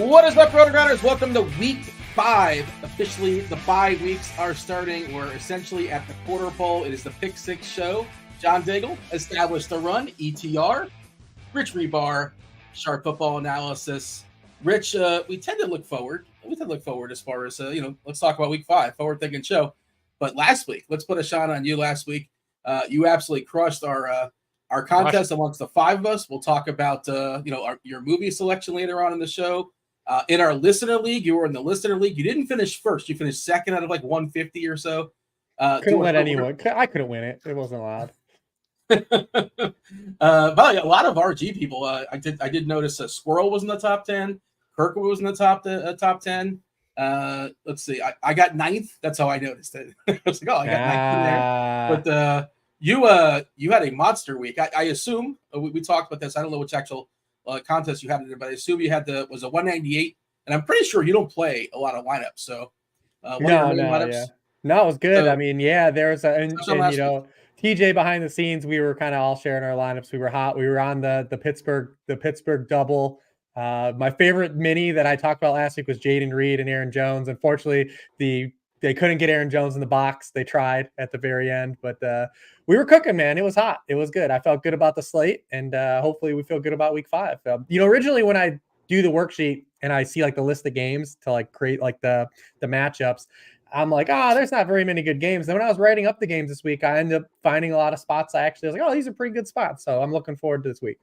What is up, RotoGrinders? Welcome to week 5. Officially, the bye weeks are starting. We're essentially at the quarter pole. It is the Pick 6 show. John Daigle established the run, ETR. Rich Hribar, sharp football analysis. Rich, we tend to look forward. As far as, let's talk about week 5, forward-thinking show. But last week, let's put a shot on you last week. You absolutely crushed our contest amongst the 5 of us. We'll talk about, your movie selection later on in the show. In our listener league, you were in the listener league. You didn't finish first. You finished second out of like 150 or so. Couldn't let anyone. I couldn't win it. It wasn't allowed. But a lot of RG people. I did notice Squirrel was in the top 10. Kirkwood was in the top 10. Let's see. I got 9th. That's how I noticed it. I was like, I got 9th in there. But you had a monster week. I assume we talked about this. I don't know which actual contest you had it in, but I assume you had was a 198, and I'm pretty sure you don't play a lot of lineups. So no, it was good. So, I mean, there was TJ behind the scenes. We were kind of all sharing our lineups. We were hot. We were on the Pittsburgh double. My favorite mini that I talked about last week was Jaden Reed and Aaron Jones. Unfortunately, they couldn't get Aaron Jones in the box. They tried at the very end, but we were cooking, man. It was hot. It was good. I felt good about the slate, and hopefully we feel good about week 5. Originally when I do the worksheet and I see like the list of games to like create like the matchups, I'm like, there's not very many good games. Then when I was writing up the games this week, I ended up finding a lot of spots. I was like, these are pretty good spots. So I'm looking forward to this week.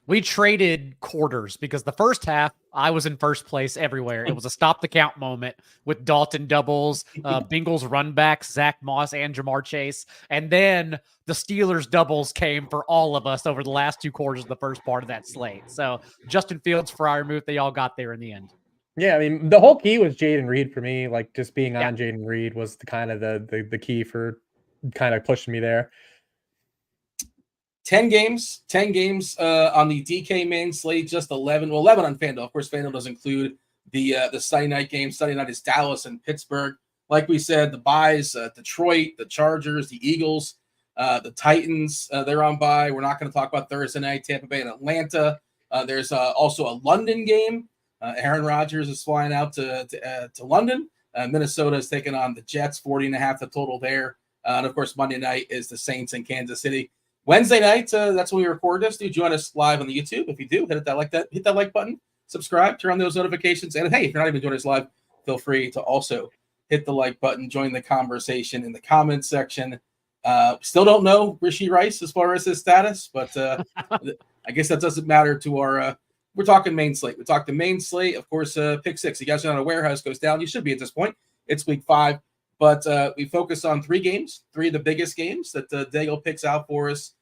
We traded quarters because the first half I was in first place everywhere. It was a stop the count moment with Dalton doubles, Bengals run backs, Zach Moss and Jamar Chase. And then the Steelers doubles came for all of us over the last 2 quarters of the first part of that slate. So Justin Fields, Freiermuth, they all got there in the end. Yeah, I mean, the whole key was Jaden Reed for me. Like just being on Jaden Reed was the kind of the key for kind of pushing me there. 10 games on the DK main slate, just 11. Well, 11 on FanDuel. Of course, FanDuel does include the Sunday night game. Sunday night is Dallas and Pittsburgh. Like we said, the byes, Detroit, the Chargers, the Eagles, the Titans, they're on bye. We're not going to talk about Thursday night, Tampa Bay and Atlanta. There's also a London game. Aaron Rodgers is flying out to London. Minnesota is taking on the Jets, 40.5 the total there. And, of course, Monday night is the Saints in Kansas City. Wednesday night, that's when we record this. Do join us live on the YouTube. If you do, hit that like button, subscribe, turn on those notifications. And hey, if you're not even joining us live, feel free to also hit the like button, join the conversation in the comments section. Still don't know Rishi Rice as far as his status, but I guess that doesn't matter to our we're talking main slate. We talked the main slate, of course, Pick 6. You guys are on a warehouse goes down. You should be at this point. It's week 5. But we focus on 3 games, 3 of the biggest games that Daigle picks out for us.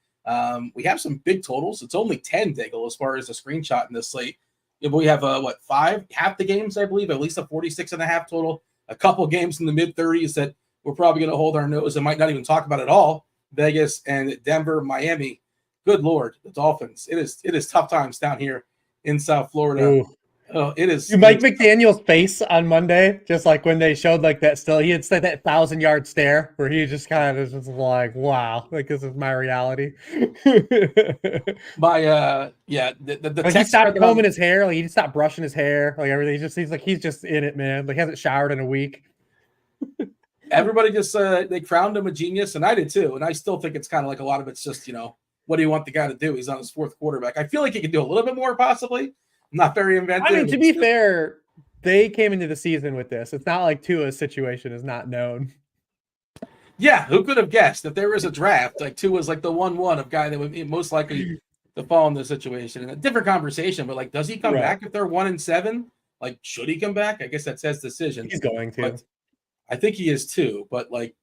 We have some big totals. It's only 10, Daigle, as far as the screenshot in this slate. We have, 5, half the games, I believe, at least a 46.5 total. A couple games in the mid-30s that we're probably going to hold our nose and might not even talk about at all. Vegas and Denver, Miami. Good Lord, the Dolphins. It is tough times down here in South Florida. Ooh. Oh, it is. Mike McDaniel's face on Monday, just like when they showed like that he had said that 1,000-yard stare where he just kind of was like, wow, like this is my reality. The like he stopped combing his hair, like he stopped brushing his hair, like everything. He's just in it, man. Like he hasn't showered in a week. Everybody just they crowned him a genius, and I did too. And I still think it's kind of like a lot of it's just, what do you want the guy to do? He's on his 4th quarterback. I feel like he could do a little bit more possibly. Not very inventive. I mean, to be fair, they came into the season with this. It's not like Tua's situation is not known. Yeah, who could have guessed if there was a draft? Like Tua's like the 1-1 of guy that would be most likely to fall in this situation. And a different conversation, but like, does he come back if they're 1-7? Like, should he come back? I guess that's his decision. He's going to. But I think he is too. But like,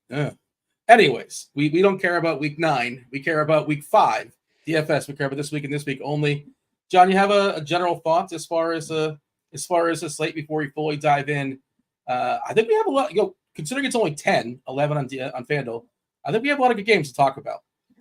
anyways, we don't care about week 9. We care about week 5 DFS. We care about this week and this week only. John, you have a general thought as far as the slate before we fully dive in? I think we have a lot. Considering it's only 10, 11 on FanDuel, I think we have a lot of good games to talk about.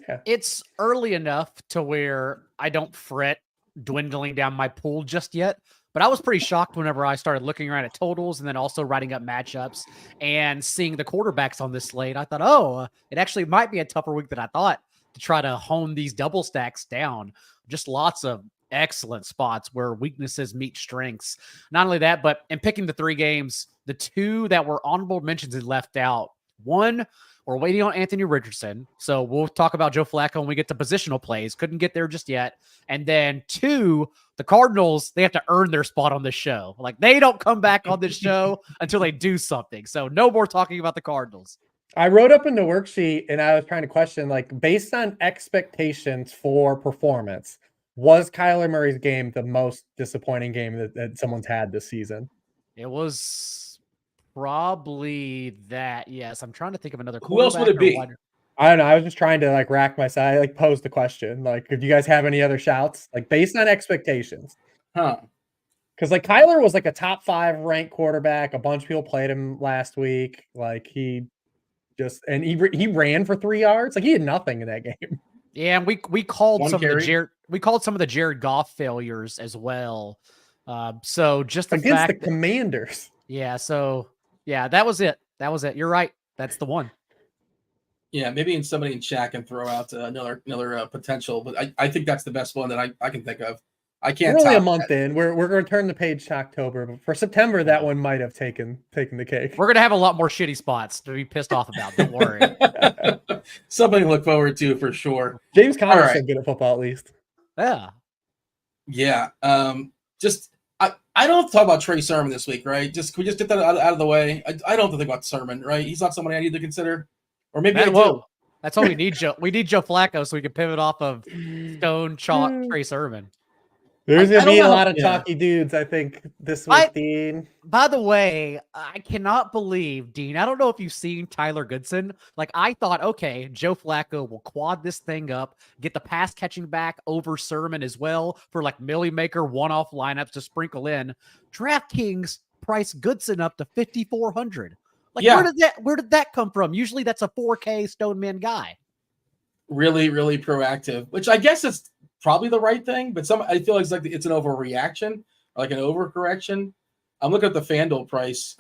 Yeah. It's early enough to where I don't fret dwindling down my pool just yet. But I was pretty shocked whenever I started looking around at totals and then also writing up matchups and seeing the quarterbacks on this slate. I thought, it actually might be a tougher week than I thought to try to hone these double stacks down. Just lots of excellent spots where weaknesses meet strengths. Not only that, but in picking the 3 games, the 2 that were honorable mentions and left out. 1, we're waiting on Anthony Richardson. So we'll talk about Joe Flacco when we get to positional plays. Couldn't get there just yet. And then 2, the Cardinals, they have to earn their spot on this show. Like, they don't come back on this show until they do something. So no more talking about the Cardinals. I wrote up in the worksheet and I was trying to question, like, based on expectations for performance, was Kyler Murray's game the most disappointing game that someone's had this season? It was probably that. Yes. I'm trying to think of another. Who else would it be? I don't know. I was just trying to, like, rack my side, like, pose the question. Like, if you guys have any other shouts, like, based on expectations. Because, like, Kyler was like a top 5 ranked quarterback. A bunch of people played him last week. Like, he ran for 3 yards. Like, he had nothing in that game. Yeah, and we called some of the Jared Goff failures as well. So just against the Commanders. Yeah, so yeah, that was it. You're right. That's the one. Yeah, maybe somebody in chat can throw out another potential, but I think that's the best one that I can think of. I can't. We're only a month in. We're going to turn the page to October, but for September, that one might have taken the cake. We're going to have a lot more shitty spots to be pissed off about. Don't worry. Something to look forward to for sure. James Conner's so good at football, at least. Yeah. Yeah. I don't have to talk about Trey Sermon this week, right? Can we just get that out of the way? I don't have to think about Sermon, right? He's not somebody I need to consider, or maybe I do. That's what we need, Joe. We need Joe Flacco so we can pivot off of Stone Chalk Trey Sermon. There's going to be a lot of chalky dudes, I think, this week, Dean. By the way, I cannot believe, Dean, I don't know if you've seen Tyler Goodson. Like, I thought, okay, Joe Flacco will quad this thing up, get the pass catching back over Sermon as well for, like, Millie Maker one-off lineups to sprinkle in. DraftKings priced Goodson up to 5,400. Like, where did that come from? Usually that's a 4K Stoneman guy. Really, really proactive, which I guess is probably the right thing, but I feel like it's an overreaction, like an overcorrection. I'm looking at the FanDuel price.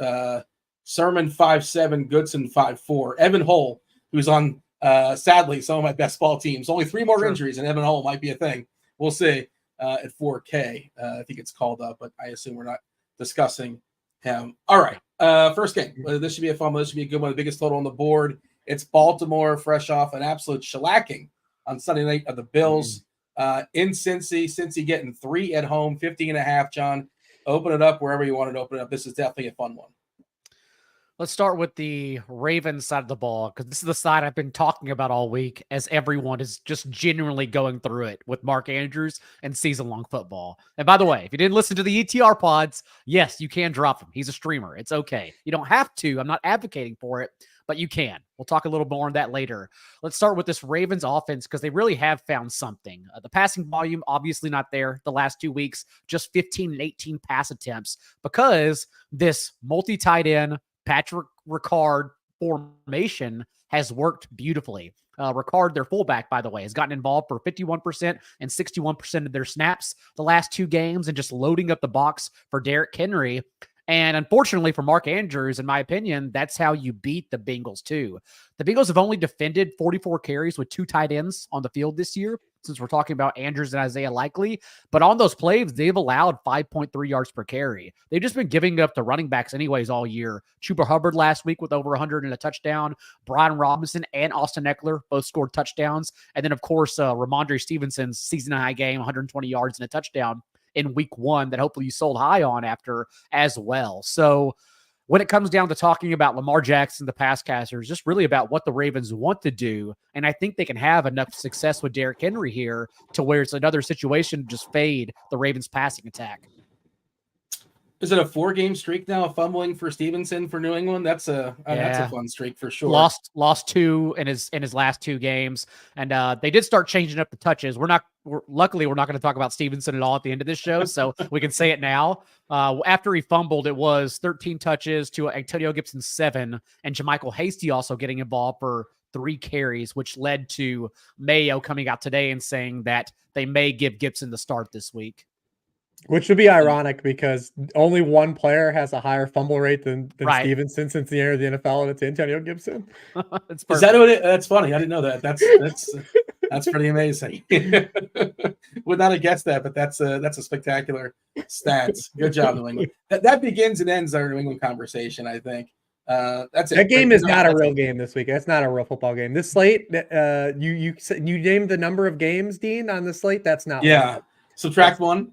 Sermon 5.7, Goodson 5.4. Evan Hull, who's on sadly some of my best ball teams. Only 3 more injuries, and Evan Hull might be a thing. We'll see. At 4K, if he gets called up, but I assume we're not discussing him. All right, first game. This should be a fun one. This should be a good one. The biggest total on the board. It's Baltimore, fresh off an absolute shellacking on Sunday night of the Bills. In Cincy getting 3 at home, 50.5. John, open it up wherever you want to open it up. This is definitely a fun one. Let's start with the Ravens side of the ball, because this is the side I've been talking about all week as everyone is just genuinely going through it with Mark Andrews and season-long football. And by the way, if you didn't listen to the ETR pods, yes, you can drop him. He's a streamer. It's okay. You don't have to. I'm not advocating for it, but you can. We'll talk a little more on that later. Let's start with this Ravens offense, because they really have found something. The passing volume, obviously not there the last 2 weeks, just 15 and 18 pass attempts, because this multi-tight end Patrick Ricard formation has worked beautifully. Ricard, their fullback, by the way, has gotten involved for 51% and 61% of their snaps the last 2 games, and just loading up the box for Derrick Henry. And unfortunately for Mark Andrews, in my opinion, that's how you beat the Bengals too. The Bengals have only defended 44 carries with 2 tight ends on the field this year, since we're talking about Andrews and Isaiah Likely. But on those plays, they've allowed 5.3 yards per carry. They've just been giving up to running backs anyways all year. Chuba Hubbard last week with over 100 and a touchdown. Brian Robinson and Austin Eckler both scored touchdowns. And then, of course, Ramondre Stevenson's season-high game, 120 yards and a touchdown in week 1 that hopefully you sold high on after as well. So when it comes down to talking about Lamar Jackson, the pass catchers, just really about what the Ravens want to do. And I think they can have enough success with Derrick Henry here to where it's another situation to just fade the Ravens passing attack. Is it a 4-game streak now, fumbling for Stevenson for New England? That's a fun streak for sure. Lost 2 in his last 2 games, and they did start changing up the touches. Luckily we're not going to talk about Stevenson at all at the end of this show, so we can say it now. After he fumbled, it was 13 touches to Antonio Gibson 7, and JaMychal Hasty also getting involved for 3 carries, which led to Mayo coming out today and saying that they may give Gibson the start this week. Which would be ironic because only one player has a higher fumble rate than Stevenson since the end of the NFL, and it's Antonio Gibson. Is that what that's funny? I didn't know that. That's pretty amazing. Would not have guessed that, but that's a spectacular stats. Good job, New England. That begins and ends our New England conversation, I think. That's it. That game is not a real game this week. That's not a real football game. This slate, you named the number of games, Dean, on the slate. That's not. Yeah. Subtract one.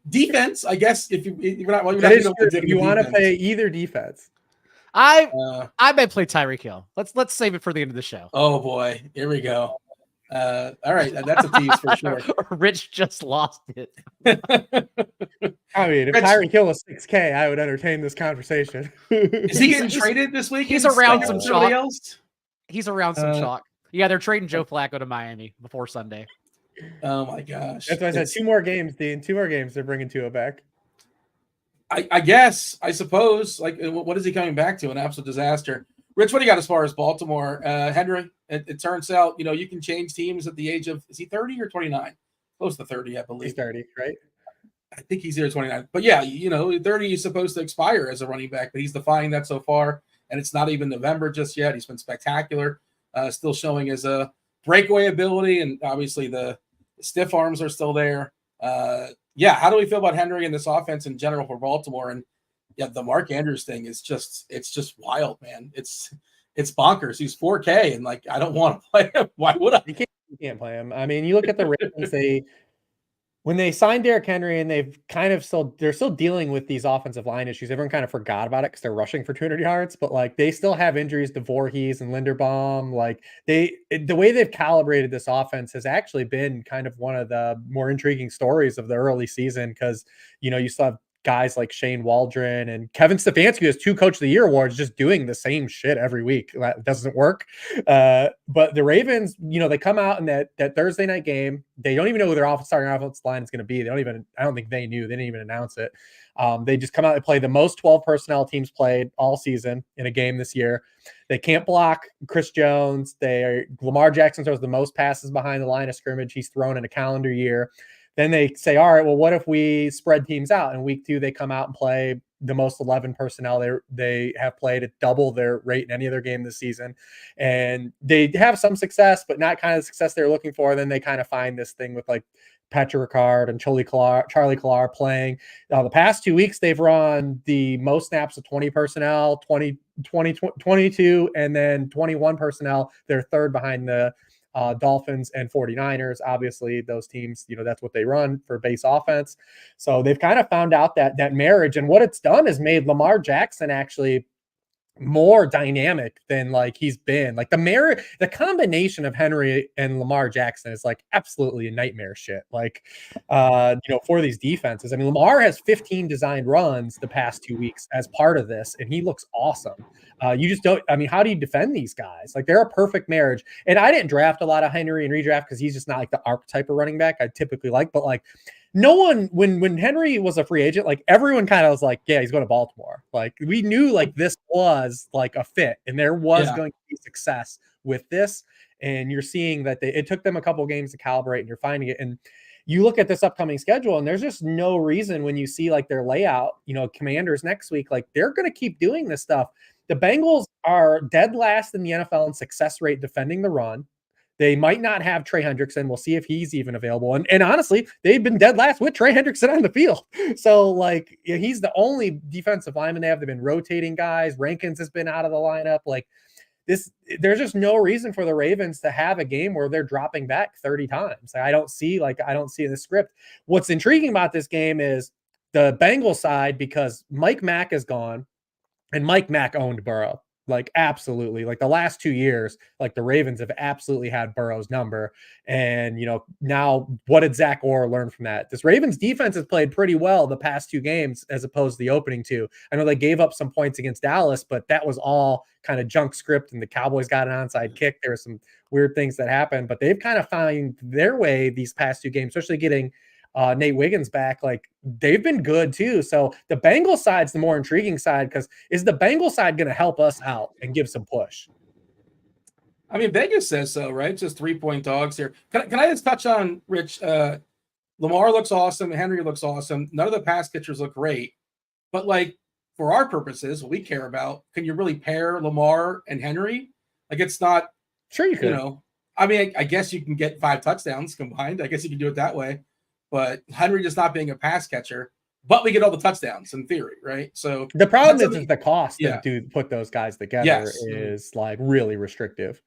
Defense, I guess. If you want to play either defense, I may play Tyreek Hill. Let's save it for the end of the show. Oh boy, here we go. All right, that's a tease for sure. Rich just lost it. I mean, if Tyreek Hill was 6K, I would entertain this conversation. Is he getting traded this week? He's around some chalk. Else? He's around some chalk. Yeah, they're trading Joe Flacco to Miami before Sunday. Oh my gosh. That's why I said 2 more games, Dean. 2 more games. They're bringing Tua back. I guess, I suppose. Like, what is he coming back to? An absolute disaster. Rich, what do you got as far as Baltimore? Henry, it turns out, you can change teams at the age of, is he 30 or 29? Close to 30, I believe. He's 30, right? I think he's here 29. But yeah, 30 is supposed to expire as a running back, but he's defying that so far. And it's not even November just yet. He's been spectacular. Still showing his breakaway ability, and obviously the stiff arms are still there. How do we feel about Henry and this offense in general for Baltimore? And yeah, the Mark Andrews thing is just wild, man. It's bonkers. He's 4K, and like, I don't want to play him. Why would I? You can't play him. I mean, you look at the Ravens, when they signed Derrick Henry, and they're still dealing with these offensive line issues. Everyone kind of forgot about it because they're rushing for 200 yards, but like, they still have injuries to Voorhees and Linderbaum. Like, the way they've calibrated this offense has actually been kind of one of the more intriguing stories of the early season, because you still have guys like Shane Waldron and Kevin Stefanski, who has 2 Coach of the Year awards, just doing the same shit every week. That doesn't work. But the Ravens, they come out in that Thursday night game. They don't even know who their starting offensive line is going to be. I don't think they knew. They didn't even announce it. They just come out and play the most 12 personnel teams played all season in a game this year. They can't block Chris Jones. Lamar Jackson throws the most passes behind the line of scrimmage he's thrown in a calendar year. Then they say, all right, well, what if we spread teams out? In week 2, they come out and play the most 11 personnel they have played at double their rate in any other game this season. And they have some success, but not kind of the success they're looking for. Then they kind of find this thing with like Patrick Ricard and Charlie Collar playing. The past 2 weeks, they've run the most snaps of 20 personnel, 22, and then 21 personnel. They're third behind the Dolphins and 49ers. Obviously, those teams, that's what they run for base offense. So they've kind of found out that marriage, and what it's done is made Lamar Jackson actually more dynamic than like he's been. Like the combination of Henry and Lamar Jackson is like absolutely a nightmare shit. Like, for these defenses. I mean, Lamar has 15 designed runs the past 2 weeks as part of this, and he looks awesome. You just don't, I mean, how do you defend these guys? Like, they're a perfect marriage. And I didn't draft a lot of Henry and redraft because he's just not like the archetype of running back I typically like, but like, no one, when Henry was a free agent, like everyone kind of was like, yeah, he's going to Baltimore. Like, we knew like this was like a fit, and there was going to be success with this. And you're seeing that it took them a couple of games to calibrate, and you're finding it. And you look at this upcoming schedule, and there's just no reason when you see like their layout, Commanders next week, like they're going to keep doing this stuff. The Bengals are dead last in the NFL in success rate defending the run. They might not have Trey Hendrickson. We'll see if he's even available. And honestly, they've been dead last with Trey Hendrickson on the field. So, like, he's the only defensive lineman they have. They've been rotating guys. Rankins has been out of the lineup. Like, there's just no reason for the Ravens to have a game where they're dropping back 30 times. I don't see in the script. What's intriguing about this game is the Bengals side, because Mike Mack is gone, and Mike Mack owned Burrow. Like, absolutely. Like, the last 2 years, like, the Ravens have absolutely had Burrow's number. And, now what did Zach Orr learn from that? This Ravens defense has played pretty well the past 2 games as opposed to the opening 2. I know they gave up some points against Dallas, but that was all kind of junk script, and the Cowboys got an onside kick. There were some weird things that happened, but they've kind of found their way these past 2 games, especially getting Nate Wiggins back. Like, they've been good too. So the Bengals side's the more intriguing side, because is the Bengals side going to help us out and give some push? I mean, Vegas says so, right? Just 3-point dogs here. Can I just touch on, Rich, Lamar looks awesome. Henry looks awesome. None of the pass catchers look great. But like for our purposes, what we care about, can you really pair Lamar and Henry? Like it's not. Sure, you could. I mean, I guess you can get 5 touchdowns combined. I guess you can do it that way. But Henry just not being a pass catcher, but we get all the touchdowns in theory, right? So the problem is the cost to put those guys together is like really restrictive.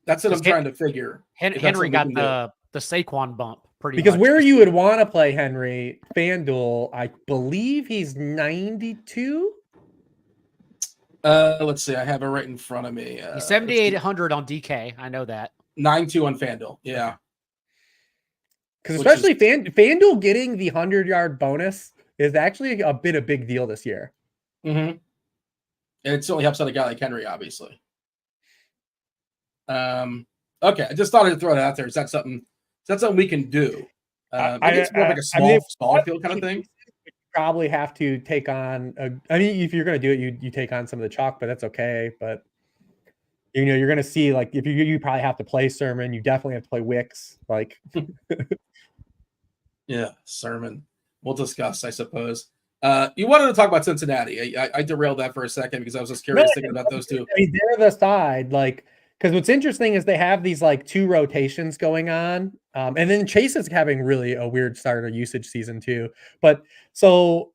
That's what I'm trying to figure. Henry got the Saquon bump pretty because much. Where you would want to play Henry, FanDuel, I believe he's 92. Let's see. I have it right in front of me. He's 7,800 on DK. I know that. 9.2 on FanDuel. Yeah. Because especially FanDuel getting the 100-yard bonus is actually a big deal this year. Mm-hmm. And it certainly helps out a guy like Henry, obviously. Okay. I just thought I'd throw that out there. Is that something we can do? It's more like a small field kind of thing. You probably have to take on if you're going to do it, you take on some of the chalk, but that's okay. But you're going to see like if you probably have to play Sermon, you definitely have to play Wicks. Like, yeah, Sermon. We'll discuss, I suppose. You wanted to talk about Cincinnati. I derailed that for a second because I was just curious thinking about those two. I mean, they're the side like. Because what's interesting is they have these like 2 rotations going on. And then Chase is having really a weird starter usage season too. But so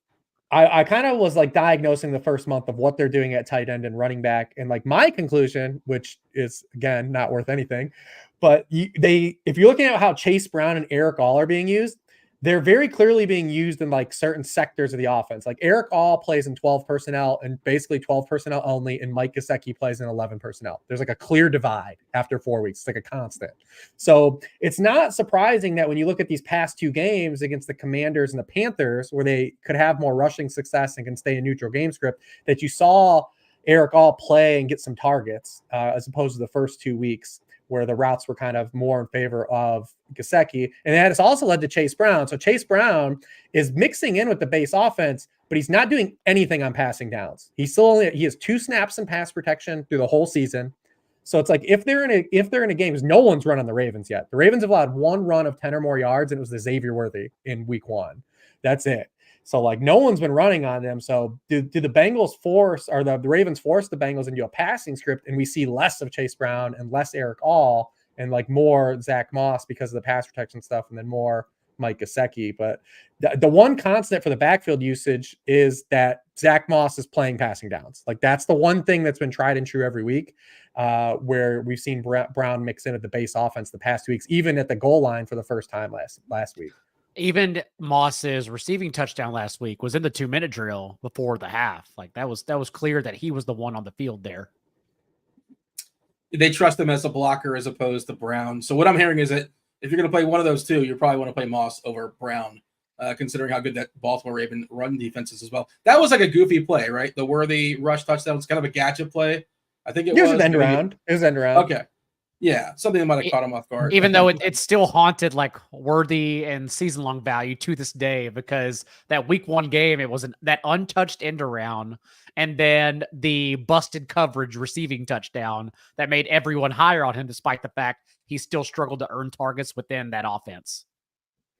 I kind of was like diagnosing the first month of what they're doing at tight end and running back. And like my conclusion, which is again, not worth anything, but if you're looking at how Chase Brown and Eric All are being used, they're very clearly being used in like certain sectors of the offense. Like Eric All plays in 12 personnel and basically 12 personnel only, and Mike Gesicki plays in 11 personnel. There's like a clear divide after 4 weeks. It's like a constant. So it's not surprising that when you look at these past 2 games against the Commanders and the Panthers, where they could have more rushing success and can stay in neutral game script, that you saw Eric All play and get some targets as opposed to the first 2 weeks, where the routes were kind of more in favor of Gesicki. And that has also led to Chase Brown. So Chase Brown is mixing in with the base offense, but he's not doing anything on passing downs. He has 2 snaps in pass protection through the whole season. So it's like if they're in a game, because no one's run on the Ravens yet. The Ravens have allowed 1 run of 10 or more yards, and it was the Xavier Worthy in week 1. That's it. So like no one's been running on them. So do the Bengals force, or the Ravens force the Bengals into a passing script, and we see less of Chase Brown and less Eric All and like more Zach Moss because of the pass protection stuff, and then more Mike Gesicki. But the one constant for the backfield usage is that Zach Moss is playing passing downs. Like that's the one thing that's been tried and true every week, where we've seen Brown mix in at the base offense the past 2 weeks, even at the goal line for the first time last week. Even Moss's receiving touchdown last week was in the 2-minute drill before the half. Like that was clear that he was the one on the field there. They trust him as a blocker as opposed to Brown. So what I'm hearing is that if you're going to play one of those two, you probably want to play Moss over Brown, considering how good that Baltimore Raven run defense is as well. That was like a goofy play, right? The Worthy rush touchdown was kind of a gadget play. I think it was an end around. It was end around. Okay. Yeah, something that might have caught him off guard. Even though it's still haunted like Worthy and season-long value to this day, because that week 1 game, it was that untouched end around and then the busted coverage receiving touchdown that made everyone higher on him, despite the fact he still struggled to earn targets within that offense.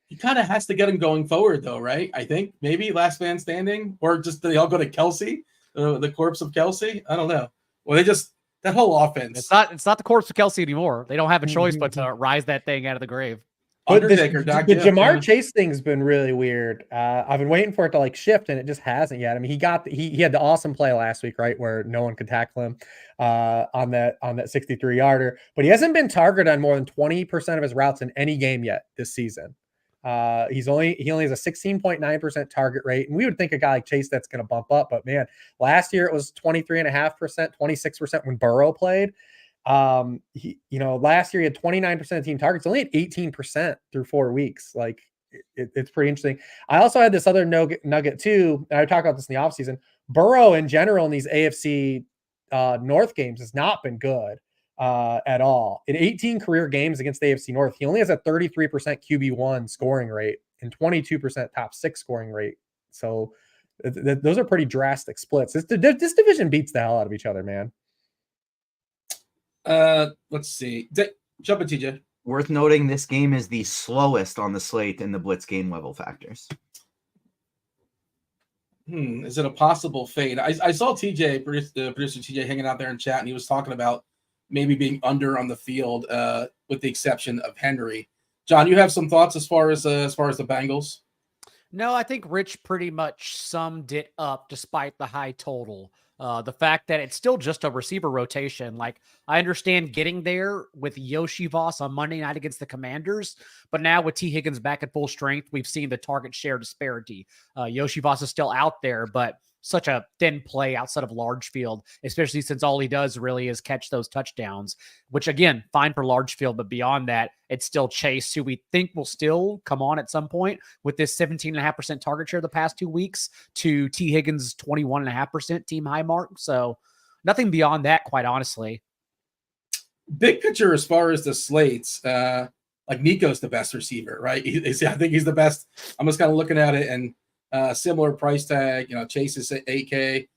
He kind of has to get him going forward, though, right? I think maybe last man standing, or just they all go to Kelsey, the corpse of Kelsey. I don't know. Well, that whole offense. It's not the corpse of Kelsey anymore. They don't have a choice but to rise that thing out of the grave. Undertaker, the Jamar Chase thing's been really weird. I've been waiting for it to like shift, and it just hasn't yet. I mean, he had the awesome play last week, right, where no one could tackle him on that 63-yarder, but he hasn't been targeted on more than 20% of his routes in any game yet this season. He only has a 16.9% target rate, and we would think a guy like Chase that's going to bump up, but man, last year it was 23.5%, 26% when Burrow played. Last year he had 29% of team targets, only at 18% through 4 weeks. Like it's pretty interesting. I also had this other nugget too, and I talked about this in the offseason. Burrow in general in these AFC North games has not been good at all. In 18 career games against the AFC North, he only has a 33% QB1 scoring rate and 22% top 6 scoring rate. So those are pretty drastic splits. This division beats the hell out of each other, man. Let's see. Jump in, TJ. Worth noting, this game is the slowest on the slate in the blitz game level factors. Is it a possible fade? I saw TJ, producer TJ, hanging out there in chat, and he was talking about maybe being under on the field, with the exception of Henry. John, you have some thoughts as far as the Bengals? No, I think Rich pretty much summed it up despite the high total. The fact that it's still just a receiver rotation. Like, I understand getting there with Yoshi Voss on Monday night against the Commanders, but now with T. Higgins back at full strength, we've seen the target share disparity. Yoshi Voss is still out there, but such a thin play outside of large field, especially since all he does really is catch those touchdowns, which again, fine for large field, but beyond that, it's still Chase, who we think will still come on at some point with this 17.5% target share the past 2 weeks to T. Higgins' 21.5% team high mark. So nothing beyond that, quite honestly. Big picture as far as the slates, like Nico's the best receiver, right? I think he's the best. I'm just kind of looking at it, and similar price tag. Chase is at 8K,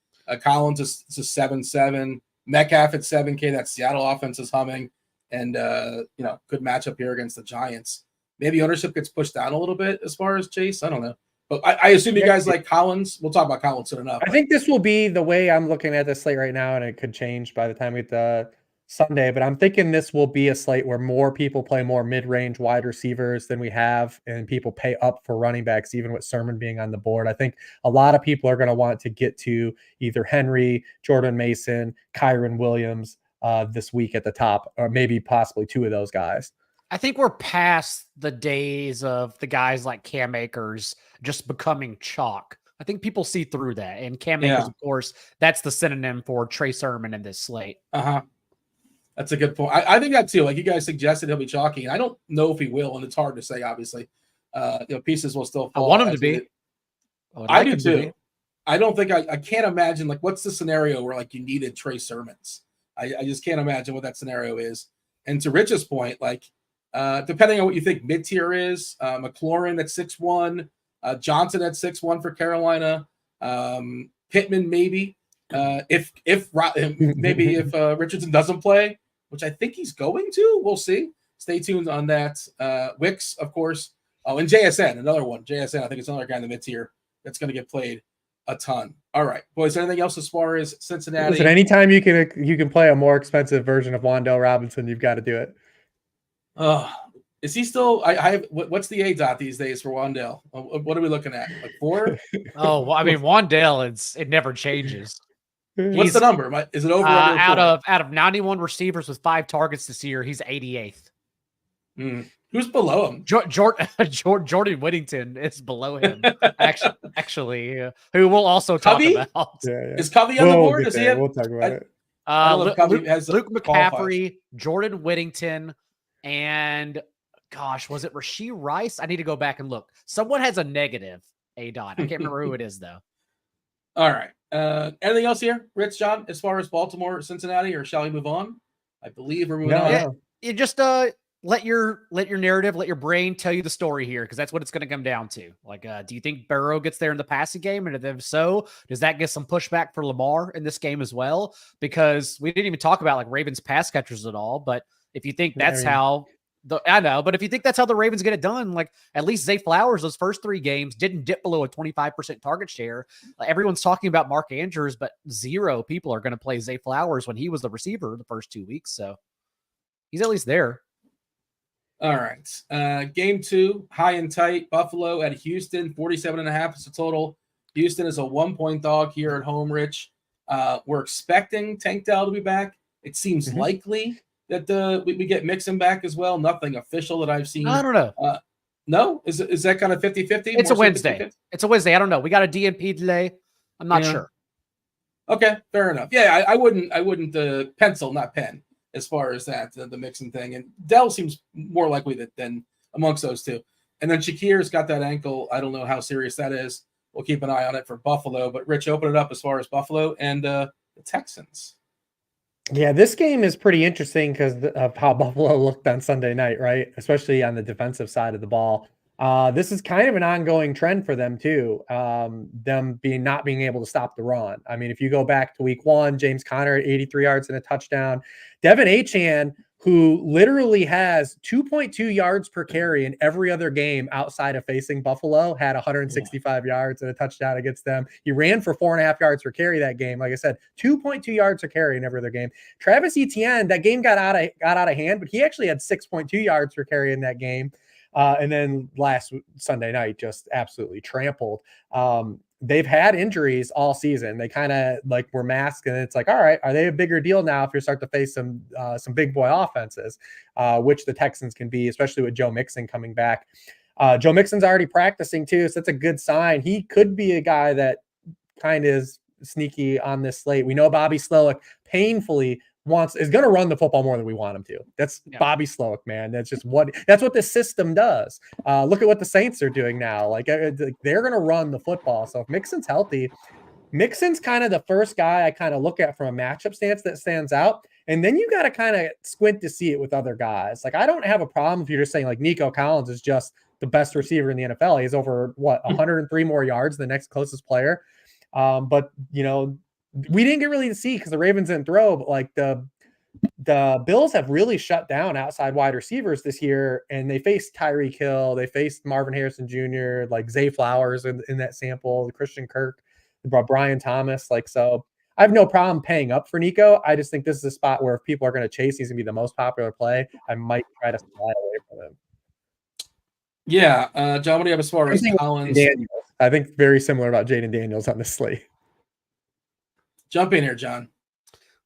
Collins is 7.7, Metcalf at 7K. That Seattle offense is humming, and good matchup here against the Giants. Maybe ownership gets pushed down a little bit as far as Chase. I don't know, but I assume you guys like Collins. We'll talk about Collins soon enough. I think this will be the way I'm looking at the slate right now, and it could change by the time we get to Sunday, but I'm thinking this will be a slate where more people play more mid-range wide receivers than we have, and people pay up for running backs, even with Sermon being on the board. I think a lot of people are going to want to get to either Henry, Jordan Mason, Kyron Williams this week at the top, or maybe possibly two of those guys. I think we're past the days of the guys like Cam Akers just becoming chalk. I think people see through that, and Cam Akers, of course, that's the synonym for Trey Sermon in this slate. That's a good point. I think that too. Like you guys suggested, he'll be chalky. And I don't know if he will, and it's hard to say, obviously. Pieces will still fall. I want him to be. I do too. I don't think I can't imagine, like, what's the scenario where, like, you needed Trey Sermons? I just can't imagine what that scenario is. And to Rich's point, like, depending on what you think mid-tier is, McLaurin at 6'1", Johnson at 6'1" for Carolina, Pittman maybe. If Richardson doesn't play, which I think he's going to, we'll see. Stay tuned on that. Wicks, of course. Oh, and JSN, another one. JSN, I think it's another guy in the mid-tier that's going to get played a ton. All right, boys. Anything else as far as Cincinnati? Listen, anytime you can play a more expensive version of Wan'Dale Robinson, you've got to do it. Is he still? What's the A dot these days for Wan'Dale? What are we looking at? Like 4? Oh, well, I mean, Wan'Dale, it never changes. What's the number? Is it over? Out of 91 receivers with 5 targets this year, he's 88th. Who's below him? Jordan Whittington is below him. Actually, who we'll also talk about. Yeah. Is Covey on the board? Does he have? We'll talk about it. Luke McCaffrey, Jordan Whittington, and gosh, was it Rashee Rice? I need to go back and look. Someone has a negative A dot. I can't remember who it is though. All right. Anything else here, Rich, John, as far as Baltimore, Cincinnati, or shall we move on? I believe we're moving on. Yeah, you just let your narrative, let your brain tell you the story here, because that's what it's going to come down to. Like, do you think Burrow gets there in the passing game? And if so, does that get some pushback for Lamar in this game as well? Because we didn't even talk about like Ravens pass catchers at all. But if you think that's but if you think that's how the Ravens get it done, like at least Zay Flowers, those first 3 games didn't dip below a 25% target share. Everyone's talking about Mark Andrews, but 0 people are going to play Zay Flowers when he was the receiver the first 2 weeks. So he's at least there. All right. Game 2, high and tight. Buffalo at Houston, 47.5 is the total. Houston is a 1-point dog here at home, Rich. We're expecting Tank Dell to be back. It seems likely that we get Mixon back as well. Nothing official that I've seen. I don't know. No? Is that kind of 50-50? It's a Wednesday. 50-50? It's a Wednesday. I don't know. We got a DNP delay. I'm not sure. Okay, fair enough. Yeah, I wouldn't pencil, not pen, as far as that, the Mixon thing. And Dell seems more likely than amongst those two. And then Shakir's got that ankle. I don't know how serious that is. We'll keep an eye on it for Buffalo. But Rich, open it up as far as Buffalo and the Texans. Yeah, this game is pretty interesting because of how Buffalo looked on Sunday night, right? Especially on the defensive side of the ball. This is kind of an ongoing trend for them too. Them not being able to stop the run. I mean, if you go back to week 1, James Conner at 83 yards and a touchdown. Devin Achane who literally has 2.2 yards per carry in every other game outside of facing Buffalo, had 165 yards and a touchdown against them. He ran for 4.5 yards per carry that game. Like I said, 2.2 yards per carry in every other game. Travis Etienne, that game got out of hand, but he actually had 6.2 yards per carry in that game. And then last Sunday night, just absolutely trampled. They've had injuries all season. They kind of like were masked, and it's like, all right, are they a bigger deal now if you start to face some big boy offenses, which the Texans can be, especially with Joe Mixon coming back. Joe Mixon's already practicing too, so that's a good sign. He could be a guy that kind of is sneaky on this slate. We know Bobby Slowick painfully is going to run the football more than we want him to. That's Bobby Slowick, man. That's what this system does. Look at what the Saints are doing now. Like they're going to run the football. So if Mixon's healthy, Mixon's kind of the first guy I kind of look at from a matchup stance that stands out. And then you got to kind of squint to see it with other guys. Like I don't have a problem if you're just saying like Nico Collins is just the best receiver in the NFL. He's over 103 more yards than the next closest player. But we didn't get really to see because the Ravens didn't throw, but like the Bills have really shut down outside wide receivers this year, and they faced Tyreek Hill, they faced Marvin Harrison Jr., like Zay Flowers in that sample, Christian Kirk, Brian Thomas. Like, so I have no problem paying up for Nico. I just think this is a spot where if people are going to chase, he's going to be the most popular play. I might try to slide away from him. Yeah, John, what do you have as far as Collins? I think very similar about Jaden Daniels on this slate. Jump in here, John.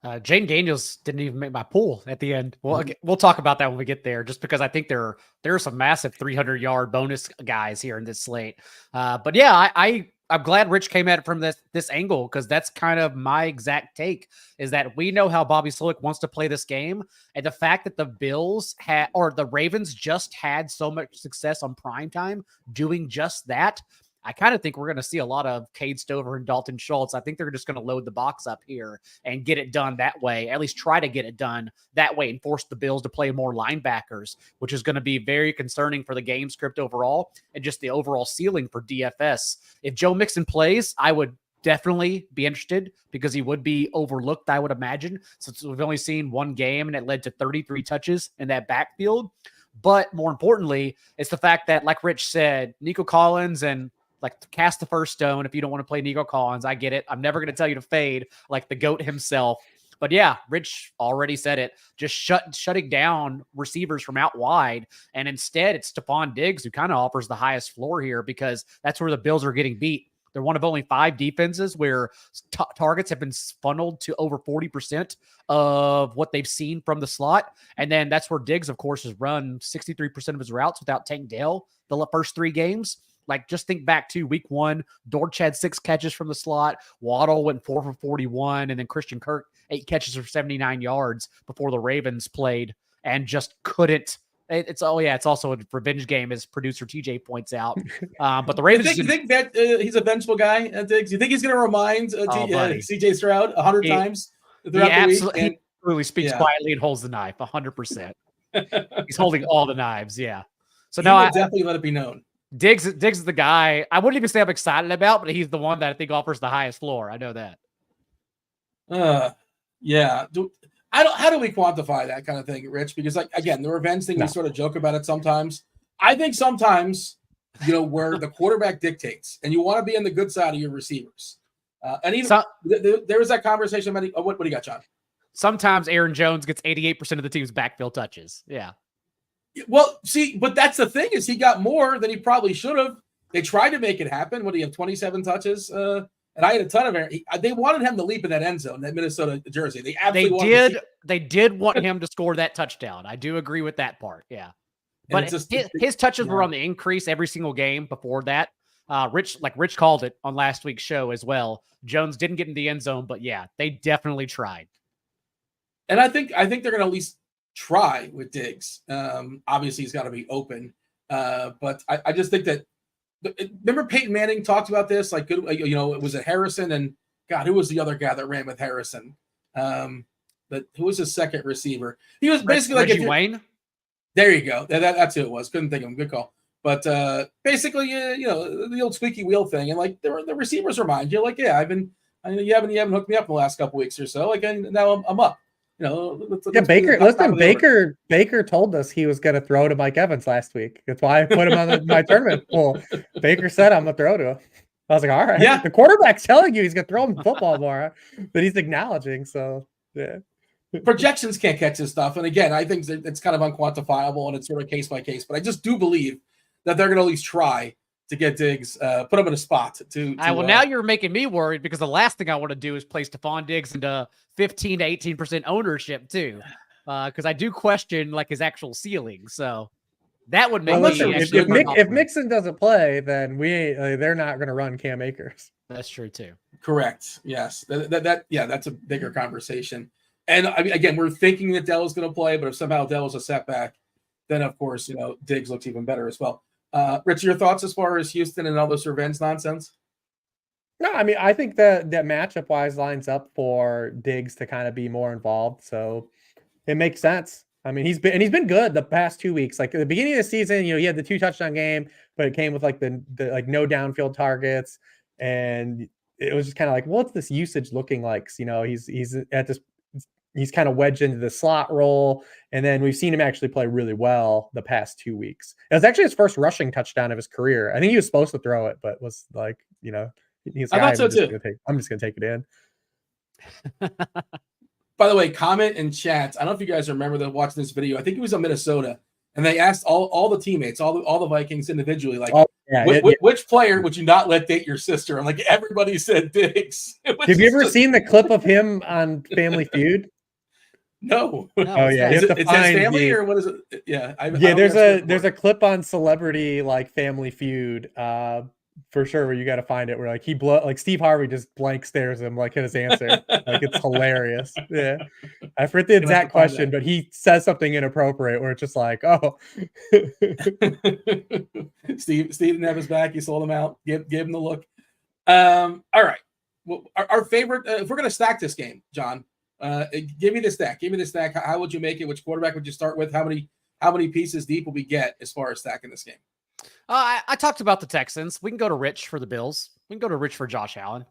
Jaden Daniels didn't even make my pool at the end. We'll talk about that when we get there, just because I think there are some massive 300-yard bonus guys here in this slate. But yeah, I'm glad Rich came at it from this angle, because that's kind of my exact take, is that we know how Bobby Slowick wants to play this game, and the fact that the the Ravens just had so much success on primetime doing just that, I kind of think we're going to see a lot of Cade Stover and Dalton Schultz. I think they're just going to load the box up here and get it done that way, at least try to get it done that way, and force the Bills to play more linebackers, which is going to be very concerning for the game script overall and just the overall ceiling for DFS. If Joe Mixon plays, I would definitely be interested, because he would be overlooked, I would imagine, since we've only seen one game and it led to 33 touches in that backfield. But more importantly, it's the fact that, like Rich said, Nico Collins and cast the first stone. If you don't want to play Nico Collins, I get it. I'm never going to tell you to fade like the GOAT himself. But yeah, Rich already said it. Just shutting down receivers from out wide. And instead, it's Stephon Diggs who kind of offers the highest floor here, because that's where the Bills are getting beat. They're one of only 5 defenses where targets have been funneled to over 40% of what they've seen from the slot. And then that's where Diggs, of course, has run 63% of his routes without Tank Dell the first 3 games. Like, just think back to week 1, Dortch had 6 catches from the slot. Waddle went 4 for 41. And then Christian Kirk, 8 catches for 79 yards before the Ravens played, and just couldn't. It's also a revenge game, as producer TJ points out. But the Ravens. You think that he's a vengeful guy, Diggs? You think he's going to remind CJ Stroud 100 times throughout the week? He really speaks quietly and holds the knife 100%. He's holding all the knives. Yeah. So now I definitely let it be known. Diggs is the guy I wouldn't even say I'm excited about, but he's the one that I think offers the highest floor. I know that. Yeah. How do we quantify that kind of thing, Rich? Because, like, again, the revenge thing, we sort of joke about it sometimes. I think sometimes, where the quarterback dictates, and you want to be on the good side of your receivers. And even there was that conversation about what do you got, John? Sometimes Aaron Jones gets 88% of the team's backfield touches. Yeah. Well, see, but that's the thing, is he got more than he probably should have. They tried to make it happen. What do you have, 27 touches? And I had a ton of Aaron. They wanted him to leap in that end zone, that Minnesota jersey. They did want him to score that touchdown. I do agree with that part. Yeah. But his touches were on the increase every single game before that. Rich called it on last week's show as well. Jones didn't get in the end zone, but yeah, they definitely tried. And I think they're going to at least try with Diggs. Obviously, he's got to be open. But I just think that, remember Peyton Manning talked about this? Like, it was a Harrison, and God, who was the other guy that ran with Harrison? Who was his second receiver? He was basically Reggie Wayne. There you go. That's who it was. Couldn't think of him. Good call. But basically, the old squeaky wheel thing, and like the receivers remind you, like, yeah, you haven't hooked me up in the last couple weeks or so. Like, and now I'm up. Baker told us he was going to throw to Mike Evans last week. That's why I put him on my tournament pool. Baker said I'm going to throw to him. I was like, all right. Yeah. The quarterback's telling you he's going to throw him the football more, but he's acknowledging. So, yeah. Projections can't catch this stuff. And again, I think it's kind of unquantifiable and it's sort of case by case. But I just do believe that they're going to at least try to get Diggs, put him in a spot to now you're making me worried because the last thing I want to do is play Stephon Diggs into 15 to 18% ownership too. Because I do question like his actual ceiling. So that would make me if Mixon doesn't play, then they're not going to run Cam Akers. That's true too. Correct. Yes. That's a bigger conversation. And I mean, again, we're thinking that Dell's going to play, but if somehow Dell is a setback, then of course, Diggs looks even better as well. Rich, your thoughts as far as Houston and all this revenge nonsense? No, I mean, I think that matchup wise lines up for Diggs to kind of be more involved. So it makes sense. I mean, he's been good the past 2 weeks. Like at the beginning of the season, he had the 2 touchdown game, but it came with like the like no downfield targets. And it was just kind of like, what's this usage looking like? He's kind of wedged into the slot role. And then we've seen him actually play really well the past 2 weeks. It was actually his first rushing touchdown of his career. I think he was supposed to throw it, but was like, I thought so too. I'm just going to take it in. By the way, comment in chat. I don't know if you guys remember watching this video. I think it was on Minnesota. And they asked all the teammates, all the Vikings individually, like, which player would you not let date your sister? And like everybody said Diggs. Have you ever seen the clip of him on Family Feud? No. Oh yeah, it's his family or what is it? Yeah, there's a clip on Celebrity like Family Feud, for sure. Where you got to find it. Where like Steve Harvey just blank stares him like his answer. Like it's hilarious. Yeah, I forget the exact question, but he says something inappropriate where it's just like, oh. Steve didn't have his back. He sold him out. Give him the look. All right. Well, our favorite. If we're gonna stack this game, John. Give me the stack. How would you make it? Which quarterback would you start with? How many pieces deep will we get as far as stacking this game? I talked about the Texans. We can go to Rich for the Bills. We can go to Rich for Josh Allen.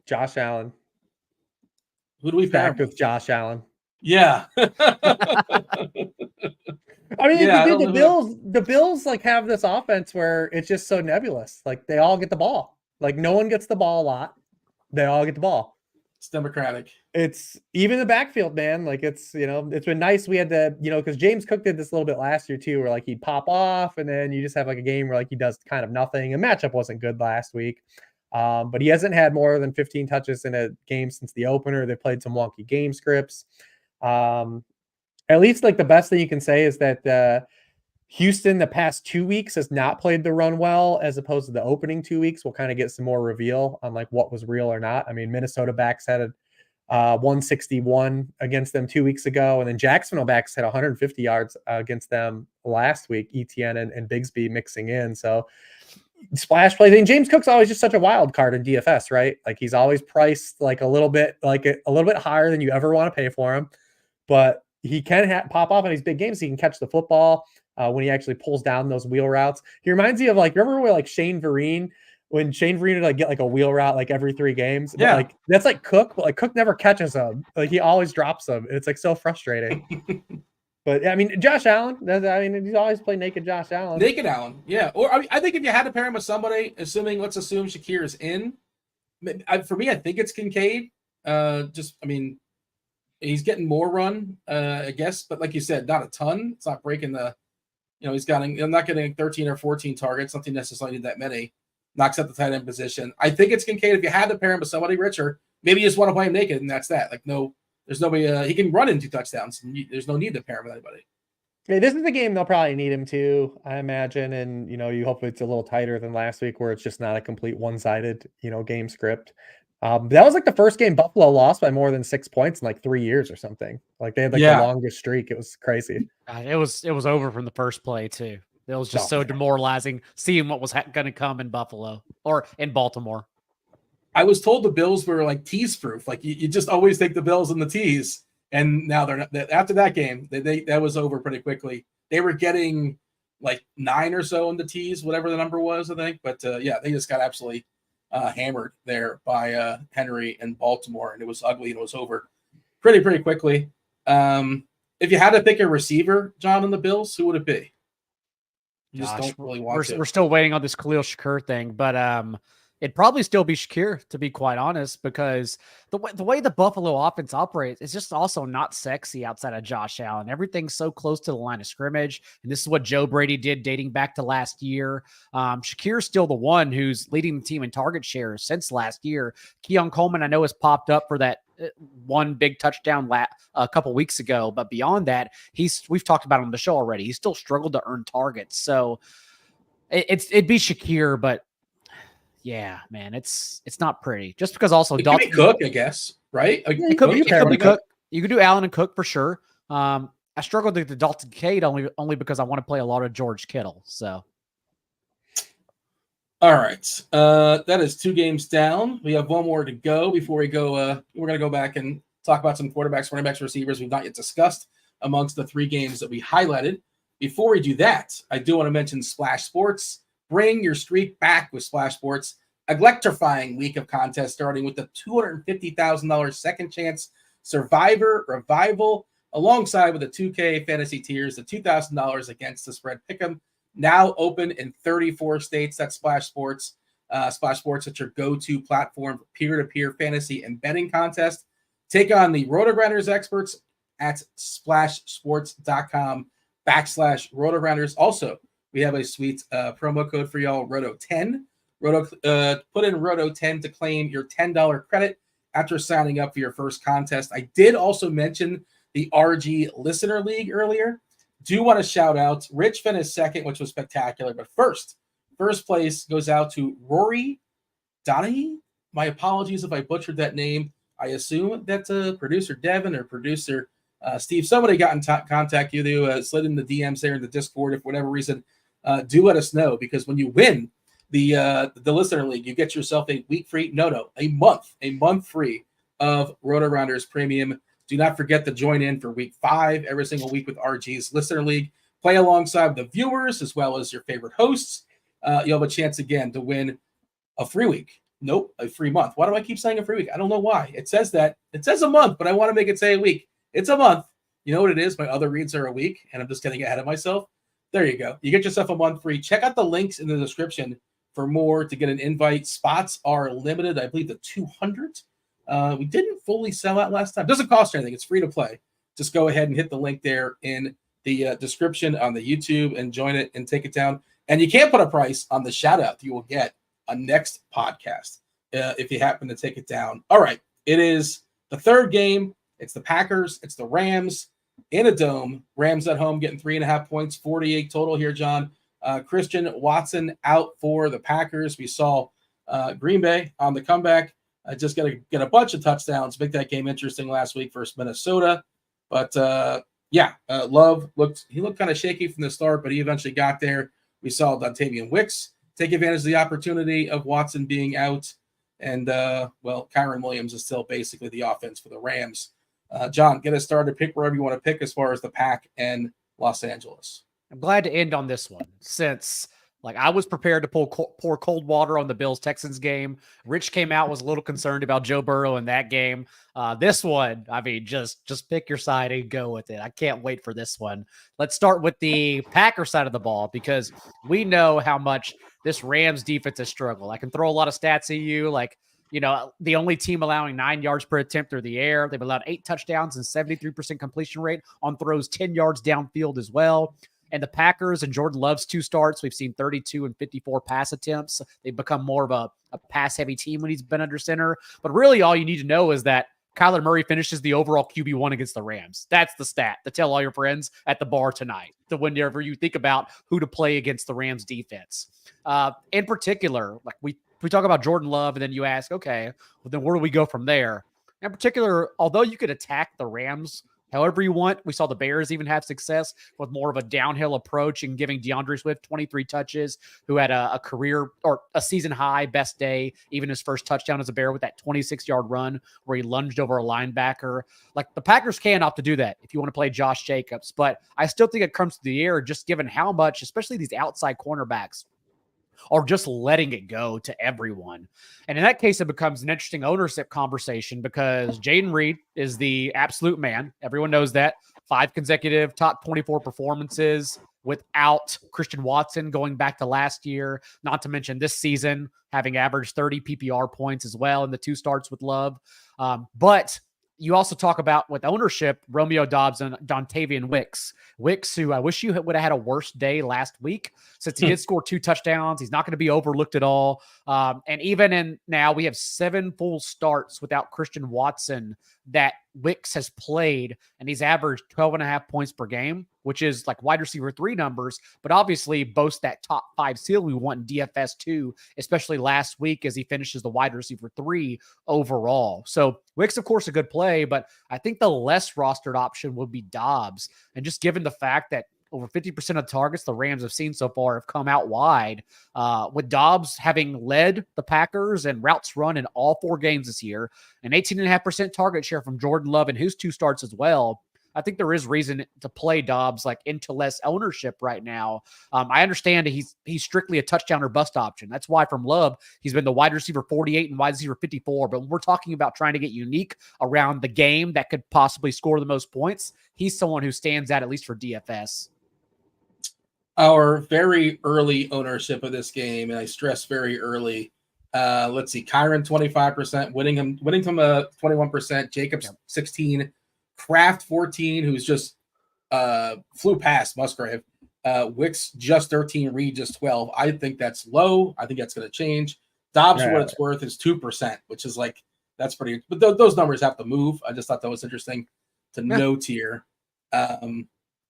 Josh Allen. Who do we stack with? Josh Allen. Yeah. I mean, the Bills like have this offense where it's just so nebulous. Like they all get the ball. Like no one gets the ball a lot. They all get the ball. It's democratic. It's even the backfield, man. Like it's been nice. We had to, because James Cook did this a little bit last year too, where like he'd pop off and then you just have like a game where like he does kind of nothing. The matchup wasn't good last week. But he hasn't had more than 15 touches in a game since the opener. They played some wonky game scripts. At least like the best thing you can say is that Houston the past 2 weeks has not played the run well as opposed to the opening 2 weeks. We'll kind of get some more reveal on like what was real or not. I mean, Minnesota backs had a 161 against them 2 weeks ago, and then Jacksonville backs had 150 yards against them last week. ETN and Bigsby mixing in. So splash plays. And James Cook's always just such a wild card in DFS, right? Like he's always priced like a little bit higher than you ever want to pay for him, but he can pop off in these big games. He can catch the football. When he actually pulls down those wheel routes. He reminds me of like, remember where like Shane Vereen, when Shane Vereen would like get like a wheel route like every 3 games? Yeah. But, like that's like Cook, but like Cook never catches them. Like he always drops them. It's like so frustrating. But I mean, Josh Allen, he's always played naked Josh Allen. Naked Allen, yeah. Or I think if you had to pair him with somebody, let's assume Shakir is in. For me, I think it's Kincaid. He's getting more run, I guess, but like you said, not a ton. It's not breaking the. I'm not getting 13 or 14 targets, nothing necessarily that many. Knocks out the tight end position. I think it's Kincaid. If you had to pair him with somebody richer, maybe you just want to play him naked, and that's that. Like, no, there's nobody. He can run in 2 touchdowns. And there's no need to pair him with anybody. Yeah, this is the game they'll probably need him to, I imagine. And, you hope it's a little tighter than last week where it's just not a complete one-sided, game script. That was like the first game Buffalo lost by more than 6 points in like 3 years or something. Like they had like the longest streak. It was crazy. It was over from the first play too. It was just so demoralizing seeing what was going to come in Buffalo or in Baltimore. I was told the Bills were like tease proof. Like you just always take the Bills and the tees. And now they're not. After that game, that was over pretty quickly. They were getting like 9 or so in the tees, whatever the number was, I think. But they just got absolutely hammered there by Henry and Baltimore, and it was ugly and it was over pretty quickly. If you had to pick a receiver, John, on the Bills, who would it be? You just don't really want to. We're still waiting on this Khalil Shakir thing, but it'd probably still be Shakir, to be quite honest, because the way the Buffalo offense operates is just also not sexy outside of Josh Allen. Everything's so close to the line of scrimmage, and this is what Joe Brady did dating back to last year. Shakir's still the one who's leading the team in target shares since last year. Keon Coleman, I know, has popped up for that one big touchdown a couple weeks ago, but beyond that, we've talked about him on the show already. He's still struggled to earn targets, so it'd be Shakir, but yeah, man, it's not pretty. Just because also it could be Cook, I guess, right? It could be Cook. You could do Allen and Cook for sure. I struggled with the Dalton Cade only because I want to play a lot of George Kittle. So, all right, that is 2 games down. We have one more to go before we go. We're going to go back and talk about some quarterbacks, running backs, receivers we've not yet discussed amongst the 3 games that we highlighted. Before we do that, I do want to mention Splash Sports. Bring your streak back with Splash Sports. Electrifying week of contests starting with the $250,000 second chance Survivor Revival, alongside with the 2K fantasy tiers, the $2,000 against the spread pick'em, now open in 34 states. That's Splash Sports. Splash Sports is your go-to platform for peer-to-peer fantasy and betting contest. Take on the RotoGrinders experts at splashsports.com/RotoGrinders. Also, we have a sweet promo code for y'all, Roto10. Put in Roto10 to claim your $10 credit after signing up for your first contest. I did also mention the RG Listener League earlier. Do want to shout out Rich finished second, which was spectacular. But first place goes out to Rory Donahue. My apologies if I butchered that name. I assume that's producer Devin or producer Steve. Somebody got in contact with you, slid in the DMs there in the Discord. If for whatever reason, do let us know, because when you win the Listener League, you get yourself a week free. A month free of RotoGrinders Premium. Do not forget to join in for week 5 every single week with RG's Listener League. Play alongside the viewers as well as your favorite hosts. You'll have a chance again to win a free week. Nope, a free month. Why do I keep saying a free week? I don't know why. It says that. It says a month, but I want to make it say a week. It's a month. You know what it is? My other reads are a week, and I'm just getting ahead of myself. There you go. You get yourself a month free. Check out the links in the description for more to get an invite. Spots are limited, I believe, to 200. We didn't fully sell out last time. Doesn't cost anything. It's free to play. Just go ahead and hit the link there in the description on the YouTube and join it and take it down. And you can't put a price on the shout out you will get on next podcast if you happen to take it down. All right. It is the 3rd game. It's the Packers. It's the Rams in a dome. Rams at home getting 3.5 points, 48 total here, John. Christian Watson out for the Packers. We saw Green Bay on the comeback. Just got to get a bunch of touchdowns, make that game interesting last week versus Minnesota. But Love looked kind of shaky from the start, but he eventually got there. We saw Dontavian Wicks take advantage of the opportunity of Watson being out. And, Kyron Williams is still basically the offense for the Rams. John, get us started. Pick wherever you want to pick as far as the Pack and Los Angeles. I'm glad to end on this one, since I was prepared to pour cold water on the Bills-Texans game. Rich came out, was a little concerned about Joe Burrow in that game. This one, I mean, just pick your side and go with it. I can't wait for this one. Let's start with the Packer side of the ball, because we know how much this Rams defense has struggled. I can throw a lot of stats at you, the only team allowing 9 yards per attempt through the air. They've allowed 8 touchdowns and 73% completion rate on throws 10 yards downfield as well. And the Packers and Jordan Love's 2 starts, we've seen 32 and 54 pass attempts. They've become more of a pass-heavy team when he's been under center. But really all you need to know is that Kyler Murray finishes the overall QB1 against the Rams. That's the stat to tell all your friends at the bar tonight, to whenever you think about who to play against the Rams defense. In particular, we talk about Jordan Love, and then you ask, okay, well, then where do we go from there? In particular, although you could attack the Rams however you want, we saw the Bears even have success with more of a downhill approach and giving DeAndre Swift 23 touches, who had a career or a season high best day, even his first touchdown as a Bear with that 26-yard run where he lunged over a linebacker. The Packers can opt to do that if you want to play Josh Jacobs, but I still think it comes to the air, just given how much, especially these outside cornerbacks, or just letting it go to everyone. And in that case, it becomes an interesting ownership conversation because Jayden Reed is the absolute man. Everyone knows that. 5 consecutive top 24 performances without Christian Watson going back to last year, not to mention this season having averaged 30 PPR points as well in the 2 starts with Love. But you also talk about with ownership, Romeo Doubs and Dontavian Wicks. Wicks, who I wish you would have had a worse day last week since he did score 2 touchdowns. He's not going to be overlooked at all. And even in now, we have 7 full starts without Christian Watson that Wicks has played, and he's averaged 12.5 points per game, which is like wide receiver 3 numbers, but obviously boasts that top 5 seal we want in DFS too, especially last week as he finishes the wide receiver 3 overall. So Wicks, of course, a good play, but I think the less rostered option would be Doubs. And just given the fact that over 50% of targets the Rams have seen so far have come out wide, with Doubs having led the Packers and routes run in all 4 games this year, an 18.5% target share from Jordan Love in his 2 starts as well. I think there is reason to play Doubs like into less ownership right now. I understand he's strictly a touchdown or bust option. That's why from Love, he's been the wide receiver 48 and wide receiver 54. But when we're talking about trying to get unique around the game that could possibly score the most points, he's someone who stands out at least for DFS. Our very early ownership of this game, and I stress very early. Let's see, Kyron 25%, Whittingham 21%, Jacobs 16%. Kraft 14, who's just flew past Musgrave. Wicks just 13, Reed just 12. I think that's low. I think that's going to change. Doubs, for what it's worth, is 2%, which is like, that's pretty, but those numbers have to move. I just thought that was interesting to note here.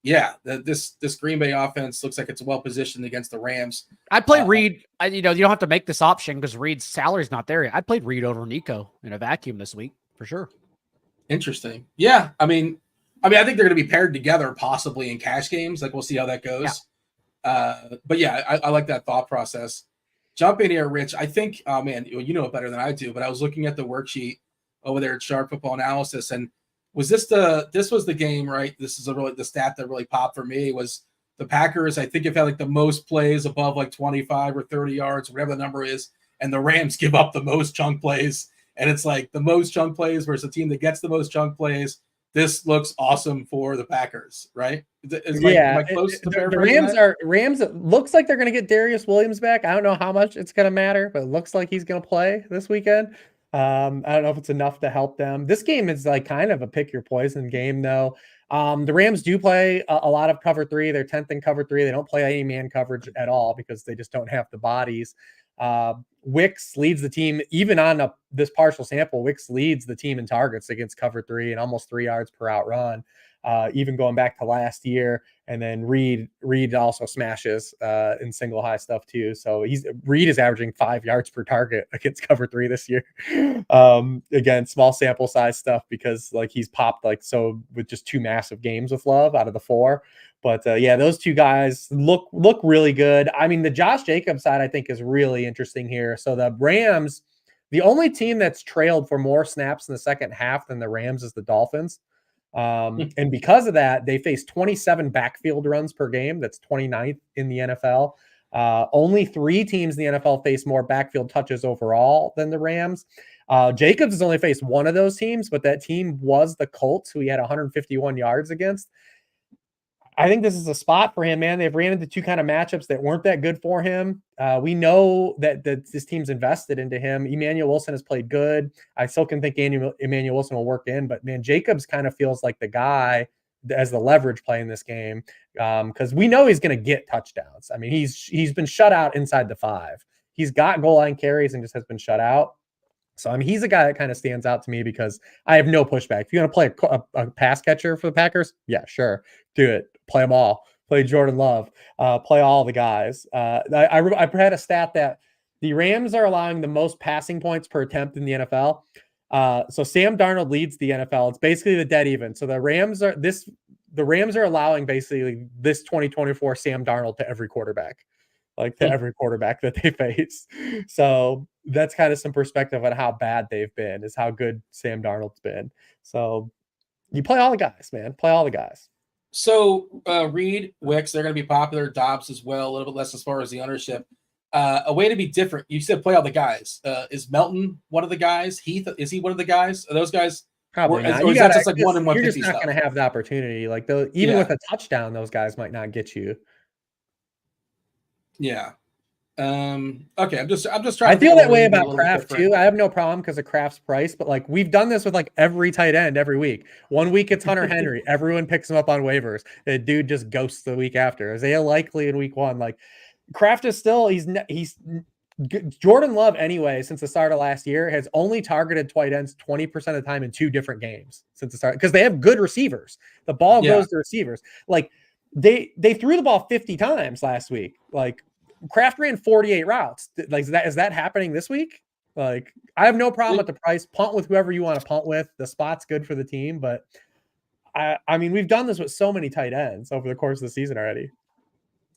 This Green Bay offense looks like it's well positioned against the Rams. I'd play Reed. You don't have to make this option because Reed's salary's not there yet. I'd play Reed over Nico in a vacuum this week for sure. Interesting. Yeah. I think they're going to be paired together possibly in cash games. Like we'll see how that goes. Yeah. But yeah, I like that thought process. Jump in here, Rich. I think, oh man, you know it better than I do, but I was looking at the worksheet over there at Sharp Football Analysis, and this was the game, right? This is the stat that really popped for me was the Packers. I think have had like the most plays above like 25 or 30 yards, whatever the number is, and the Rams give up the most chunk plays. And it's like the most chunk plays versus a team that gets the most chunk plays. This looks awesome for the Packers, right? Am I close to the Rams. It looks like they're going to get Darius Williams back. I don't know how much it's going to matter, but it looks like he's going to play this weekend. I don't know if it's enough to help them. This game is like kind of a pick your poison game, though. The Rams do play a lot of cover 3. They're 10th in cover 3. They don't play any man coverage at all because they just don't have the bodies. Wicks leads the team, even on this partial sample. Wicks leads the team in targets against cover 3 and almost 3 yards per out run, even going back to last year. And then Reed also smashes in single high stuff too. So Reed is averaging 5 yards per target against cover 3 this year. Again, small sample size stuff because like he's popped like so with just 2 massive games with Love out of the 4. But those 2 guys look really good. I mean, the Josh Jacobs side I think is really interesting here. So the Rams, the only team that's trailed for more snaps in the second half than the Rams is the Dolphins. And because of that, they face 27 backfield runs per game. That's 29th in the NFL. Only 3 teams in the NFL face more backfield touches overall than the Rams. Jacobs has only faced one of those teams, but that team was the Colts, who he had 151 yards against. I think this is a spot for him, man. They've ran into 2 kind of matchups that weren't that good for him. We know that this team's invested into him. Emmanuel Wilson has played good. I still can think Emmanuel Wilson will work in, but man, Jacobs kind of feels like the guy as the leverage play in this game because we know he's going to get touchdowns. I mean, he's been shut out inside the 5. He's got goal line carries and just has been shut out. So, I mean, he's a guy that kind of stands out to me because I have no pushback. If you're going to play a pass catcher for the Packers, yeah, sure. Do it. Play them all. Play Jordan Love. Play all the guys. I had a stat that the Rams are allowing the most passing points per attempt in the NFL. So Sam Darnold leads the NFL. It's basically the dead even. So the Rams are allowing basically this 2024 Sam Darnold to every quarterback. Every quarterback that they face. So that's kind of some perspective on how bad they've been, is how good Sam Darnold's been. So you play all the guys, man. Play all the guys. So Reed, Wicks, they're going to be popular. Doubs as well, a little bit less as far as the ownership. a way to be different. You said play all the guys. Is Melton one of the guys? Heath, is he one of the guys? Are those guys? Probably not. Or is that just like 1 in 150 You're just not going to have the opportunity. Like even with a touchdown, those guys might not get you. Yeah. Okay. I'm just trying. I feel that way about Kraft too. I have no problem because of Kraft's price, but like we've done this with like every tight end every week. 1 week it's Hunter Henry. Everyone picks him up on waivers. The dude just ghosts the week after. Isaiah Likely in week 1. Like Kraft is still he's Jordan Love anyway since the start of last year has only targeted tight ends 20% of the time in 2 different games since the start because they have good receivers. The ball goes to receivers. Like they threw the ball 50 times last week. Like Kraft ran 48 routes. Like is that happening this week? Like I have no problem with the price. Punt with whoever you want to punt with. The spot's good for the team, but I mean we've done this with so many tight ends over the course of the season already.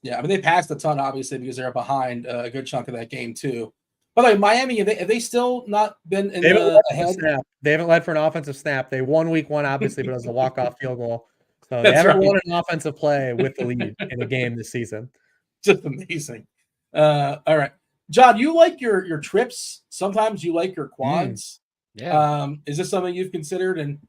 Yeah, I mean they passed a ton obviously because they're behind a good chunk of that game too. By the way, Miami have they still not been in ahead? They haven't led for an offensive snap. They won week 1 obviously, but it was a walk-off field goal. So they haven't won an offensive play with the lead in a game this season. Just amazing. All right, John, you like your trips. Sometimes you like your quads. Yeah. Is this something you've considered, and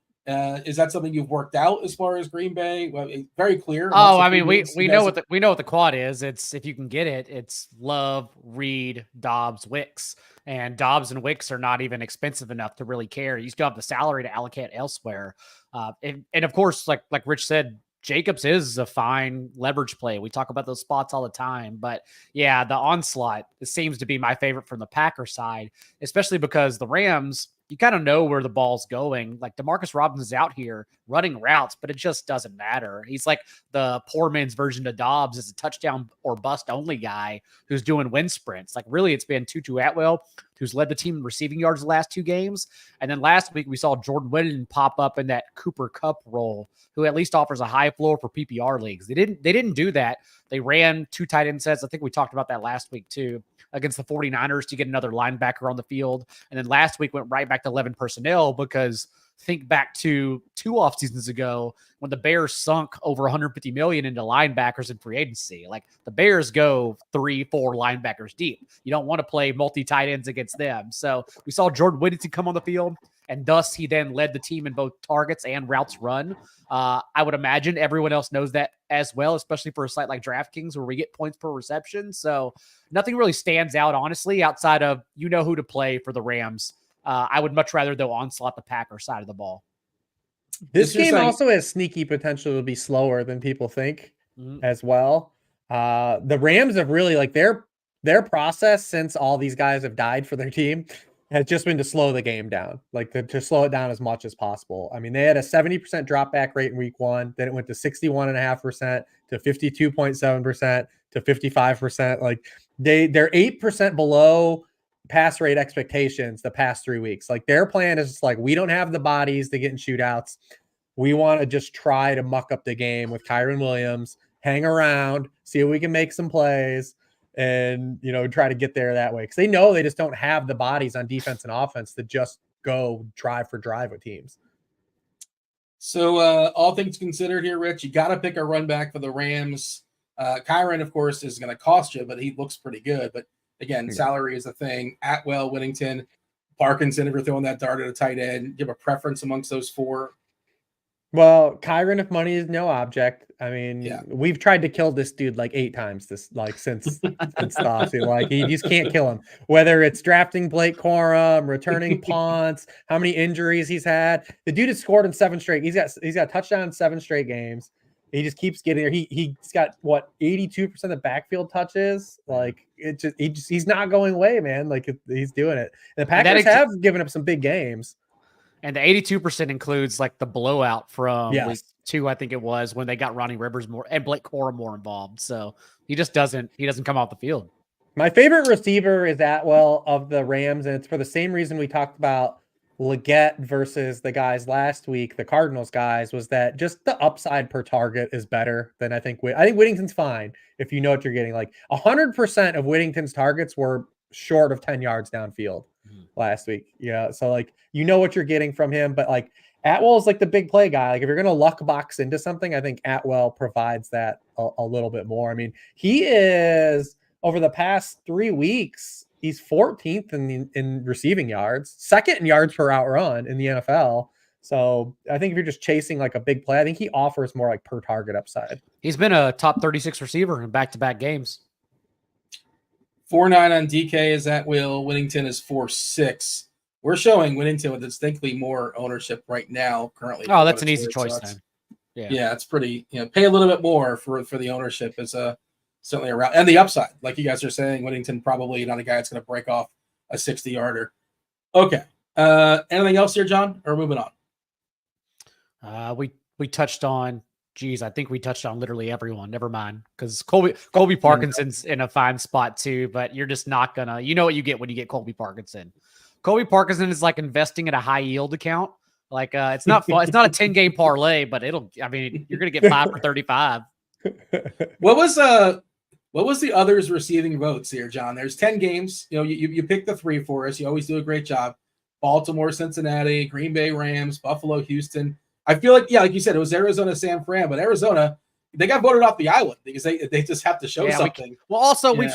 is that something you've worked out as far as Green Bay? Well, very clear. Oh, I mean, we know what the quad is. It's if you can get it, it's Love, Reed, Dobbs, Wicks, and Dobbs and Wicks are not even expensive enough to really care. You still have the salary to allocate elsewhere, and of course, like Rich said, Jacobs is a fine leverage play. We talk about those spots all the time, but yeah, the onslaught seems to be my favorite from the Packers side, especially because the Rams, you kind of know where the ball's going. Like DeMarcus Robinson is out here running routes, but it just doesn't matter. He's like the poor man's version of Dobbs as a touchdown or bust only guy who's doing wind sprints. Like really it's been Tutu Atwell who's led the team in receiving yards the last 2 games. And then last week we saw Jordan Whittington pop up in that Cooper Kupp role, who at least offers a high floor for PPR leagues. They didn't do that. They ran 2 tight end sets. I think we talked about that last week too, against the 49ers to get another linebacker on the field. And then last week went right back to 11 personnel because think back to 2 off seasons ago when the Bears sunk over 150 million into linebackers in free agency. Like the Bears go 3-4 linebackers deep. You don't want to play multi tight ends against them. So we saw Jordan Whittington come on the field, and thus he then led the team in both targets and routes run. I would imagine everyone else knows that as well, especially for a site like DraftKings where we get points per reception. So nothing really stands out, honestly, outside of you know who to play for the Rams. I would much rather, though, onslaught the Packers side of the ball. This game also has sneaky potential to be slower than people think as well. The Rams have really, like, their process since all these guys have died for their team has just been to slow the game down, like to slow it down as much as possible. I mean, they had a 70% drop back rate in week 1. Then it went to 61.5% to 52.7% to 55%. Like they're 8% below pass rate expectations the past 3 weeks. Like their plan is just like, we don't have the bodies to get in shootouts. We want to just try to muck up the game with Kyren Williams, hang around, see if we can make some plays and, try to get there that way. Cause they know they just don't have the bodies on defense and offense to just go drive for drive with teams. So all things considered here, Rich, you got to pick a run back for the Rams. Kyren, of course, is going to cost you, but he looks pretty good. But again, salary is a thing. Atwell, Whittington, Parkinson, if you're throwing that dart at a tight end, give a preference amongst those 4. Well, Kyren, if money is no object, I mean, we've tried to kill this dude like 8 times since stuff. Like you just can't kill him. Whether it's drafting Blake Corum, returning punts, how many injuries he's had. The dude has scored in 7 straight. He's got touchdown in 7 straight games. He just keeps getting there. He's got 82% of backfield touches. Like he's not going away, man. Like he's doing it. And the Packers have given up some big games. And the 82% includes like the blowout from week 2, I think it was, when they got Ronnie Rivers more and Blake Corum more involved. So he doesn't come off the field. My favorite receiver is Atwell of the Rams, and it's for the same reason we talked about Leggett versus the guys last week, the Cardinals guys, was that just the upside per target is better than I think Whittington's fine if you know what you're getting. Like 100% of Whittington's targets were short of 10 yards downfield last week. Yeah. So like, you know what you're getting from him, but like Atwell is like the big play guy. Like if you're going to luck box into something, I think Atwell provides that a little bit more. I mean, he is over the past 3 weeks, he's 14th in receiving yards, second in yards per out run in the NFL. So I think if you're just chasing like a big play, I think he offers more like per target upside. He's been a top 36 receiver in back-to-back games. 4.9 on DK is at will. Whittington is 4.6. We're showing Whittington with distinctly more ownership right now, currently. Oh, that's an easy choice then. Yeah, it's pretty, pay a little bit more for the ownership is certainly around. And the upside, like you guys are saying, Whittington probably not a guy that's going to break off a 60-yarder. Okay. Anything else here, John, or moving on? We touched on, I think we touched on literally everyone. Never mind. Because Colby Parkinson's in a fine spot too, but you're just not gonna, you know what you get when you get Colby Parkinson. Colby Parkinson is like investing in a high yield account. Like it's not fun. It's not a 10-game parlay, but you're gonna get 5 for 35. What was the others receiving votes here, John? There's 10 games. You pick the 3 for us. You always do a great job. Baltimore, Cincinnati, Green Bay Rams, Buffalo, Houston. I feel like, like you said, it was Arizona, San Fran, but Arizona, they got voted off the island because they just have to show something.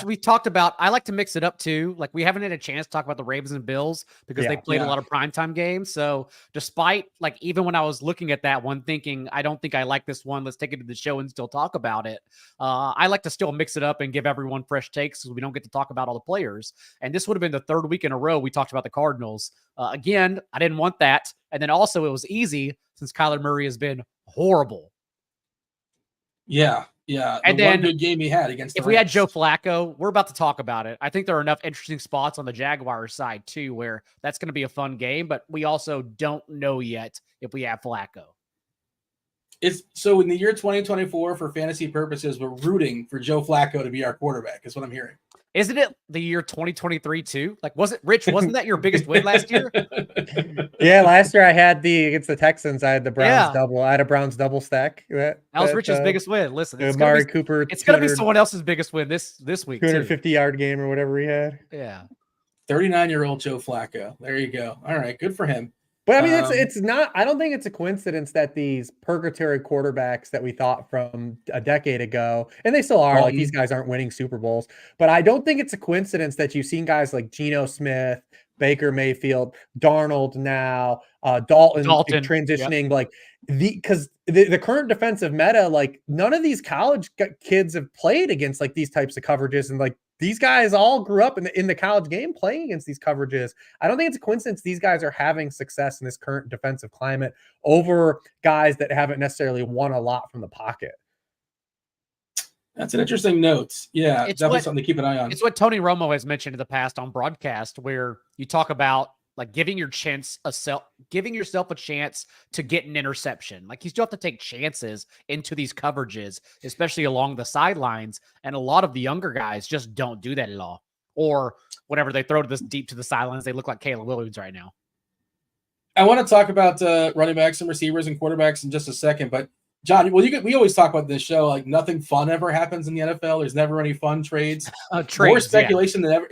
We've talked about, I like to mix it up too. Like we haven't had a chance to talk about the Ravens and Bills because they played a lot of primetime games. So despite even when I was looking at that one thinking, I don't think I like this one, let's take it to the show and still talk about it. I like to still mix it up and give everyone fresh takes because we don't get to talk about all the players. And this would have been the 3rd week in a row we talked about the Cardinals. Again, I didn't want that. And then also it was easy since Kyler Murray has been horrible. Yeah. And then one good game he had against the Rams. We had Joe Flacco, we're about to talk about it. I think there are enough interesting spots on the Jaguars side too, where that's going to be a fun game, but we also don't know yet if we have Flacco. So in the year 2024, for fantasy purposes, we're rooting for Joe Flacco to be our quarterback, is what I'm hearing. Isn't it the year 2023 too? Like, wasn't that your biggest win last year? Yeah, last year I had against the Texans. I had the Browns double. I had a Browns double stack. That was Rich's biggest win. Listen, it's Amari Cooper. It's going to be someone else's biggest win this week. 250-yard game or whatever he had. Yeah. 39-year-old Joe Flacco. There you go. All right, good for him. But I mean, it's not. I don't think it's a coincidence that these purgatory quarterbacks that we thought from a decade ago, and they still are, like these guys aren't winning Super Bowls. But I don't think it's a coincidence that you've seen guys like Geno Smith, Baker Mayfield, Darnold now, Dalton transitioning because the current defensive meta, like none of these college kids have played against like these types of coverages, and like these guys all grew up in the college game playing against these coverages. I don't think it's a coincidence these guys are having success in this current defensive climate over guys that haven't necessarily won a lot from the pocket. That's an interesting note. Yeah, it's definitely something to keep an eye on. It's what Tony Romo has mentioned in the past on broadcast, where you talk about like giving yourself a chance to get an interception. Like you still have to take chances into these coverages, especially along the sidelines. And a lot of the younger guys just don't do that at all. Or whenever they throw this deep to the sidelines, they look like Caleb Williams right now. I want to talk about running backs and receivers and quarterbacks in just a second, but John, we always talk about this show, like nothing fun ever happens in the NFL. There's never any fun trades. More speculation than ever.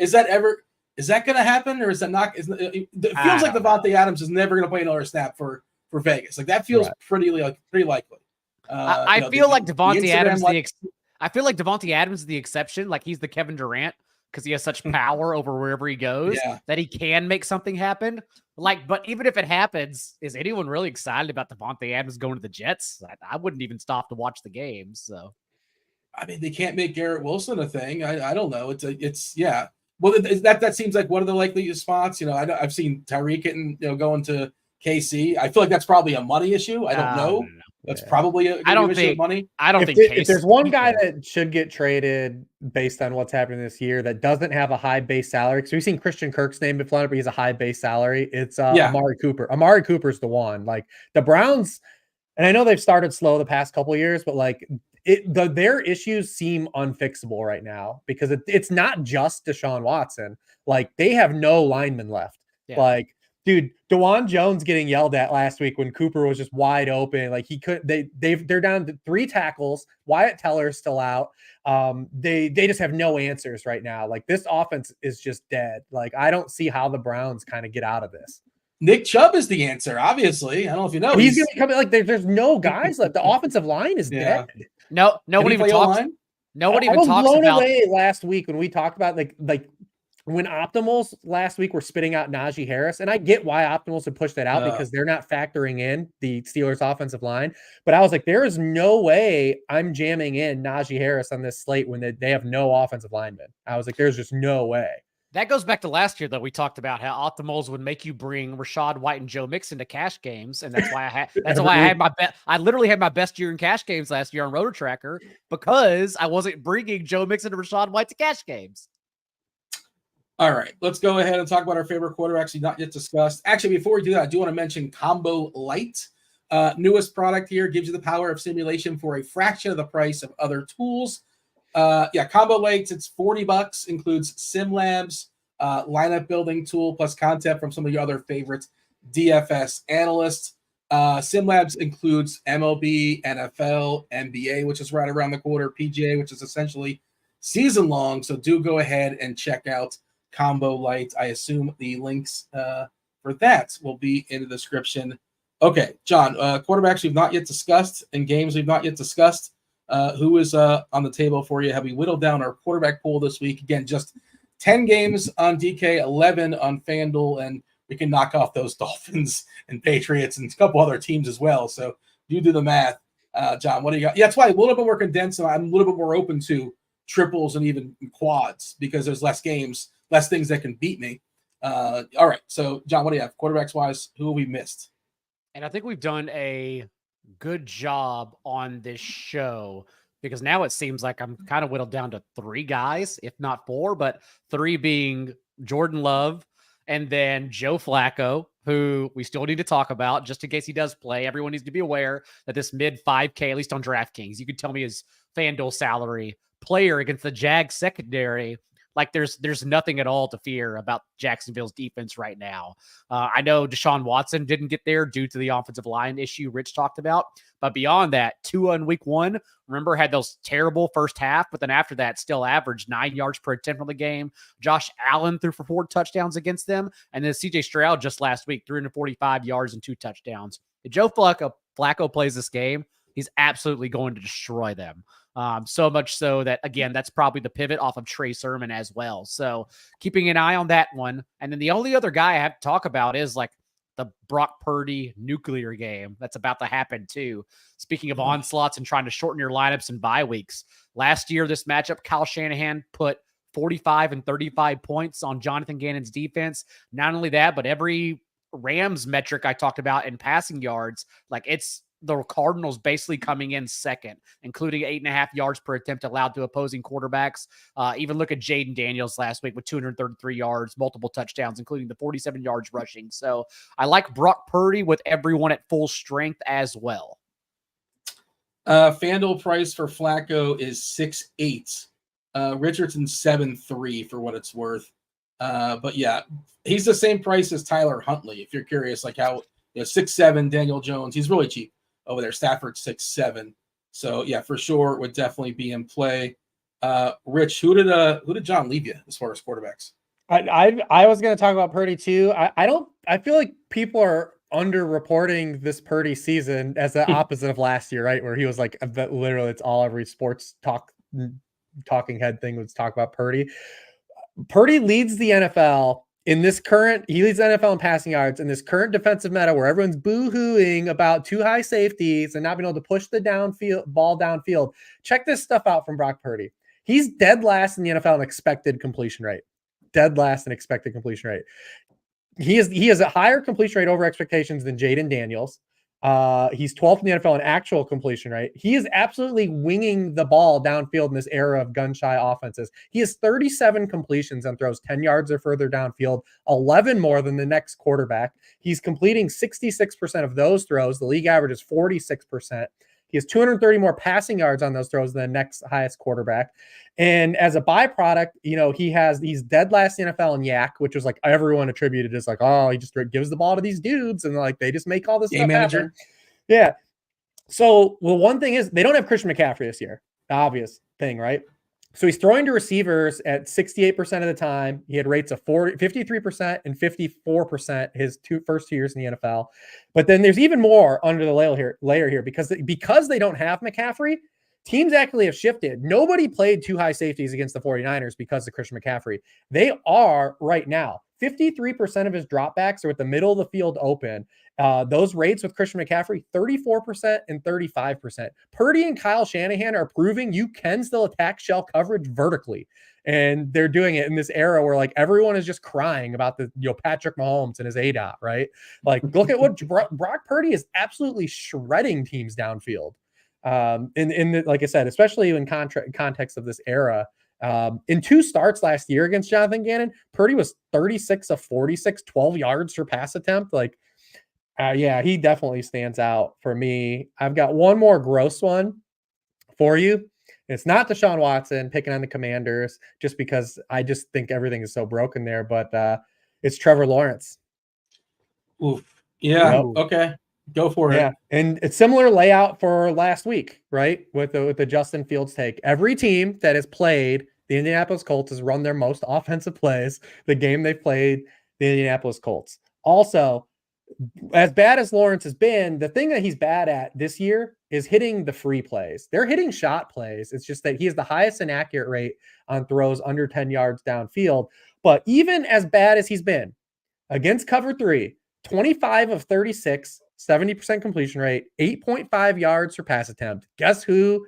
Is that going to happen, or is that not? It feels like Devontae Adams is never going to play another snap for Vegas. Like that feels pretty likely. I feel like Devontae Adams is the exception. Like he's the Kevin Durant because he has such power over wherever he goes that he can make something happen. But even if it happens, is anyone really excited about Devontae Adams going to the Jets? I wouldn't even stop to watch the games. So, I mean, they can't make Garrett Wilson a thing. I don't know. Well, that seems like one of the likely spots. I've seen Tyreek getting, going to KC. I feel like that's probably a money issue. I don't know. That's probably a issue of money. I don't think if there's one guy that should get traded based on what's happening this year that doesn't have a high base salary, because we've seen Christian Kirk's name been floated, but he's a high base salary. It's Amari Cooper. Amari Cooper's the one. Like the Browns, and I know they've started slow the past couple of years, but like their issues seem unfixable right now because it's not just Deshaun Watson. Like they have no linemen left. Yeah. Like, dude, DeJuan Jones getting yelled at last week when Cooper was just wide open. Like he could, they're down to 3 tackles. Wyatt Teller's still out. They just have no answers right now. Like this offense is just dead. Like I don't see how the Browns kind of get out of this. Nick Chubb is the answer, obviously. I don't know if you know. He's going to be coming. Like there's no guys left. The offensive line is dead. No one even talks. No one I even was talks blown about away last week when we talked about like when optimals last week were spitting out Najee Harris, and I get why optimals have pushed that out because they're not factoring in the Steelers offensive line. But I was like, there is no way I'm jamming in Najee Harris on this slate when they have no offensive linemen. I was like, there's just no way. That goes back to last year, though. We talked about how optimals would make you bring Rachaad White and Joe Mixon to cash games, and that's why I had my bet. I literally had my best year in cash games last year on RotoTracker because I wasn't bringing Joe Mixon and Rachaad White to cash games. All right, let's go ahead and talk about our favorite quarterbacks we've not yet discussed. Actually, before we do that, I do want to mention Combo Lite. Newest product here, gives you the power of simulation for a fraction of the price of other tools. Combo Lites, it's $40, includes SimLabs, lineup building tool, plus content from some of your other favorite DFS analysts. SimLabs includes MLB, NFL, NBA, which is right around the corner, PGA, which is essentially season long. So do go ahead and check out Combo Lite. I assume the links for that will be in the description. Okay, John, quarterbacks we've not yet discussed and games we've not yet discussed. Who is on the table for you? Have we whittled down our quarterback pool this week? Again, just 10 games on DK, 11 on FanDuel, and we can knock off those Dolphins and Patriots and a couple other teams as well. So you do the math. John, what do you got? Yeah, that's why a little bit more condensed. So I'm a little bit more open to triples and even quads because there's less games, less things that can beat me. All right. So, John, what do you have? Quarterbacks-wise, who have we missed? And I think we've done a good job on this show because now it seems like I'm kind of whittled down to 3 guys, if not 4, but 3 being Jordan Love and then Joe Flacco, who we still need to talk about just in case he does play. Everyone needs to be aware that this mid 5K, at least on DraftKings, you could tell me his FanDuel salary player against the Jags secondary. Like there's nothing at all to fear about Jacksonville's defense right now. I know Deshaun Watson didn't get there due to the offensive line issue Rich talked about, but beyond that, Tua in week 1, remember, had those terrible first half, but then after that still averaged 9 yards per attempt on the game. Josh Allen threw for 4 touchdowns against them, and then CJ Stroud just last week 345 yards and 2 touchdowns. If Joe Flacco plays this game, he's absolutely going to destroy them. So much so that, again, that's probably the pivot off of Trey Sermon as well. So keeping an eye on that one. And then the only other guy I have to talk about is like the Brock Purdy nuclear game that's about to happen too. Speaking of onslaughts and trying to shorten your lineups and bye weeks. Last year, this matchup, Kyle Shanahan put 45 and 35 points on Jonathan Gannon's defense. Not only that, but every Rams metric I talked about in passing yards, like it's the Cardinals basically coming in second, including 8.5 yards per attempt allowed to opposing quarterbacks. Even look at Jaden Daniels last week with 233 yards, multiple touchdowns, including the 47 yards rushing. So I like Brock Purdy with everyone at full strength as well. FanDuel price for Flacco is 6.8. Richardson 7.3 for what it's worth. But yeah, he's the same price as Tyler Huntley. If you're curious, like how 6.7 Daniel Jones, he's really cheap over there. Stafford 6.7. So yeah, for sure would definitely be in play. Rich, who did John leave you as far as quarterbacks? I was going to talk about Purdy too. I feel like people are underreporting this Purdy season as the opposite of last year, right? Where he was like, literally, it's all every sports talking head thing was talk about Purdy. Purdy leads the NFL in this current, he leads the NFL in passing yards in this current defensive meta where everyone's boo-hooing about too high safeties and not being able to push the ball downfield. Check this stuff out from Brock Purdy. He's dead last in the NFL in expected completion rate. Dead last in expected completion rate. He has a higher completion rate over expectations than Jaden Daniels. He's 12th in the NFL in actual completion rate. He is absolutely winging the ball downfield in this era of gun-shy offenses. He has 37 completions and throws 10 yards or further downfield, 11 more than the next quarterback. He's completing 66% of those throws. The league average is 46%. He has 230 more passing yards on those throws than the next highest quarterback. And as a byproduct, he's dead last in the NFL in yak, which was like everyone attributed as like, oh, he just gives the ball to these dudes and like they just make all this game stuff manager happen. Yeah. So, well, one thing is they don't have Christian McCaffrey this year. The obvious thing, right? So he's throwing to receivers at 68% of the time. He had rates of 53% and 54% his first 2 years in the NFL. But then there's even more under the layer here because they don't have McCaffrey. teams actually have shifted. Nobody played two high safeties against the 49ers because of Christian McCaffrey. They are right now. 53% of his dropbacks are at the middle of the field open. Those rates with Christian McCaffrey, 34% and 35%. Purdy and Kyle Shanahan are proving you can still attack shell coverage vertically. And they're doing it in this era where like everyone is just crying about the Patrick Mahomes and his ADOT, right? Like look at what Brock Purdy is absolutely shredding teams downfield. Like I said, especially in context of this era. In 2 starts last year against Jonathan Gannon, Purdy was 36 of 46, 12 yards per pass attempt. Like, yeah, he definitely stands out for me. I've got one more gross one for you. It's not Deshaun Watson picking on the Commanders just because I just think everything is so broken there, but it's Trevor Lawrence. Oof. Yeah. Yep. Okay. Go for it. Yeah. And it's similar layout for last week, right? With the Justin Fields take. Every team that has played the Indianapolis Colts has run their most offensive plays the game they played the Indianapolis Colts. Also, as bad as Lawrence has been, the thing that he's bad at this year is hitting the free plays. They're hitting shot plays. It's just that he has the highest inaccurate rate on throws under 10 yards downfield. But even as bad as he's been against cover 3, 25 of 36, 70% completion rate, 8.5 yards per pass attempt. Guess who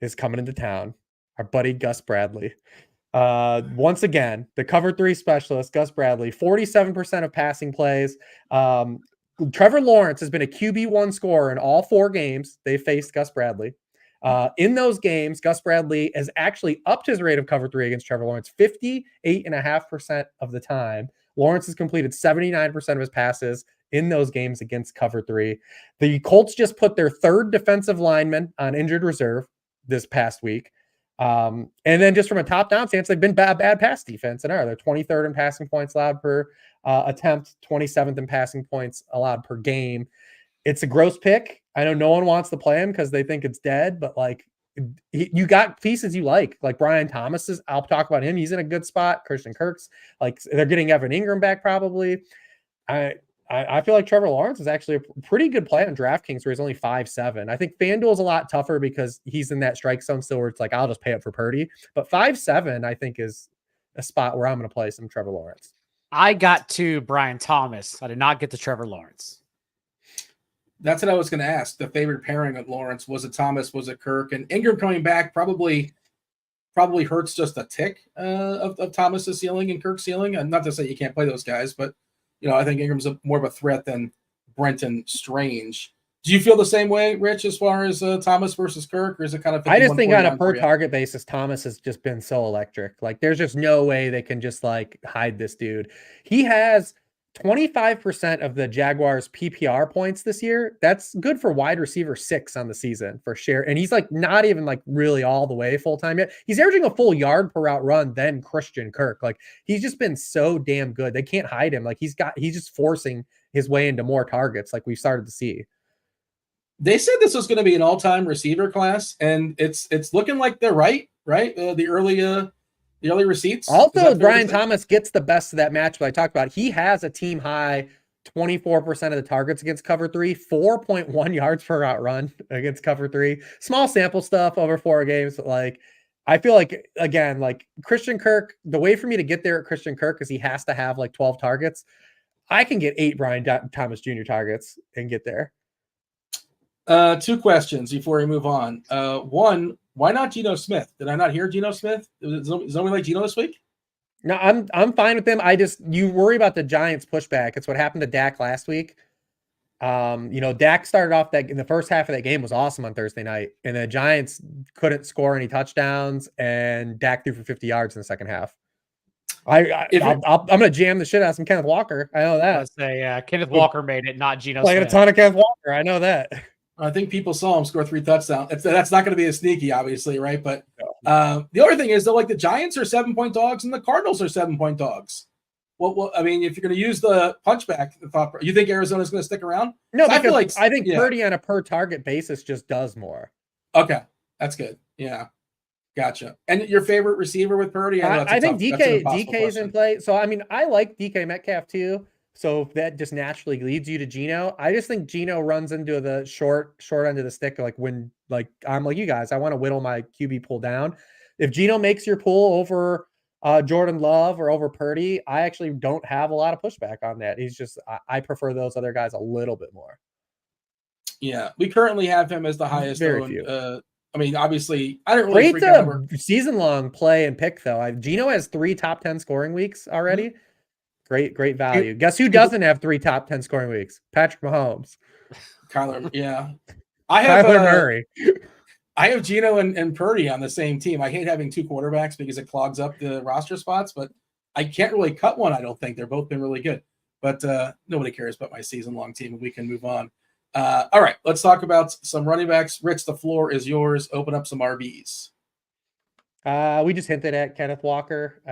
is coming into town? Our buddy Gus Bradley. Once again, the cover 3 specialist, Gus Bradley, 47% of passing plays. Trevor Lawrence has been a QB1 scorer in all 4 games they faced Gus Bradley. In those games, Gus Bradley has actually upped his rate of cover 3 against Trevor Lawrence 58.5% of the time. Lawrence has completed 79% of his passes in those games against cover 3. The Colts just put their 3rd defensive lineman on injured reserve this past week. And then just from a top-down stance, they've been bad pass defense. And they're 23rd in passing points allowed per attempt, 27th in passing points allowed per game. It's a gross pick. I know no one wants to play him because they think it's dead, but like you got pieces you like Brian Thomas is. I'll talk about him. He's in a good spot. Christian Kirk's like they're getting Evan Ingram back probably. I feel like Trevor Lawrence is actually a pretty good play on DraftKings where he's only 5'7". I think FanDuel is a lot tougher because he's in that strike zone still where it's like, I'll just pay up for Purdy. But 5'7", I think is a spot where I'm going to play some Trevor Lawrence. I got to Brian Thomas. I did not get to Trevor Lawrence. That's what I was going to ask. The favorite pairing of Lawrence, was it Thomas? Was it Kirk? And Ingram coming back probably hurts just a tick of Thomas's ceiling and Kirk's ceiling. And not to say you can't play those guys, but I think Ingram's more of a threat than Brenton Strange. Do you feel the same way, Rich, as far as Thomas versus Kirk, or is it kind of? I just think on a per target basis, Thomas has just been so electric. Like, there's just no way they can just like hide this dude. He has 25% of the Jaguars PPR points this year. That's good for wide receiver 6 on the season for share. And he's like not even like really all the way full time yet. He's averaging a full yard per route run than Christian Kirk. Like, he's just been so damn good. They can't hide him. Like, he's just forcing his way into more targets like we've started to see. They said this was going to be an all-time receiver class, and it's looking like they're right? The early receipts. Also, Brian Thomas gets the best of that match. But I talked about, he has a team high 24% of the targets against cover 3, 4.1 yards per route run against cover 3. Small sample stuff over 4 games. But like, I feel like, again, like Christian Kirk, the way for me to get there at Christian Kirk is he has to have like 12 targets. I can get 8 Brian Thomas Jr. targets and get there. 2 questions before we move on. One, why not Geno Smith? Did I not hear Geno Smith? Is nobody like Geno this week? No, I'm fine with them. You worry about the Giants pushback. It's what happened to Dak last week. Dak started off in the first half of that game was awesome on Thursday night, and the Giants couldn't score any touchdowns, and Dak threw for 50 yards in the second half. I'm going to jam the shit out of some Kenneth Walker. I know that. Let's say Kenneth Walker made it, not Geno Smith. Playing a ton of Kenneth Walker. I know that. I think people saw him score 3 touchdowns. That's not going to be a sneaky, obviously, right? But the other thing is, though, like the Giants are 7-point dogs and the Cardinals are 7-point dogs. Well, I mean, if you're going to use the punchback, you think Arizona's going to stick around? No, because I think Purdy on a per target basis just does more. Okay, that's good. Yeah, gotcha. And your favorite receiver with Purdy? I think DK is in play. So I mean, I like DK Metcalf too. So that just naturally leads you to Geno. I just think Geno runs into the short end of the stick. Like when, like, I'm like you guys, I want to whittle my QB pool down. If Geno makes your pool over Jordan Love or over Purdy, I actually don't have a lot of pushback on that. He's just, I prefer those other guys a little bit more. Yeah, we currently have him as the highest owned. I mean, obviously, I don't really great season-long play and pick though. Geno has 3 top 10 scoring weeks already. Mm-hmm. Great value. Guess who doesn't have 3 top 10 scoring weeks? Patrick Mahomes. Kyler, yeah. I have Kyler Murray. I have Geno and Purdy on the same team. I hate having 2 quarterbacks because it clogs up the roster spots, but I can't really cut one. I don't think they're both been really good. But nobody cares about my season-long team, and we can move on. All right, let's talk about some running backs. Rich, the floor is yours. Open up some RBs. We just hinted at Kenneth Walker.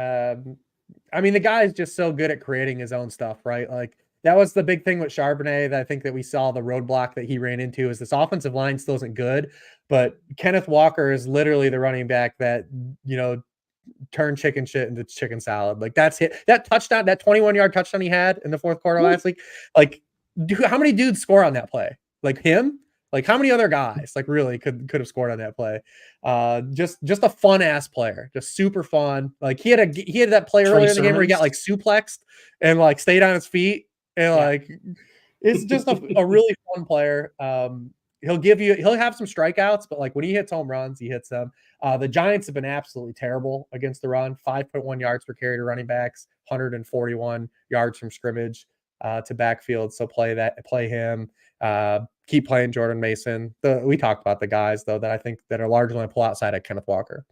I mean, the guy is just so good at creating his own stuff, right? Like that was the big thing with Charbonnet that I think that we saw the roadblock that he ran into is this offensive line still isn't good, but Kenneth Walker is literally the running back that, turn chicken shit into chicken salad. Like that's it. That touchdown, that 21-yard touchdown he had in the fourth quarter last week, like how many dudes score on that play? Like him? Like how many other guys like really could have scored on that play? Just a fun ass player, just super fun. Like he had that play earlier in the game where he got like suplexed and like stayed on his feet and like it's just a really fun player. He'll have some strikeouts, but like when he hits home runs, he hits them. The Giants have been absolutely terrible against the run. 5.1 yards per carry to running backs, 141 yards from scrimmage to backfield. So play him. Keep playing Jordan Mason. We talked about the guys though that I think that are largely going to pull outside of Kenneth Walker.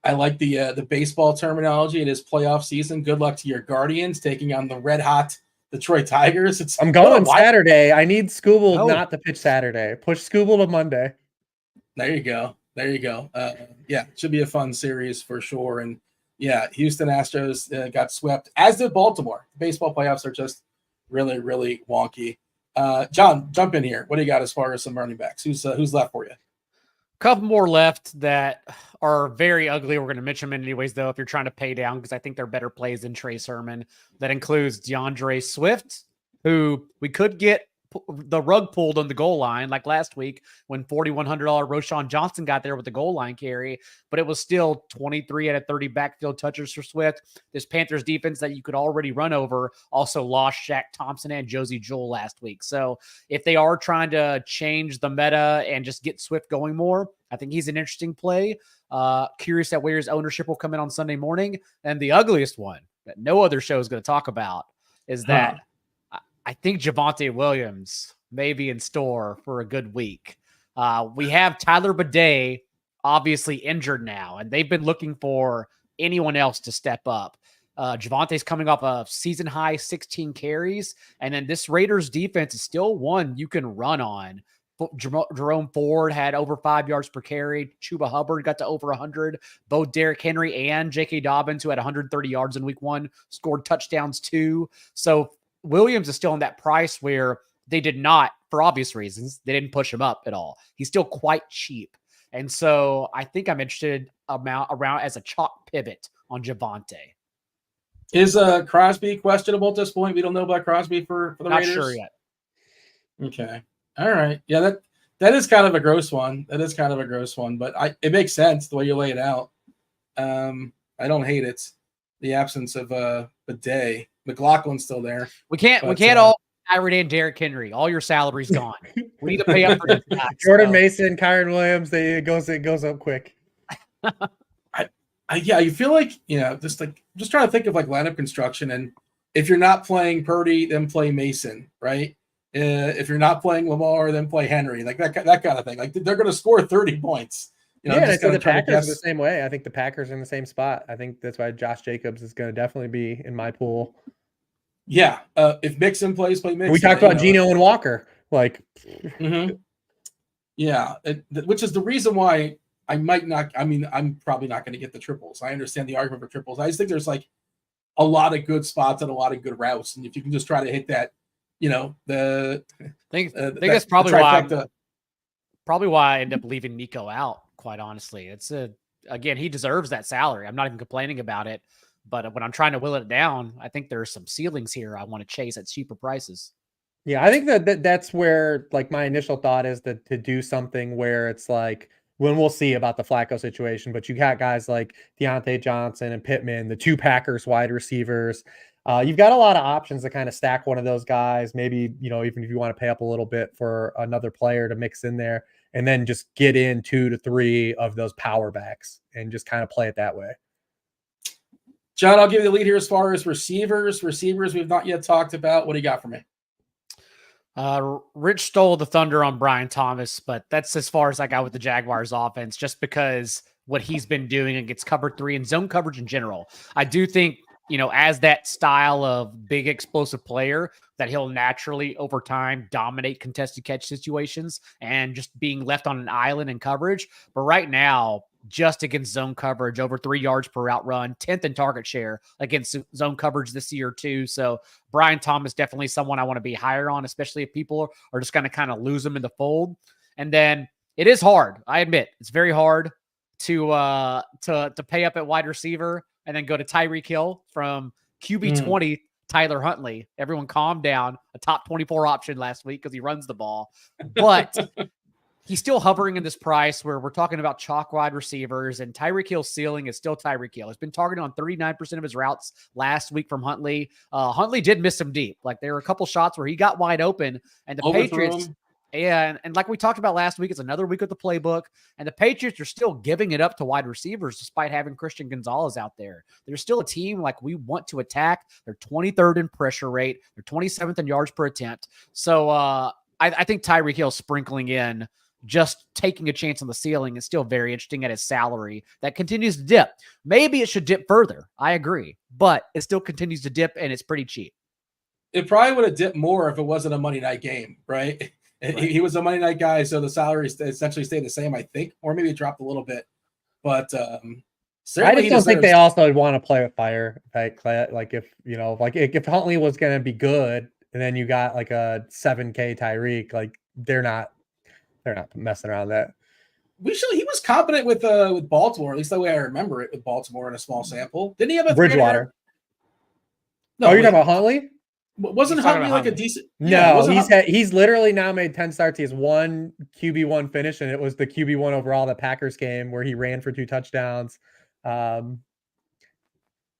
I like the baseball terminology. It is playoff season. Good luck to your Guardians taking on the red hot Detroit Tigers. I'm going Saturday. I need Scooble not to pitch Saturday. Push Scooble to Monday. There you go. Yeah, it should be a fun series for sure. And yeah, Houston Astros got swept, as did Baltimore. Baseball playoffs are just really, really wonky. John, jump in here. What do you got as far as some running backs? Who's left for you? Couple more left that are very ugly. We're going to mention them anyways, though, if you're trying to pay down, because I think they're better plays than Trey Sermon. That includes DeAndre Swift, who we could get the rug pulled on the goal line like last week when $4,100 Roshan Johnson got there with the goal line carry, but it was still 23 out of 30 backfield touches for Swift. This Panthers defense that you could already run over also lost Shaq Thompson and Josie Jewell last week. So if they are trying to change the meta and just get Swift going more, I think he's an interesting play. Curious at where his ownership will come in on Sunday morning. And the ugliest one that no other show is going to talk about is that I think Javonte Williams may be in store for a good week. We have Tyler Bidet obviously injured now, and they've been looking for anyone else to step up. Javonte's coming off a season-high 16 carries, and then this Raiders defense is still one you can run on. Jerome Ford had over 5 yards per carry. Chuba Hubbard got to over 100. Both Derrick Henry and J.K. Dobbins, who had 130 yards in week 1, scored touchdowns too. So Williams is still in that price where they did not, for obvious reasons, they didn't push him up at all. He's still quite cheap. And so I think I'm interested around as a chalk pivot on Javonte. Is Crosby questionable at this point? We don't know about Crosby for the Not Raiders? Not sure yet. Okay. All right. Yeah, that is kind of a gross one. But it makes sense the way you lay it out. I don't hate it. The absence of Bidet. McLaughlin's still there. We can't all Kyrie and Derrick Henry. All your salary's gone. We need to pay up for this guy. Jordan Mason, Kyron Williams. It goes up quick. You feel like just trying to think of like lineup construction, and if you're not playing Purdy, then play Mason, right? If you're not playing Lamar, then play Henry, like that kind of thing. Like they're going to score 30 points. I think the Packers are the same way. I think the Packers are in the same spot. I think that's why Josh Jacobs is going to definitely be in my pool. Yeah, if Mixon plays, play Mixon. We talked about Geno and Walker, like. Yeah, which is the reason why I might not. I mean, I'm probably not going to get the triples. I understand the argument for triples. I just think there's like a lot of good spots and a lot of good routes, and if you can just try to hit that, I think that's probably why I end up leaving Nico out. Quite honestly, again, he deserves that salary. I'm not even complaining about it, But when I'm trying to will it down, I think there's some ceilings here I want to chase at cheaper prices. Yeah, I think that's where like my initial thought is to do something where it's like, when we'll see about the Flacco situation, but you got guys like Deontay Johnson and Pittman, the two Packers wide receivers. You've got a lot of options to kind of stack one of those guys. Maybe, even if you want to pay up a little bit for another player to mix in there, and then just get in 2 to 3 of those power backs and just kind of play it that way. John, I'll give you the lead here as far as receivers. Receivers we've not yet talked about. What do you got for me? Rich stole the thunder on Brian Thomas, but that's as far as I got with the Jaguars offense, just because what he's been doing against cover 3 and zone coverage in general. I do think, as that style of big explosive player, that he'll naturally over time dominate contested catch situations and just being left on an island in coverage. But right now, just against zone coverage, over 3 yards per route run, 10th in target share against zone coverage this year too. So Brian Thomas, definitely someone I want to be higher on, especially if people are just going to kind of lose him in the fold. And then it is hard. I admit it's very hard to pay up at wide receiver and then go to Tyreek Hill from QB 20, Tyler Huntley. Everyone calm down. A top 24 option last week because he runs the ball, but he's still hovering in this price where we're talking about chalk wide receivers, and Tyreek Hill's ceiling is still Tyreek Hill. He's been targeted on 39% of his routes last week from Huntley. Huntley did miss him deep. Like, there were a couple shots where he got wide open, and the Patriots, and like we talked about last week, it's another week of the playbook, and the Patriots are still giving it up to wide receivers despite having Christian Gonzalez out there. They're still a team like we want to attack. They're 23rd in pressure rate. They're 27th in yards per attempt. So I think Tyreek Hill sprinkling in, just taking a chance on the ceiling, is still very interesting at his salary that continues to dip. Maybe it should dip further. I agree, but it still continues to dip, and it's pretty cheap. It probably would have dipped more if it wasn't a Monday night game, right? He was a Monday night guy, so the salary essentially stayed the same, I think, or maybe it dropped a little bit. But I just don't think they also want to play with fire. Like if Huntley was going to be good, and then you got like a 7K Tyreek, like they're not messing around that. He was competent with Baltimore, at least the way I remember it, with Baltimore in a small sample. Didn't he have a Bridgewater? No, you're talking about Huntley? Wasn't Huntley like a decent? No, he's literally now made 10 starts. He has one QB1 finish, and it was the QB1 overall, the Packers game where he ran for 2 touchdowns. Valdez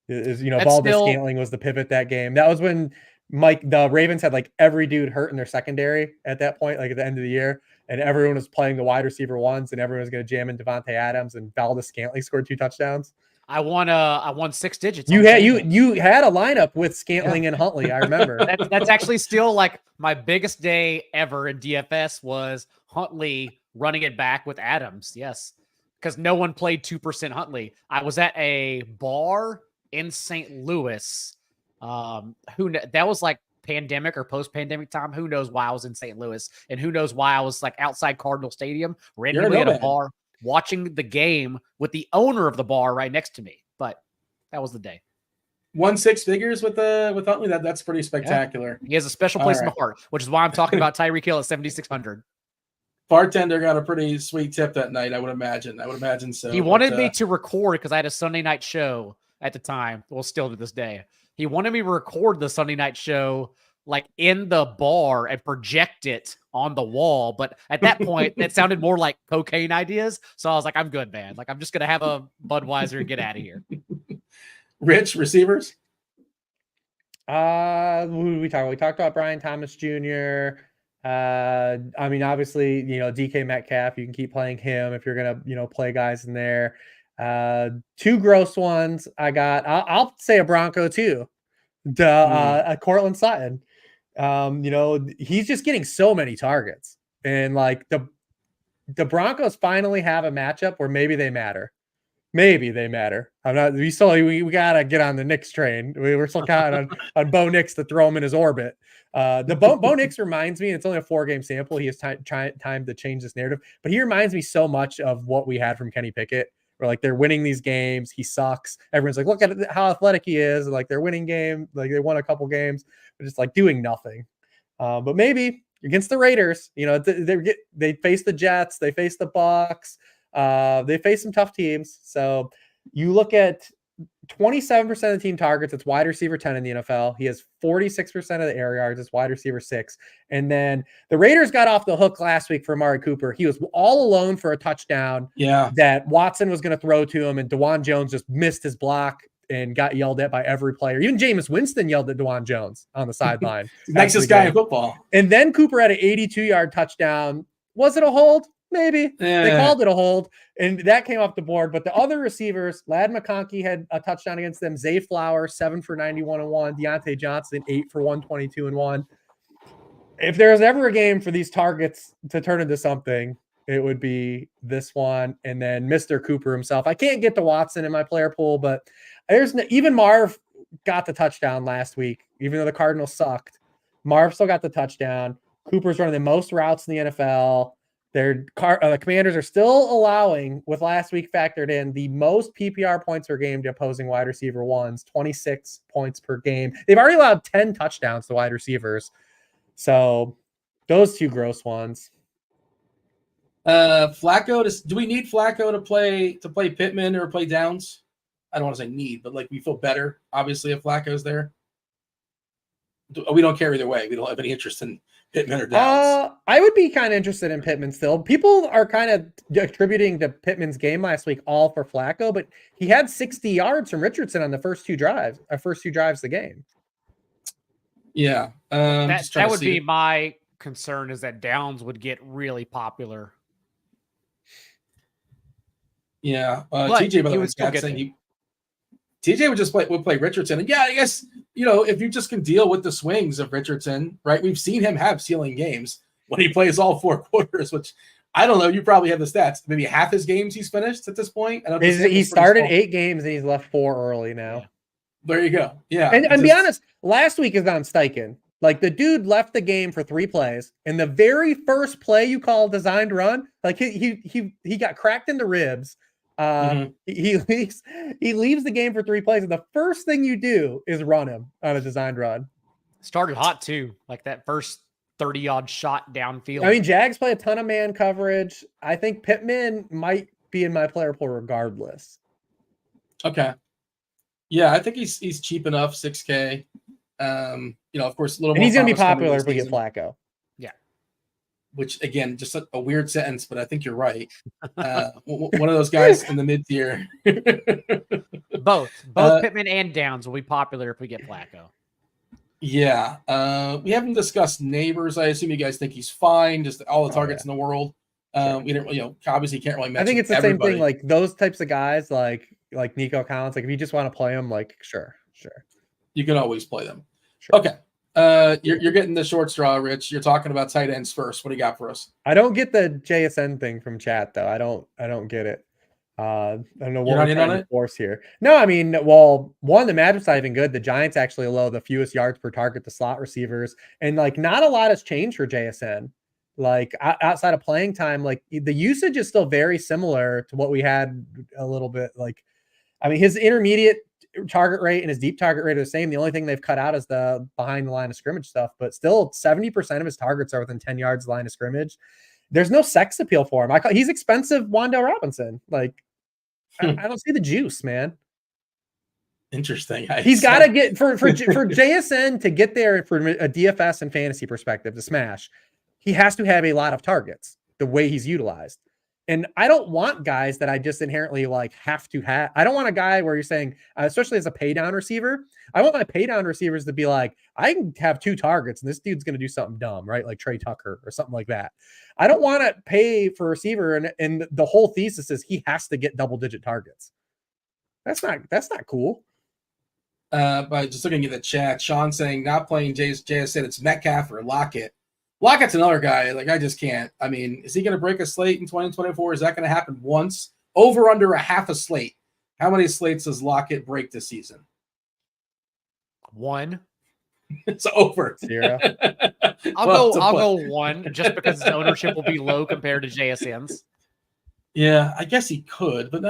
Scantling was the pivot that game. That was when the Ravens had like every dude hurt in their secondary at that point, like at the end of the year, and everyone was playing the wide receiver ones, and everyone was going to jam in Devontae Adams, and Valdez Scantling scored 2 touchdowns. I won 6 digits. You had a lineup with Scantling and Huntley. I remember. That's actually still like my biggest day ever in DFS was Huntley running it back with Adams. Yes, because no one played 2% Huntley. I was at a bar in St. Louis. That was like pandemic or post-pandemic time. Who knows why I was in St. Louis, and who knows why I was like outside Cardinal Stadium, randomly at a bar, watching the game with the owner of the bar right next to me. But that was the day. Won 6 figures with Huntley. That's pretty spectacular. Yeah. He has a special place in the heart, which is why I'm talking about Tyreek Hill at 7,600. Bartender got a pretty sweet tip that night, I would imagine. So. He wanted me to record because I had a Sunday night show at the time. Well, still to this day. He wanted me to record the Sunday night show like in the bar and project it on the wall. But at that point, it sounded more like cocaine ideas. So I was like, I'm good, man. Like, I'm just going to have a Budweiser and get out of here. Rich, receivers? Who did we talk about? We talked about Brian Thomas Jr. I mean, obviously, DK Metcalf, you can keep playing him if you're going to, play guys in there. 2 gross ones. I'll say a Bronco too. A Cortland Sutton. He's just getting so many targets, and like the Broncos finally have a matchup where maybe they matter. We gotta get on the Knicks train. We're still counting on Bo Nix to throw him in his orbit. Bo Nix reminds me, and it's only a 4-game sample. He has time to change this narrative, but he reminds me so much of what we had from Kenny Pickett. Where like they're winning these games, he sucks. Everyone's like, look at how athletic he is. Like they're winning games, like they won a couple games, but just like doing nothing. But maybe against the Raiders, they face the Jets, they face the Bucs, they face some tough teams. So you look at 27% of the team targets. It's wide receiver 10 in the NFL. He has 46% of the air yards. It's wide receiver 6. And then the Raiders got off the hook last week for Amari Cooper. He was all alone for a touchdown that Watson was going to throw to him, and DeJuan Jones just missed his block and got yelled at by every player. Even Jameis Winston yelled at DeJuan Jones on the sideline. Nicest guy in football. And then Cooper had an 82-yard touchdown. Was it a hold? Maybe. They called it a hold, and that came off the board. But the other receivers, Ladd McConkey had a touchdown against them. Zay Flowers, 7 for 91-1. Deontay Johnson, 8 for 122-1. If there was ever a game for these targets to turn into something, it would be this one. And then Mr. Cooper himself. I can't get to Watson in my player pool, but even Marv got the touchdown last week, even though the Cardinals sucked. Marv still got the touchdown. Cooper's running the most routes in the NFL. The Commanders are still allowing, with last week factored in, the most PPR points per game to opposing wide receiver ones, 26 points per game. They've already allowed 10 touchdowns to wide receivers. So those two gross ones. Flacco, do we need Flacco to play Pittman or play Downs? I don't want to say need, but like we feel better, obviously, if Flacco's there. We don't care either way. We don't have any interest in Pittman or Downs. I would be kind of interested in Pittman still. People are kind of attributing to Pittman's game last week all for Flacco, but he had 60 yards from Richardson on the first two drives of the game. Yeah. That would be my concern, is that Downs would get really popular. Yeah. TJ, by the way, was saying TJ would play Richardson. And yeah, I guess, if you just can deal with the swings of Richardson, right? We've seen him have ceiling games when he plays all 4 quarters, which I don't know. You probably have the stats. Maybe half his games he's finished at this point. He started 8 games and he's left 4 early now. Yeah. There you go. Yeah. And be honest, last week is on Steichen. Like, the dude left the game for 3 plays, and the very first play you call designed run, like he got cracked in the ribs. He leaves the game for 3 plays, and the first thing you do is run him on a designed run. Started hot too, like that first 30-yard shot downfield. I mean, Jags play a ton of man coverage. I think Pittman might be in my player pool regardless. Okay. Yeah, I think he's cheap enough, 6K. Of course, a little. And he's going to be popular if we get Flacco. Yeah. Which, again, just a weird sentence, but I think you're right. One of those guys in the mid-tier. Both Pittman and Downs will be popular if we get Flacco. Yeah. We haven't discussed Neighbors. I assume you guys think he's fine, just all the targets in the world. We didn't, obviously can't really mention. I think it's the same thing. Like those types of guys, like Nico Collins. Like if you just want to play them, like sure. You can always play them. Sure. Okay. You're getting the short straw, Rich. You're talking about tight ends first. What do you got for us? I don't get the JSN thing from chat though. I don't get it. I don't know what we're trying to force here. No, I mean, well, one, the matchup's not even good. The Giants actually allow the fewest yards per target to slot receivers, and like not a lot has changed for JSN. Like outside of playing time, like the usage is still very similar to what we had a little bit. Like, I mean, his intermediate target rate and his deep target rate are the same. The only thing they've cut out is the behind the line of scrimmage stuff, but still 70% of his targets are within 10 yards of the line of scrimmage. There's no sex appeal for him. He's expensive Wan'Dale Robinson. Like, I don't see the juice, man. Interesting. He's got to get for JSN to get there for a DFS and fantasy perspective to smash. He has to have a lot of targets the way he's utilized. And I don't want guys that I just inherently like have to have. I don't want a guy where you're saying, especially as a pay down receiver, I want my pay down receivers to be like, I can have 2 targets and this dude's going to do something dumb, right? Like Trey Tucker or something like that. I don't want to pay for a receiver and the whole thesis is he has to get double-digit targets. That's not cool. But just looking at the chat, Sean saying not playing JSN, it's Metcalf or Lockett. Lockett's another guy. Like, I just can't. I mean, is he going to break a slate in 2024? Is that going to happen once? Over under a half a slate. How many slates does Lockett break this season? 1. It's over. 0. I'll go 1 just because his ownership will be low compared to JSN's. Yeah, I guess he could, but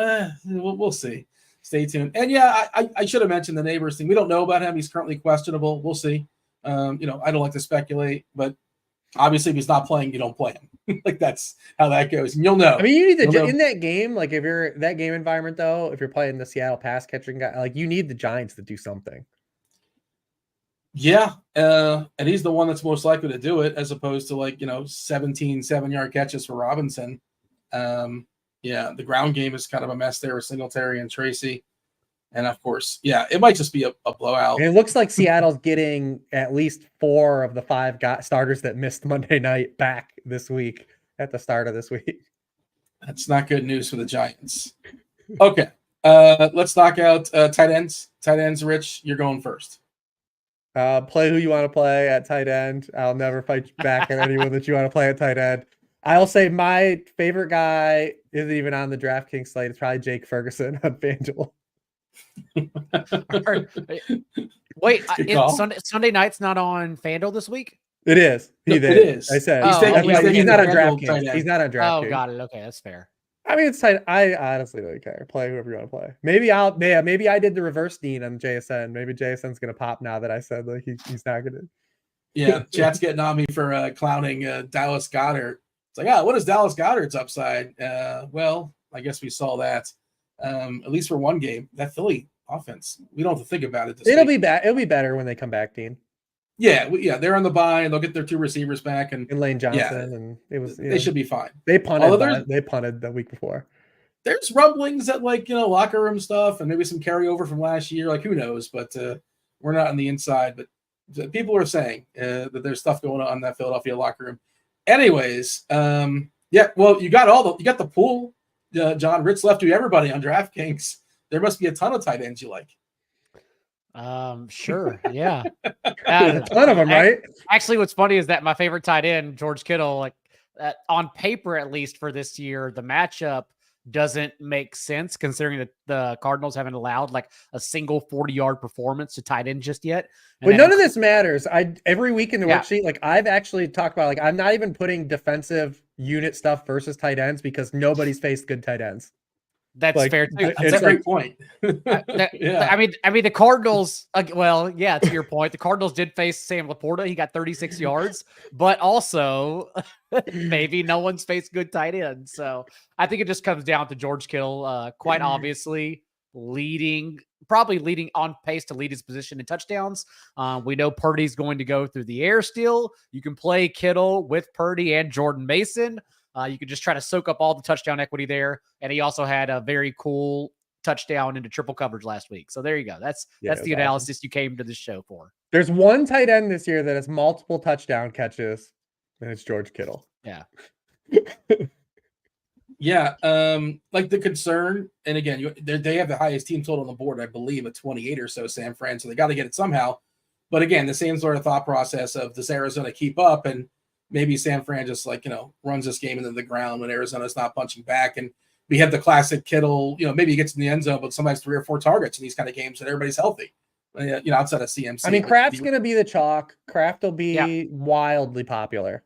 we'll see. Stay tuned. And yeah, I should have mentioned the Neighbors thing. We don't know about him. He's currently questionable. We'll see. I don't like to speculate, but Obviously, if he's not playing, you don't play him. Like that's how that goes, and you'll know. I mean, you need in that game, like if you're that game environment though, if you're playing the Seattle pass catching guy, like you need the Giants to do something. Yeah, and he's the one that's most likely to do it, as opposed to like 17 7-yard catches for Robinson. Yeah, the ground game is kind of a mess there with Singletary and Tracy. And of course, yeah, it might just be a blowout. And it looks like Seattle's getting at least 4 of the 5 starters that missed Monday night back this week at the start of this week. That's not good news for the Giants. Okay, let's knock out tight ends. Tight ends, Rich, you're going first. Play who you want to play at tight end. I'll never fight back at anyone that you want to play at tight end. I'll say my favorite guy isn't even on the DraftKings slate. It's probably Jake Ferguson on FanDuel. Wait, Sunday night's not on FanDuel this week? It is. It is. I said he's not on DraftKings. He's not on DraftKings. Oh, got it. Okay, that's fair. I mean, it's tight. I honestly don't care. Play whoever you want to play. Maybe I did the reverse Dean on JSN. Maybe JSN's gonna pop now that I said like he's not gonna. Yeah, chat's getting on me for clowning Dallas Goedert. It's like, what is Dallas Goedert's upside? Well, I guess we saw that. At least for one game, that Philly offense, we don't have to think about it. It'll be better when they come back, Dean. Yeah, they're on the bye, and they'll get their 2 receivers back, and Lane Johnson, and it was they should be fine. They punted. They punted the week before. There's rumblings that locker room stuff, and maybe some carryover from last year. Like who knows? But we're not on the inside. But people are saying that there's stuff going on in that Philadelphia locker room. Anyways, yeah. Well, you got the pool. John Ritz left you everybody on DraftKings. There must be a ton of tight ends you like. Sure, yeah. A ton of them, right? Actually, what's funny is that my favorite tight end, George Kittle, like on paper at least for this year, the matchup doesn't make sense considering that the Cardinals haven't allowed like a single 40-yard performance to tight end just yet. But none of this matters. Every week in the worksheet, like I've actually talked about, like I'm not even putting defensive unit stuff versus tight ends because nobody's faced good tight ends. That's fair too. That's a great point. Yeah. I mean, the Cardinals. Well, yeah, to your point, the Cardinals did face Sam Laporta. He got 36 yards, but also maybe no one's faced good tight ends. So I think it just comes down to George Kittle, quite obviously probably leading on pace to lead his position in touchdowns. We know Purdy's going to go through the air still. You can play Kittle with Purdy and Jordan Mason. You could just try to soak up all the touchdown equity there. And he also had a very cool touchdown into triple coverage last week. So there you go. That's the analysis you came to this show for. There's one tight end this year that has multiple touchdown catches, and it's George Kittle. Yeah. Yeah. Like the concern, and again, they have the highest team total on the board, I believe, at 28 or so, San Fran. So they got to get it somehow. But again, the same sort of thought process of does Arizona keep up? And maybe San Fran just runs this game into the ground when Arizona's not punching back. And we have the classic Kittle, maybe he gets in the end zone, but sometimes 3 or 4 targets in these kind of games and everybody's healthy, outside of CMC. I mean, Kraft's going to be the chalk. Kraft will be wildly popular.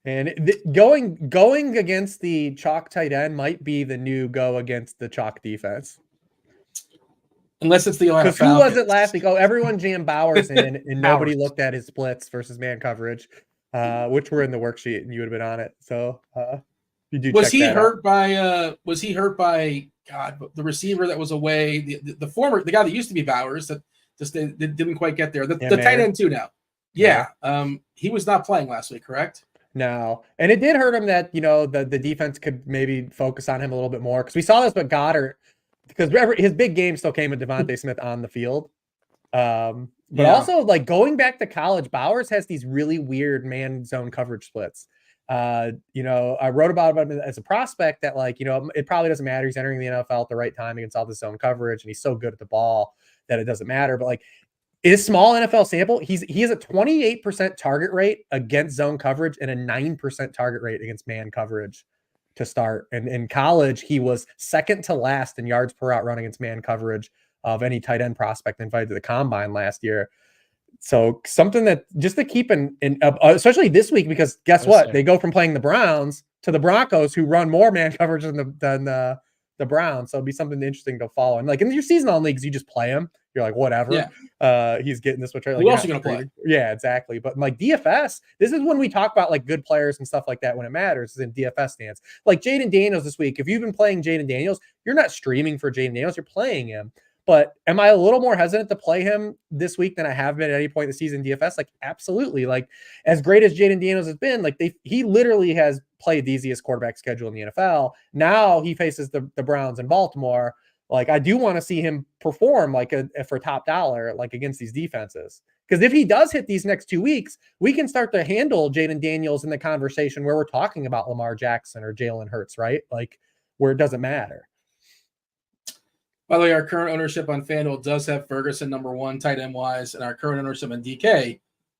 And going against the chalk tight end might be the new go against the chalk defense. Unless it's the Atlanta Falcons. Because who was it last week? Oh, everyone jammed Bowers in, and nobody looked at his splits versus man coverage. Which were in the worksheet, and you would have been on it. So you do. Was he hurt by God? The receiver that was away, the guy that used to be Bowers that just didn't quite get there. The tight end too now. Yeah. He was not playing last week, correct? No, and it did hurt him that the defense could maybe focus on him a little bit more because we saw this with Goddard because his big game still came with Devontae Smith on the field. But also, like going back to college, Bowers has these really weird man zone coverage splits. I wrote about him as a prospect that it probably doesn't matter. He's entering the NFL at the right time against all this zone coverage, and he's so good at the ball that it doesn't matter. But in a small NFL sample, he has a 28% target rate against zone coverage and a 9% target rate against man coverage to start. And in college, he was second to last in yards per route run against man coverage of any tight end prospect invited to the combine last year. So something that just to keep in especially this week, because guess what? They go from playing the Browns to the Broncos, who run more man coverage than the Browns. So it'd be something interesting to follow. And like in your seasonal leagues, you just play him. You're like, whatever. Yeah. He's getting this much. Like, who else are going to play? Yeah, exactly. But like DFS, this is when we talk about like good players and stuff like that when it matters, is in DFS stance. Like Jaden Daniels this week. If you've been playing Jaden Daniels, you're not streaming for Jaden Daniels, you're playing him. But am I a little more hesitant to play him this week than I have been at any point in the season in DFS? Like, absolutely. Like, as great as Jaden Daniels has been, like he literally has played the easiest quarterback schedule in the NFL. Now he faces the Browns in Baltimore. Like, I do want to see him perform like for top dollar, like against these defenses. Because if he does hit these next 2 weeks, we can start to handle Jaden Daniels in the conversation where we're talking about Lamar Jackson or Jalen Hurts, right? Like, where it doesn't matter. By the way, our current ownership on FanDuel does have Ferguson number 1 tight end wise, and our current ownership on DK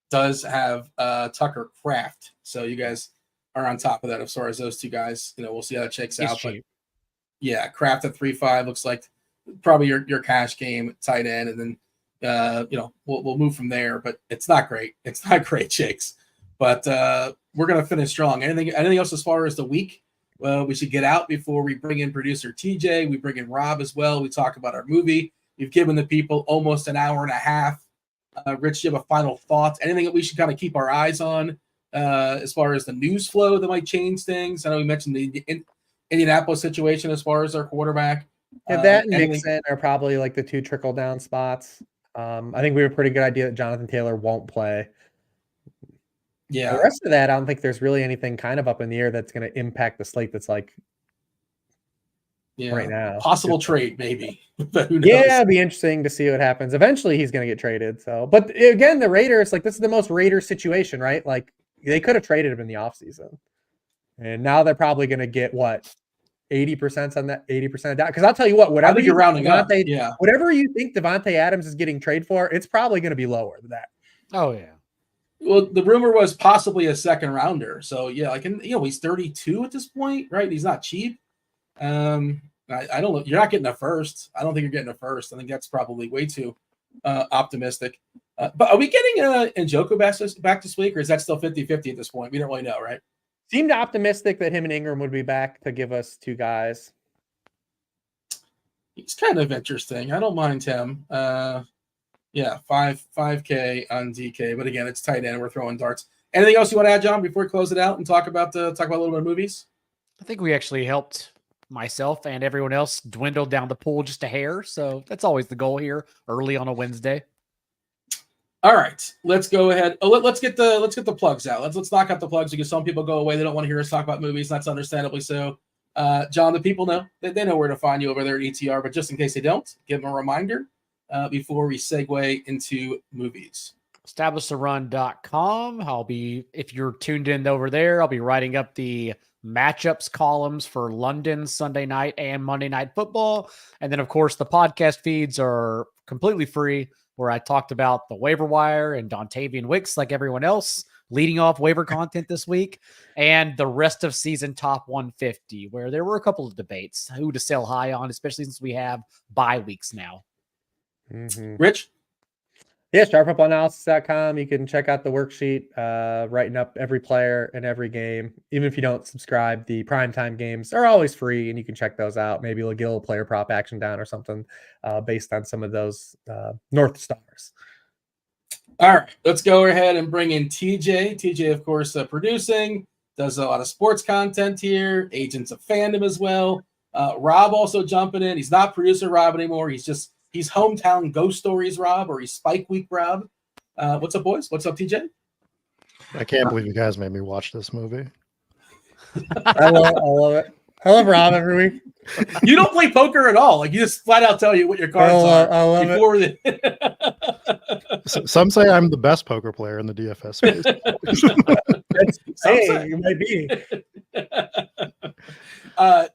does have Tucker Kraft. So you guys are on top of that as far as those two guys. We'll see how that shakes out. But yeah, Kraft at 3.5 looks like probably your cash game tight end, and then we'll move from there. But it's not great. It's not great shakes. But we're gonna finish strong. Anything else as far as the week? Well, we should get out before we bring in producer TJ. We bring in Rob as well. We talk about our movie. We've given the people almost an hour and a half. Rich, you have a final thought? Anything that we should kind of keep our eyes on as far as the news flow that might change things? I know we mentioned the Indianapolis situation as far as our quarterback. Yeah, that and Nixon are probably like the 2 trickle-down spots. I think we have a pretty good idea that Jonathan Taylor won't play. Yeah. The rest of that, I don't think there's really anything kind of up in the air that's going to impact the slate that's like right now. Possible trade, maybe. But who knows? Yeah, it'd be interesting to see what happens. Eventually, he's going to get traded. So, but again, the Raiders, like this is the most Raiders situation, right? Like they could have traded him in the offseason. And now they're probably going to get what? 80% on that, 80% of that. Because I'll tell you what, whatever you're rounding up. Yeah. Whatever you think Devontae Adams is getting traded for, it's probably going to be lower than that. Oh, yeah. Well, the rumor was possibly a second rounder. So yeah, he's 32 at this point, right? He's not cheap. I don't know. You're not getting a first. I don't think you're getting a first. I think that's probably way too optimistic. But are we getting Njoku back this week, or is that still 50-50 at this point? We don't really know, right? Seemed optimistic that him and Ingram would be back to give us 2 guys. He's kind of interesting. I don't mind him. Yeah, 5K on DK, but again, it's tight end. We're throwing darts. Anything else you want to add, John, before we close it out and talk about a little bit of movies? I think we actually helped myself and everyone else dwindle down the pool just a hair. So that's always the goal here early on a Wednesday. All right, let's go ahead. Let's get the plugs out. Let's knock out the plugs because some people go away. They don't want to hear us talk about movies. That's understandably so. John, the people know they know where to find you over there at ETR, but just in case they don't, give them a reminder before we segue into movies. EstablishTheRun.com. If you're tuned in over there, I'll be writing up the matchups columns for London Sunday night and Monday Night Football. And then, of course, the podcast feeds are completely free, where I talked about the waiver wire and Dontavian Wicks like everyone else, leading off waiver content this week, and the rest of season top 150, where there were a couple of debates who to sell high on, especially since we have bye weeks now. Mm-hmm. Rich? Yeah, sharpfootballanalysis.com. You can check out the worksheet, writing up every player and every game. Even if you don't subscribe, the primetime games are always free, and you can check those out. Maybe we'll get a little player prop action down or something based on some of those North Stars. All right, let's go ahead and bring in TJ. TJ, of course, producing, does a lot of sports content here, Agents of Fandom as well. Rob also jumping in. He's not producer Rob anymore. He's hometown ghost stories Rob, or he's Spike Week Rob. What's up, boys? What's up, TJ? I can't believe you guys made me watch this movie. I love it. I love Rob every week. You don't play poker at all. Like, you just flat out tell you what your cards are. I love before it. Some say I'm the best poker player in the DFS space. You might be.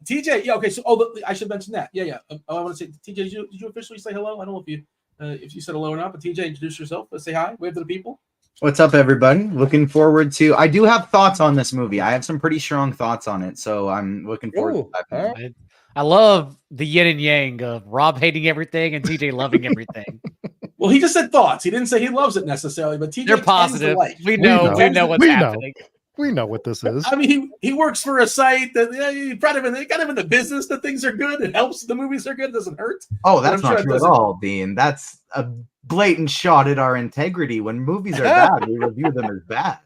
TJ, yeah, okay. So, I should mention that. Yeah. I want to say, TJ, did you officially say hello? I don't know if you said hello or not, but TJ, introduce yourself. Let's say hi. Wave to the people. What's up, everybody? Looking forward to. I do have thoughts on this movie. I have some pretty strong thoughts on it, so I'm looking forward to that. I love the yin and yang of Rob hating everything and TJ loving everything. Well, he just said thoughts. He didn't say he loves it necessarily, but TJ, they're positive. We know what's happening. We know what this is. I mean, he works for a site that kind of in the business that things are good. It helps the movies are good. It doesn't hurt. Oh, that's not true at all, Dean. That's a blatant shot at our integrity. When movies are bad, we review them as bad.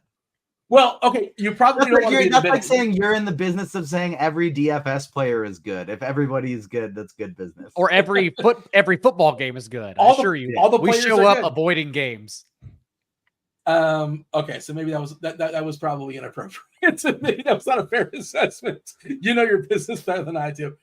Well, okay, you probably don't want to be that's like saying you're in the business of saying every DFS player is good. If everybody is good, that's good business. Or every football game is good. I assure you. All the we players show up good. avoiding games. Okay, so maybe that was probably inappropriate. Maybe that was not a fair assessment. You know your business better than I do.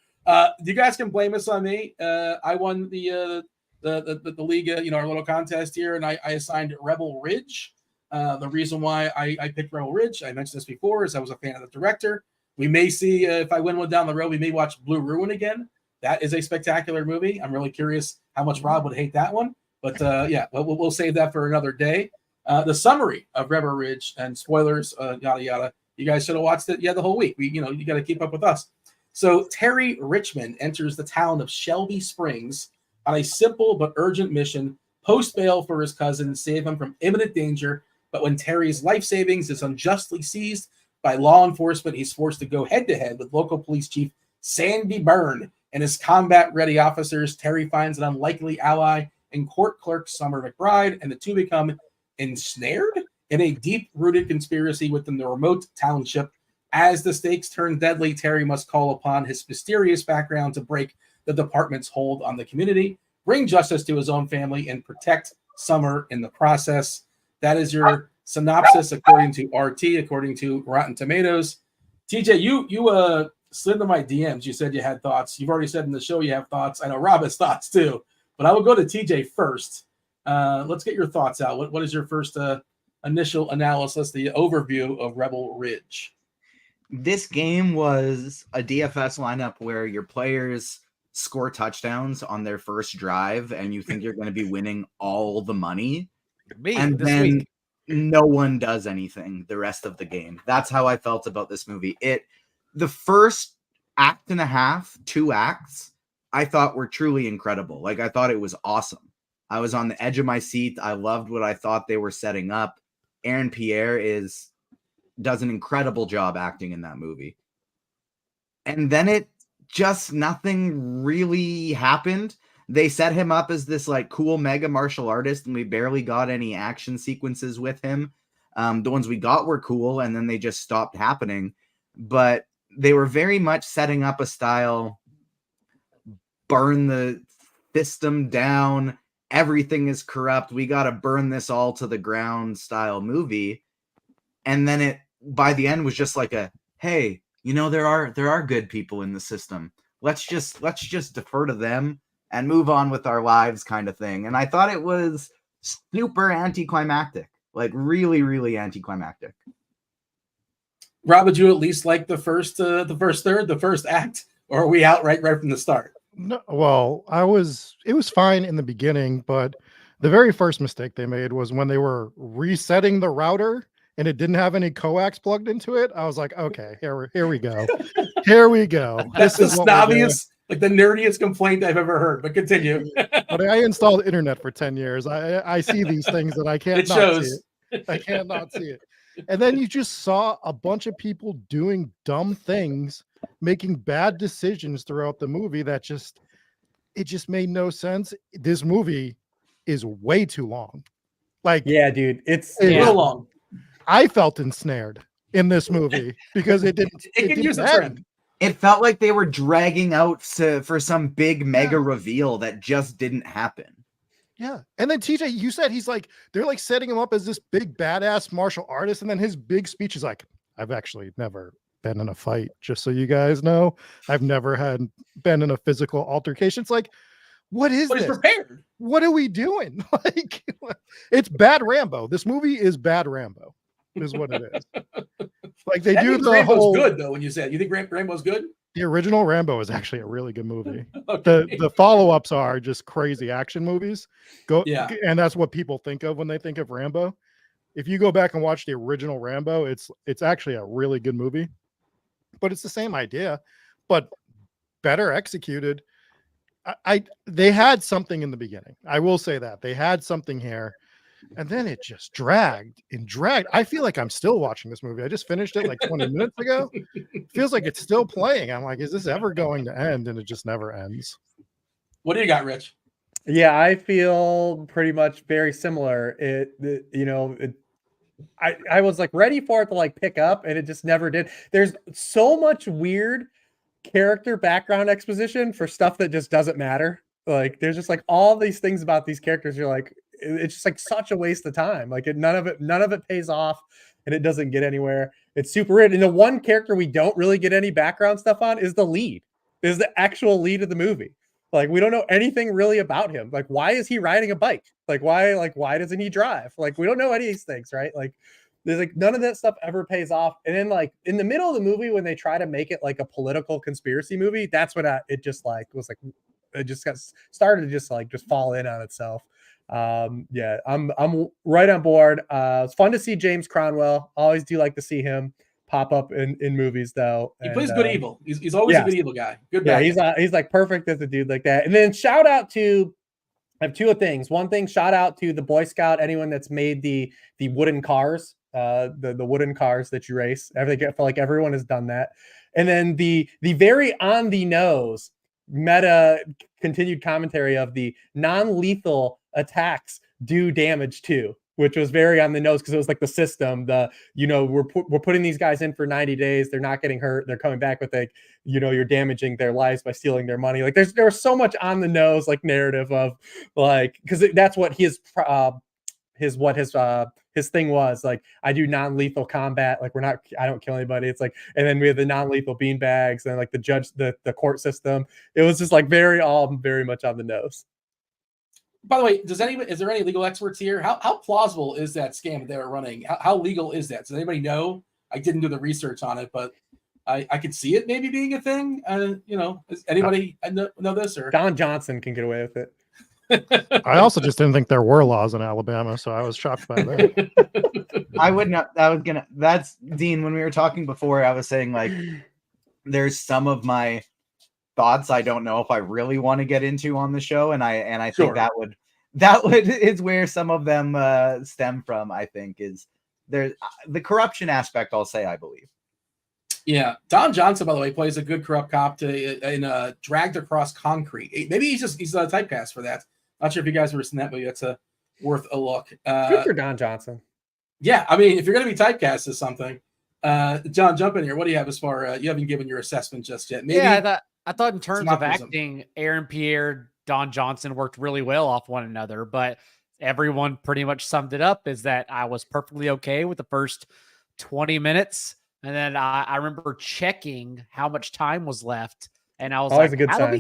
You guys can blame us on me. I won the league, our little contest here, and I assigned Rebel Ridge. The reason why I picked Rebel Ridge, I mentioned this before, is I was a fan of the director. We may see if I win one down the road, we may watch Blue Ruin again. That is a spectacular movie. I'm really curious how much Rob would hate that one, but we'll save that for another day. The summary of Rebel Ridge and spoilers, yada yada. You guys should have watched it, the whole week. You got to keep up with us. So Terry Richmond enters the town of Shelby Springs on a simple but urgent mission, post bail for his cousin, save him from imminent danger. But when Terry's life savings is unjustly seized by law enforcement, he's forced to go head to head with local police chief Sandy Byrne and his combat-ready officers. Terry finds an unlikely ally in court clerk Summer McBride, and the two become ensnared in a deep-rooted conspiracy within the remote township. As the stakes turn deadly, Terry must call upon his mysterious background to break the department's hold on the community, bring justice to his own family, and protect Summer in the process. That is your synopsis according to RT, according to Rotten Tomatoes. TJ, you slid into my DMs. You said you had thoughts. You've already said in the show you have thoughts. I know Rob has thoughts too, but I will go to TJ first. Let's get your thoughts out. What is your first initial analysis, the overview of Rebel Ridge? This game was a DFS lineup where your players score touchdowns on their first drive, and you think you're going to be winning all the money. And then no one does anything the rest of the game. That's how I felt about this movie. The first act and a half, 2 acts, I thought were truly incredible. Like, I thought it was awesome. I was on the edge of my seat. I loved what I thought they were setting up. Aaron Pierre does an incredible job acting in that movie. And then nothing really happened. They set him up as this like cool mega martial artist, and we barely got any action sequences with him. The ones we got were cool, and then they just stopped happening. But they were very much setting up a style, burn the system down, everything is corrupt, we got to burn this all to the ground style movie. And then it, by the end, was just like hey, there are good people in the system. Let's just defer to them and move on with our lives kind of thing. And I thought it was super anticlimactic, like really, really anticlimactic. Rob, would you at least like the first third, the first act, or are we out right from the start? No, well, it was fine in the beginning, but the very first mistake they made was when they were resetting the router and it didn't have any coax plugged into it. I was like, okay, here we go. Here we go. That's the snobbiest, like the nerdiest complaint I've ever heard, but continue. But I installed the internet for 10 years. I see these things that I can't not see it. I can't not see it. And then you just saw a bunch of people doing dumb things, making bad decisions throughout the movie it just made no sense. This movie is way too long. Like, yeah, dude, it's real long. I felt ensnared in this movie because it didn't. It can use a trend. It felt like they were dragging out for some big mega reveal that just didn't happen. Yeah. And then TJ, you said they're like setting him up as this big badass martial artist. And then his big speech is like, I've actually never been in a fight, just so you guys know. I've never been in a physical altercation. It's like, what is this? He's prepared. What are we doing? Like, it's bad Rambo. This movie is bad Rambo, is what it is. Like, they do the Rambo's whole good though. When you said you think Rambo's good, the original Rambo is actually a really good movie. Okay. The follow-ups are just crazy action movies. And that's what people think of when they think of Rambo. If you go back and watch the original Rambo, it's actually a really good movie. But it's the same idea, but better executed. They had something in the beginning. I will say that they had something here. And then it just dragged and dragged. I feel like I'm still watching this movie. I just finished it like 20 minutes ago. Feels like it's still playing. I'm like, is this ever going to end? And it just never ends. What do you got, Rich? Yeah, I feel pretty much very similar. I was like ready for it to like pick up, and it just never did. There's so much weird character background exposition for stuff that just doesn't matter. Like there's just like all these things about these characters. You're like, it's just like such a waste of time. Like none of it pays off, and it doesn't get anywhere. It's super weird. And the one character we don't really get any background stuff on is the actual lead of the movie. Like we don't know anything really about him. Like why is he riding a bike? Like why doesn't he drive? Like we don't know any of these things, right? Like there's like none of that stuff ever pays off. And then like in the middle of the movie when they try to make it like a political conspiracy movie, that's when it just like was like it just started to just fall in on itself. Yeah, I'm right on board. It's fun to see James Cromwell. Always do like to see him pop up in movies though. He plays good evil. He's always a good evil guy. Good. Yeah, he's like perfect as a dude like that. And then shout out to, I have two things. One thing, shout out to the Boy Scout, anyone that's made the wooden cars, the wooden cars that you race. I feel like everyone has done that. And then the very on the nose meta continued commentary of the non-lethal attacks do damage too, which was very on the nose because it was like the system, we're putting these guys in for 90 days. They're not getting hurt. They're coming back with like, you're damaging their lives by stealing their money. Like there was so much on the nose, like narrative of like, because that's what his thing was. Like, I do non-lethal combat. Like I don't kill anybody. It's like, and then we have the non-lethal beanbags and like the judge, the court system. It was just like very much on the nose. By the way, is there any legal experts here? How plausible is that scam that they were running? How legal is that? Does anybody know? I didn't do the research on it, but I could see it maybe being a thing. Does anybody know this? Or Don Johnson can get away with it. I also just didn't think there were laws in Alabama, so I was shocked by that. I would not. That's Dean. When we were talking before, I was saying like, there's some of my thoughts I don't know if I really want to get into on the show, and I think that would is where some of them stem from. I think is there the corruption aspect. I'll say I believe. Yeah, Don Johnson, by the way, plays a good corrupt cop in Dragged Across Concrete. Maybe he's a typecast for that. Not sure if you guys ever seen that movie. That's worth a look. Good for Don Johnson. Yeah, I mean, if you're going to be typecast as something, John, jump in here. What do you have as far? You haven't given your assessment just yet. Maybe. Yeah, I thought in terms of acting, Aaron Pierre, Don Johnson worked really well off one another, but everyone pretty much summed it up is that I was perfectly okay with the first 20 minutes. And then I remember checking how much time was left. And I was like, how do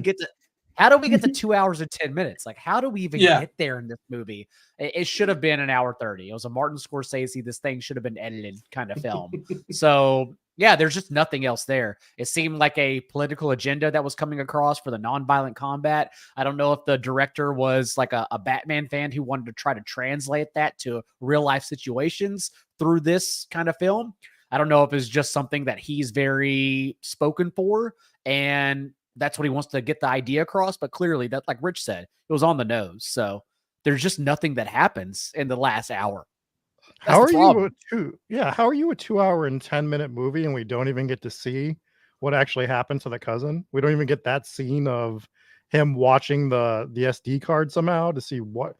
we get to 2 hours and 10 minutes? Like, how do we even get there in this movie? It should have been an hour 30. It was a Martin Scorsese. This thing should have been edited kind of film. So yeah, there's just nothing else there. It seemed like a political agenda that was coming across for the nonviolent combat. I don't know if the director was like a Batman fan who wanted to try to translate that to real life situations through this kind of film. I don't know if it's just something that he's very spoken for and that's what he wants to get the idea across. But clearly that, like Rich said, it was on the nose. So there's just nothing that happens in the last hour. How are you a 2 hour and 10 minute movie and we don't even get to see what actually happened to the cousin? We don't even get that scene of him watching the SD card somehow to see what.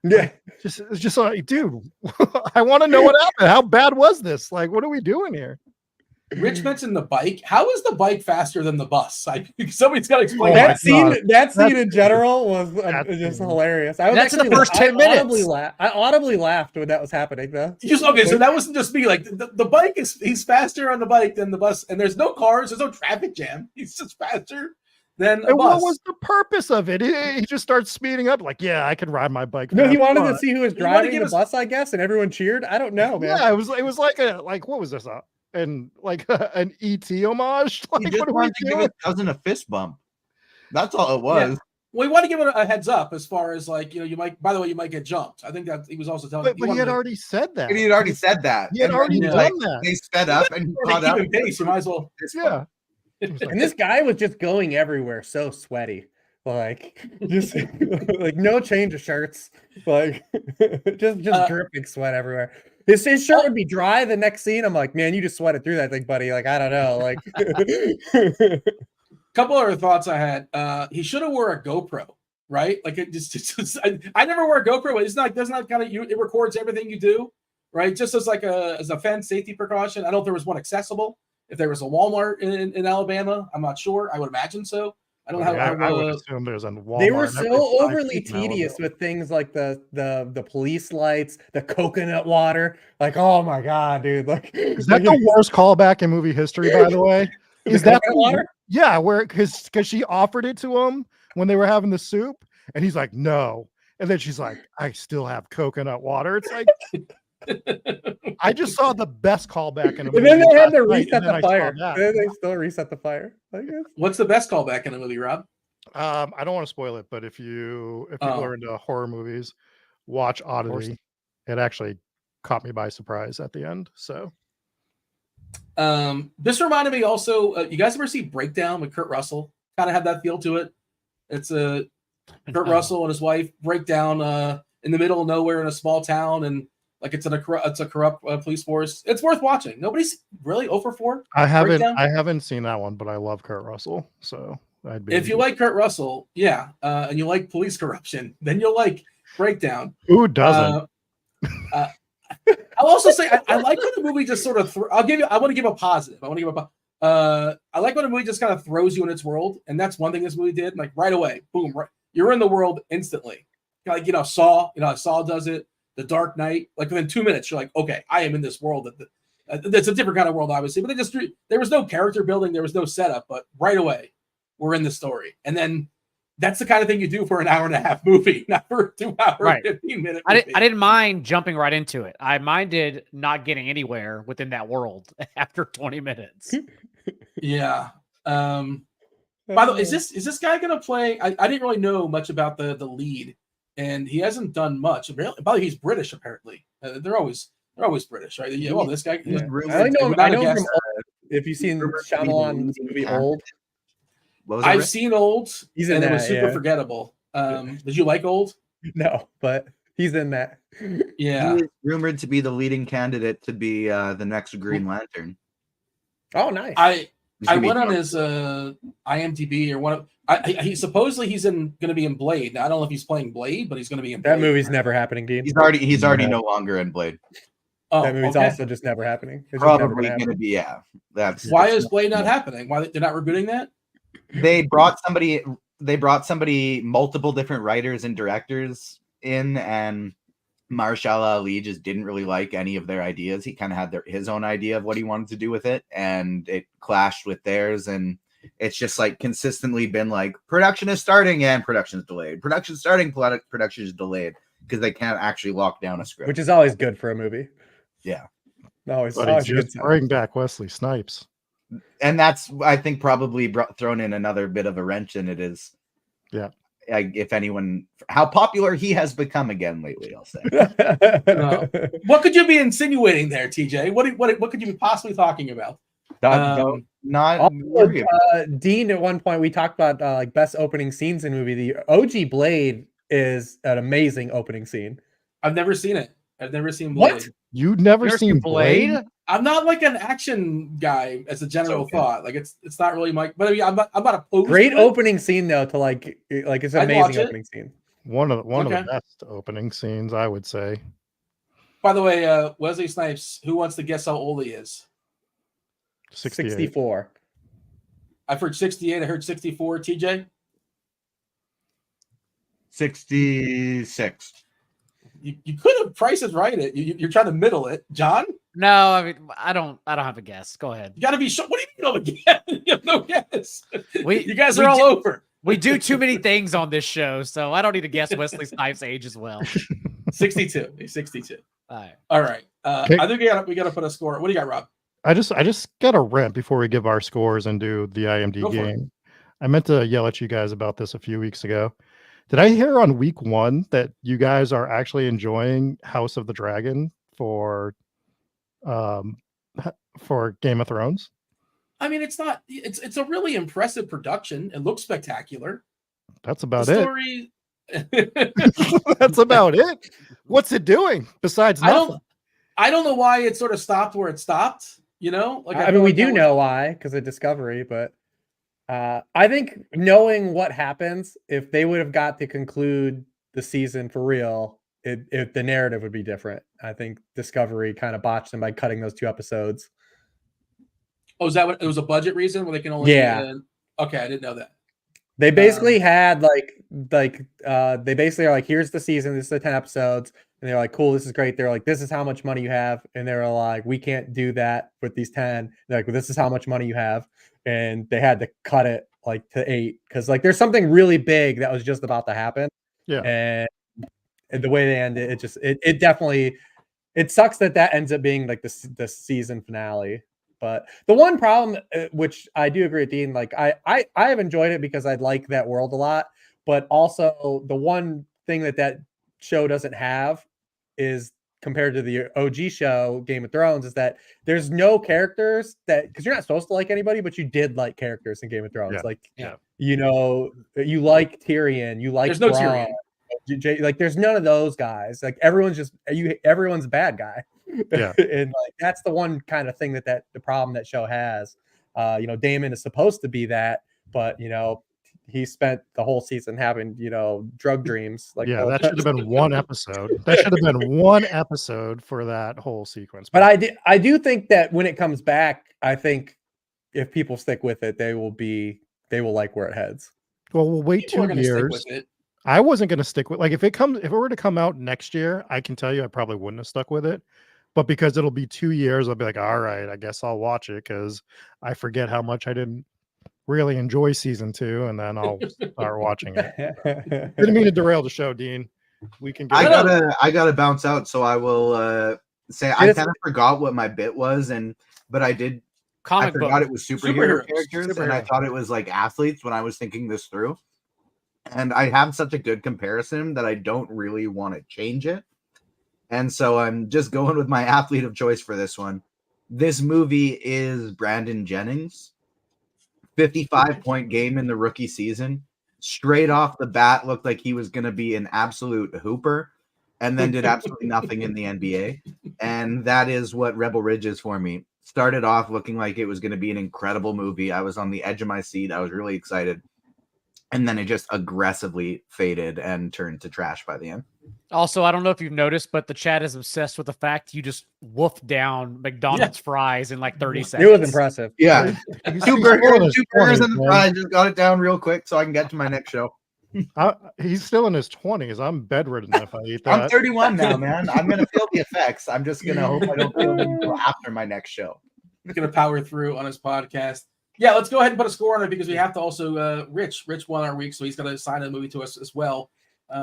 Yeah, it's just like, dude, I want to know what happened. How bad was this? Like, what are we doing here? Rich mentioned the bike. How is the bike faster than the bus? Somebody's got to explain that scene. That scene in general was just hilarious. That's in the first 10 minutes. I audibly laughed when that was happening, though. So that wasn't just me. Like the bike he's faster on the bike than the bus, and there's no cars, there's no traffic jam. He's just faster than a bus. What was the purpose of it? He just starts speeding up. Like, yeah, I could ride my bike. No, he wanted to see who was driving the bus, I guess, and everyone cheered. I don't know, man. Yeah, it was like what was this? And like an ET homage. Like, what are we doing? Give his cousin a fist bump. That's all it was. Yeah. Well, we want to give it a heads up as far as like, you might. By the way, you might get jumped. I think that he was also telling. But he had already said that. He had already said that. He had already done that. They sped up and he caught up. Pace, you might as well. Yeah. And this guy was just going everywhere, so sweaty. like just like no change of shirts, like just dripping sweat everywhere. His shirt would be dry the next scene. I'm like, man, you just sweated through that thing, buddy. Like, I don't know. Like, couple other thoughts I had. He should have wore a GoPro, right? Like it just I never wear a GoPro. It's not does not kind of it records everything you do, right? Just as like as a fence safety precaution. I don't know if there was one accessible. If there was a Walmart in Alabama, I'm not sure. I would imagine so. I don't know how I would assume there's a Walmart. They were so overly tedious with things like the police lights, the coconut water. Like, oh my god, dude! Like, is that the worst callback in movie history? By the way, is that the water? Yeah, where because she offered it to him when they were having the soup, and he's like, no, and then she's like, I still have coconut water. It's like. I just saw the best callback in a movie. And then they had to reset the fire. Then they still reset the fire. What's the best callback in a movie, Rob? I don't want to spoil it, but if people are into horror movies, watch Oddity. It actually caught me by surprise at the end. So, this reminded me also. You guys ever see Breakdown with Kurt Russell? Kind of had that feel to it. It's Kurt Russell and his wife break down in the middle of nowhere in a small town and. Like it's a corrupt police force. It's worth watching. Nobody's really over for. I haven't seen that one, but I love Kurt Russell. So if you like Kurt Russell, yeah, and you like police corruption, then you'll like Breakdown. Who doesn't? I'll also say I like when the movie just sort of. I want to give a positive. I like when a movie just kind of throws you in its world, and that's one thing this movie did. Like right away, boom, right, you're in the world instantly. Like Saw. Saw does it. The Dark Knight, like within 2 minutes, you're like, okay, I am in this world. That's a different kind of world, obviously. But there was no character building, there was no setup, but right away, we're in the story. And then that's the kind of thing you do for an hour and a half movie, not for a 2 hour, right. 15-minute movie. I didn't mind jumping right into it. I minded not getting anywhere within that world after 20 minutes. Yeah. By the way, is this guy gonna play? I didn't really know much about the lead. And he hasn't done much. By the way, he's British apparently. They're always British, right? Yeah. Well, this guy. Yeah. I know him from if you've seen Shyamalan's movie Old. I've seen Old. He's in and that. It was super forgettable. Did you like Old? No, but he's in that. Yeah. He is rumored to be the leading candidate to be the next Green Lantern. Oh, nice. I went on his IMDb or one of. He supposedly he's going to be in Blade. Now, I don't know if he's playing Blade, but he's going to be in Blade. That movie's never happening, Dean. He's already no longer in Blade. That movie's also just never happening. It's probably going to be, yeah. Why is Blade not happening? Why they're not rebooting that? They brought somebody, multiple different writers and directors in, and Marshall Ali just didn't really like any of their ideas. He kind of had his own idea of what he wanted to do with it, and it clashed with theirs, and it's just like consistently been like production is starting and production is delayed. Production starting, production is delayed because they can't actually lock down a script. Which is always good for a movie. Yeah. Always just bring back Wesley Snipes. And that's, I think, probably thrown in another bit of a wrench in it is, yeah. If anyone, how popular he has become again lately, I'll say. What could you be insinuating there, TJ? What could you be possibly talking about? Dean, at one point we talked about like best opening scenes in movie. The OG Blade is an amazing opening scene. I've never seen it. I've never seen Blade. What? You've never seen Blade? I'm not like an action guy as a general thought. Like it's not really my. But I mean, I'm not opposed. Great opening scene though. To like it's an amazing opening scene. One of the best opening scenes, I would say. By the way, Wesley Snipes. Who wants to guess how old he is? 64. I've heard 68. I heard 64. TJ? 66. You could have Price is Right it. You're trying to middle it. John? No, I mean I don't have a guess. Go ahead. You got to be sure. What do you mean you don't have a guess? You have no guess. You guys are all over. We do too many things on this show, so I don't need to guess Wesley Snipes' age as well. 62. He's 62. All right. I think we got to put a score. What do you got, Rob? I just got a rant before we give our scores and do the IMD game. I meant to yell at you guys about this a few weeks ago. Did I hear on week 1 that you guys are actually enjoying House of the Dragon for Game of Thrones? I mean, it's a really impressive production. It looks spectacular. That's about the it. Story. That's about it. What's it doing besides nothing? I don't know why it sort of stopped where it stopped. You know, like I mean, we do know why because of Discovery, but I think knowing what happens, if they would have got to conclude the season for real, the narrative would be different. I think Discovery kind of botched them by cutting those 2 episodes. Oh, is that what it was? A budget reason where they can only? Yeah. Okay, I didn't know that. They basically had they basically are like, here's the season, this is the 10 episodes, and they're like, cool, this is great. They're like, this is how much money you have, and they're like, we can't do that with these 10. They're like, well, this is how much money you have, and they had to cut it like to 8 because like there's something really big that was just about to happen. Yeah, and the way they end it, it definitely sucks that ends up being like the season finale. But the one problem, which I do agree with Dean, like I have enjoyed it because I like that world a lot. But also the one thing that show doesn't have is compared to the OG show, Game of Thrones, is that there's no characters because you're not supposed to like anybody, but you did like characters in Game of Thrones. You know, you like Tyrion, you like there's no Tyrion. Like there's none of those guys. Like everyone's a bad guy. Yeah. And like that's the one kind of thing that the problem that show has. You know, Damon is supposed to be that, but you know, he spent the whole season having, you know, drug dreams. Like that should have been one episode. That should have been one episode for that whole sequence. But I do think that when it comes back, I think if people stick with it, they will like where it heads. Well, we'll wait 2 years. I wasn't going to stick with, like, if it were to come out next year, I can tell you I probably wouldn't have stuck with it. But because it'll be 2 years, I'll be like, all right, I guess I'll watch it because I forget how much I didn't really enjoy season 2, and then I'll start watching it. Didn't mean to derail the show, Dean. We can. I gotta bounce out, so I will say I kind of forgot what my bit was, but I did. I forgot it was superhero characters, and I thought it was like athletes when I was thinking this through. And I have such a good comparison that I don't really want to change it. And so I'm just going with my athlete of choice for this one. This movie is Brandon Jennings. 55-point game in the rookie season. Straight off the bat, looked like he was going to be an absolute hooper, and then did absolutely nothing in the NBA. And that is what Rebel Ridge is for me. Started off looking like it was going to be an incredible movie. I was on the edge of my seat. I was really excited. And then it just aggressively faded and turned to trash by the end. Also, I don't know if you've noticed, but the chat is obsessed with the fact you just woofed down McDonald's fries in like 30 seconds. It was impressive. Yeah. two burgers and fries. Just got it down real quick so I can get to my next show. He's still in his 20s. I'm bedridden if I eat that. I'm 31 now, man. I'm going to feel the effects. I'm just going to hope I don't feel them until after my next show. He's going to power through on his podcast. Yeah, let's go ahead and put a score on it because we have to also Rich won our week, so he's going to assign a movie to us as well.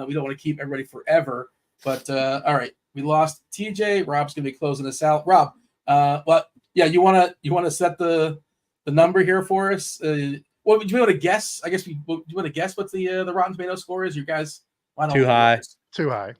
We don't want to keep everybody forever, but all right, we lost TJ. Rob's going to be closing us out. Rob, but yeah, you want to set the number here for us? What do you want to guess? I guess do you want to guess what the Rotten Tomatoes score is? You guys, too high. Too high.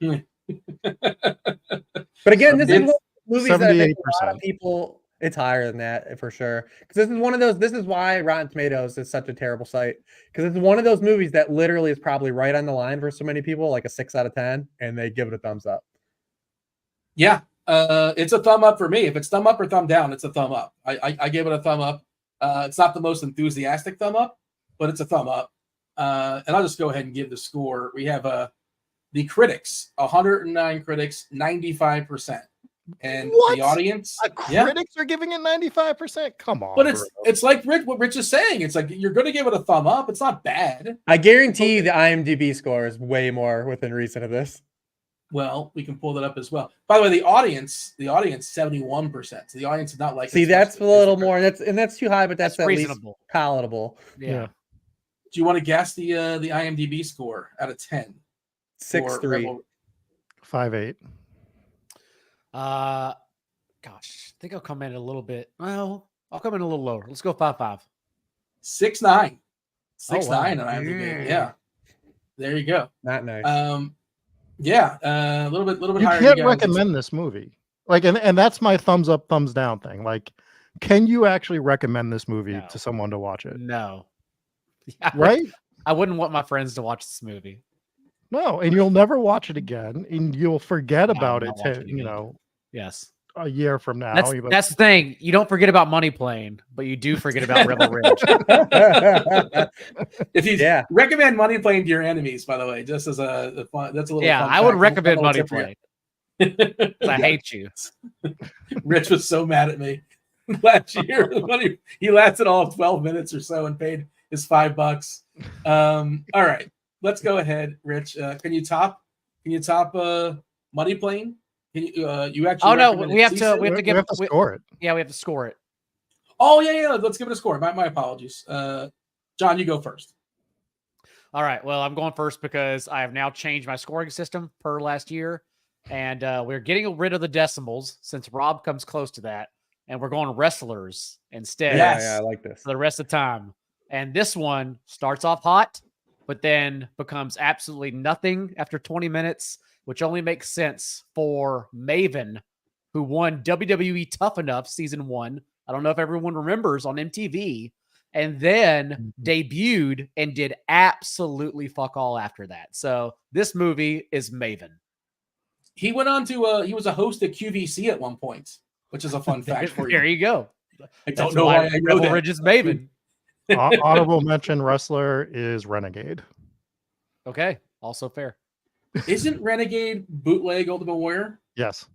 But again, this is movies 78%. That I think a lot of people. It's higher than that for sure. Because this is one of those. This is why Rotten Tomatoes is such a terrible site. Because it's one of those movies that literally is probably right on the line for so many people, like a 6 out of 10, and they give it a thumbs up. Yeah, it's a thumb up for me. If it's thumb up or thumb down, it's a thumb up. I give it a thumb up. It's not the most enthusiastic thumb up, but it's a thumb up. And I'll just go ahead and give the score. We have the critics, 109 critics, 95%. And what? The audience, critics are giving it 95%. Come on, but it's like what Rich is saying. It's like you're going to give it a thumb up. It's not bad. I guarantee the IMDb score is way more within reason of this. Well, we can pull that up as well. By the way, the audience, 71%. So the audience is not like. See, that's a little more. That's too high, but that's at reasonable, least palatable. Yeah. Do you want to guess the IMDb score out of 10? 6.3. 5.8. Gosh, I think I'll come in a little bit. Well, I'll come in a little lower. Let's go 5.5. 6.9. 6.9 wow. on IMDb. Yeah. There you go. Not nice. Yeah, a little bit higher. You can't recommend this movie. Like, and that's my thumbs up, thumbs down thing. Like, can you actually recommend this movie to someone to watch it? No. Right? I wouldn't want my friends to watch this movie. No, and you'll never watch it again, and you'll forget about it. Yes, a year from now. That's the thing. You don't forget about Money Plane, but you do forget about Rebel Ridge. If you recommend Money Plane to your enemies, by the way, just as a fun, that's a little. Yeah, I would recommend Money Plane. I hate you. Rich was so mad at me last year. He lasted all of 12 minutes or so and paid his $5. All right, let's go ahead, Rich. Can you top Money Plane? Can you actually? Oh no, we have to score it. Yeah, we have to score it. Oh yeah. Let's give it a score. My apologies. John, you go first. All right. Well, I'm going first because I have now changed my scoring system per last year, and we're getting rid of the decimals since Rob comes close to that, and we're going wrestlers instead. Yes. Yeah, I like this for the rest of the time. And this one starts off hot, but then becomes absolutely nothing after 20 minutes, which only makes sense for Maven, who won WWE Tough Enough Season 1. I don't know if everyone remembers, on MTV, and then debuted and did absolutely fuck all after that. So this movie is Maven. He went on to, he was a host at QVC at one point, which is a fun fact for you. There you go. I don't know why I know that. Ridge is Maven. Honorable mention wrestler is Renegade. Okay, also fair. Isn't Renegade bootleg Ultimate Warrior? Yes.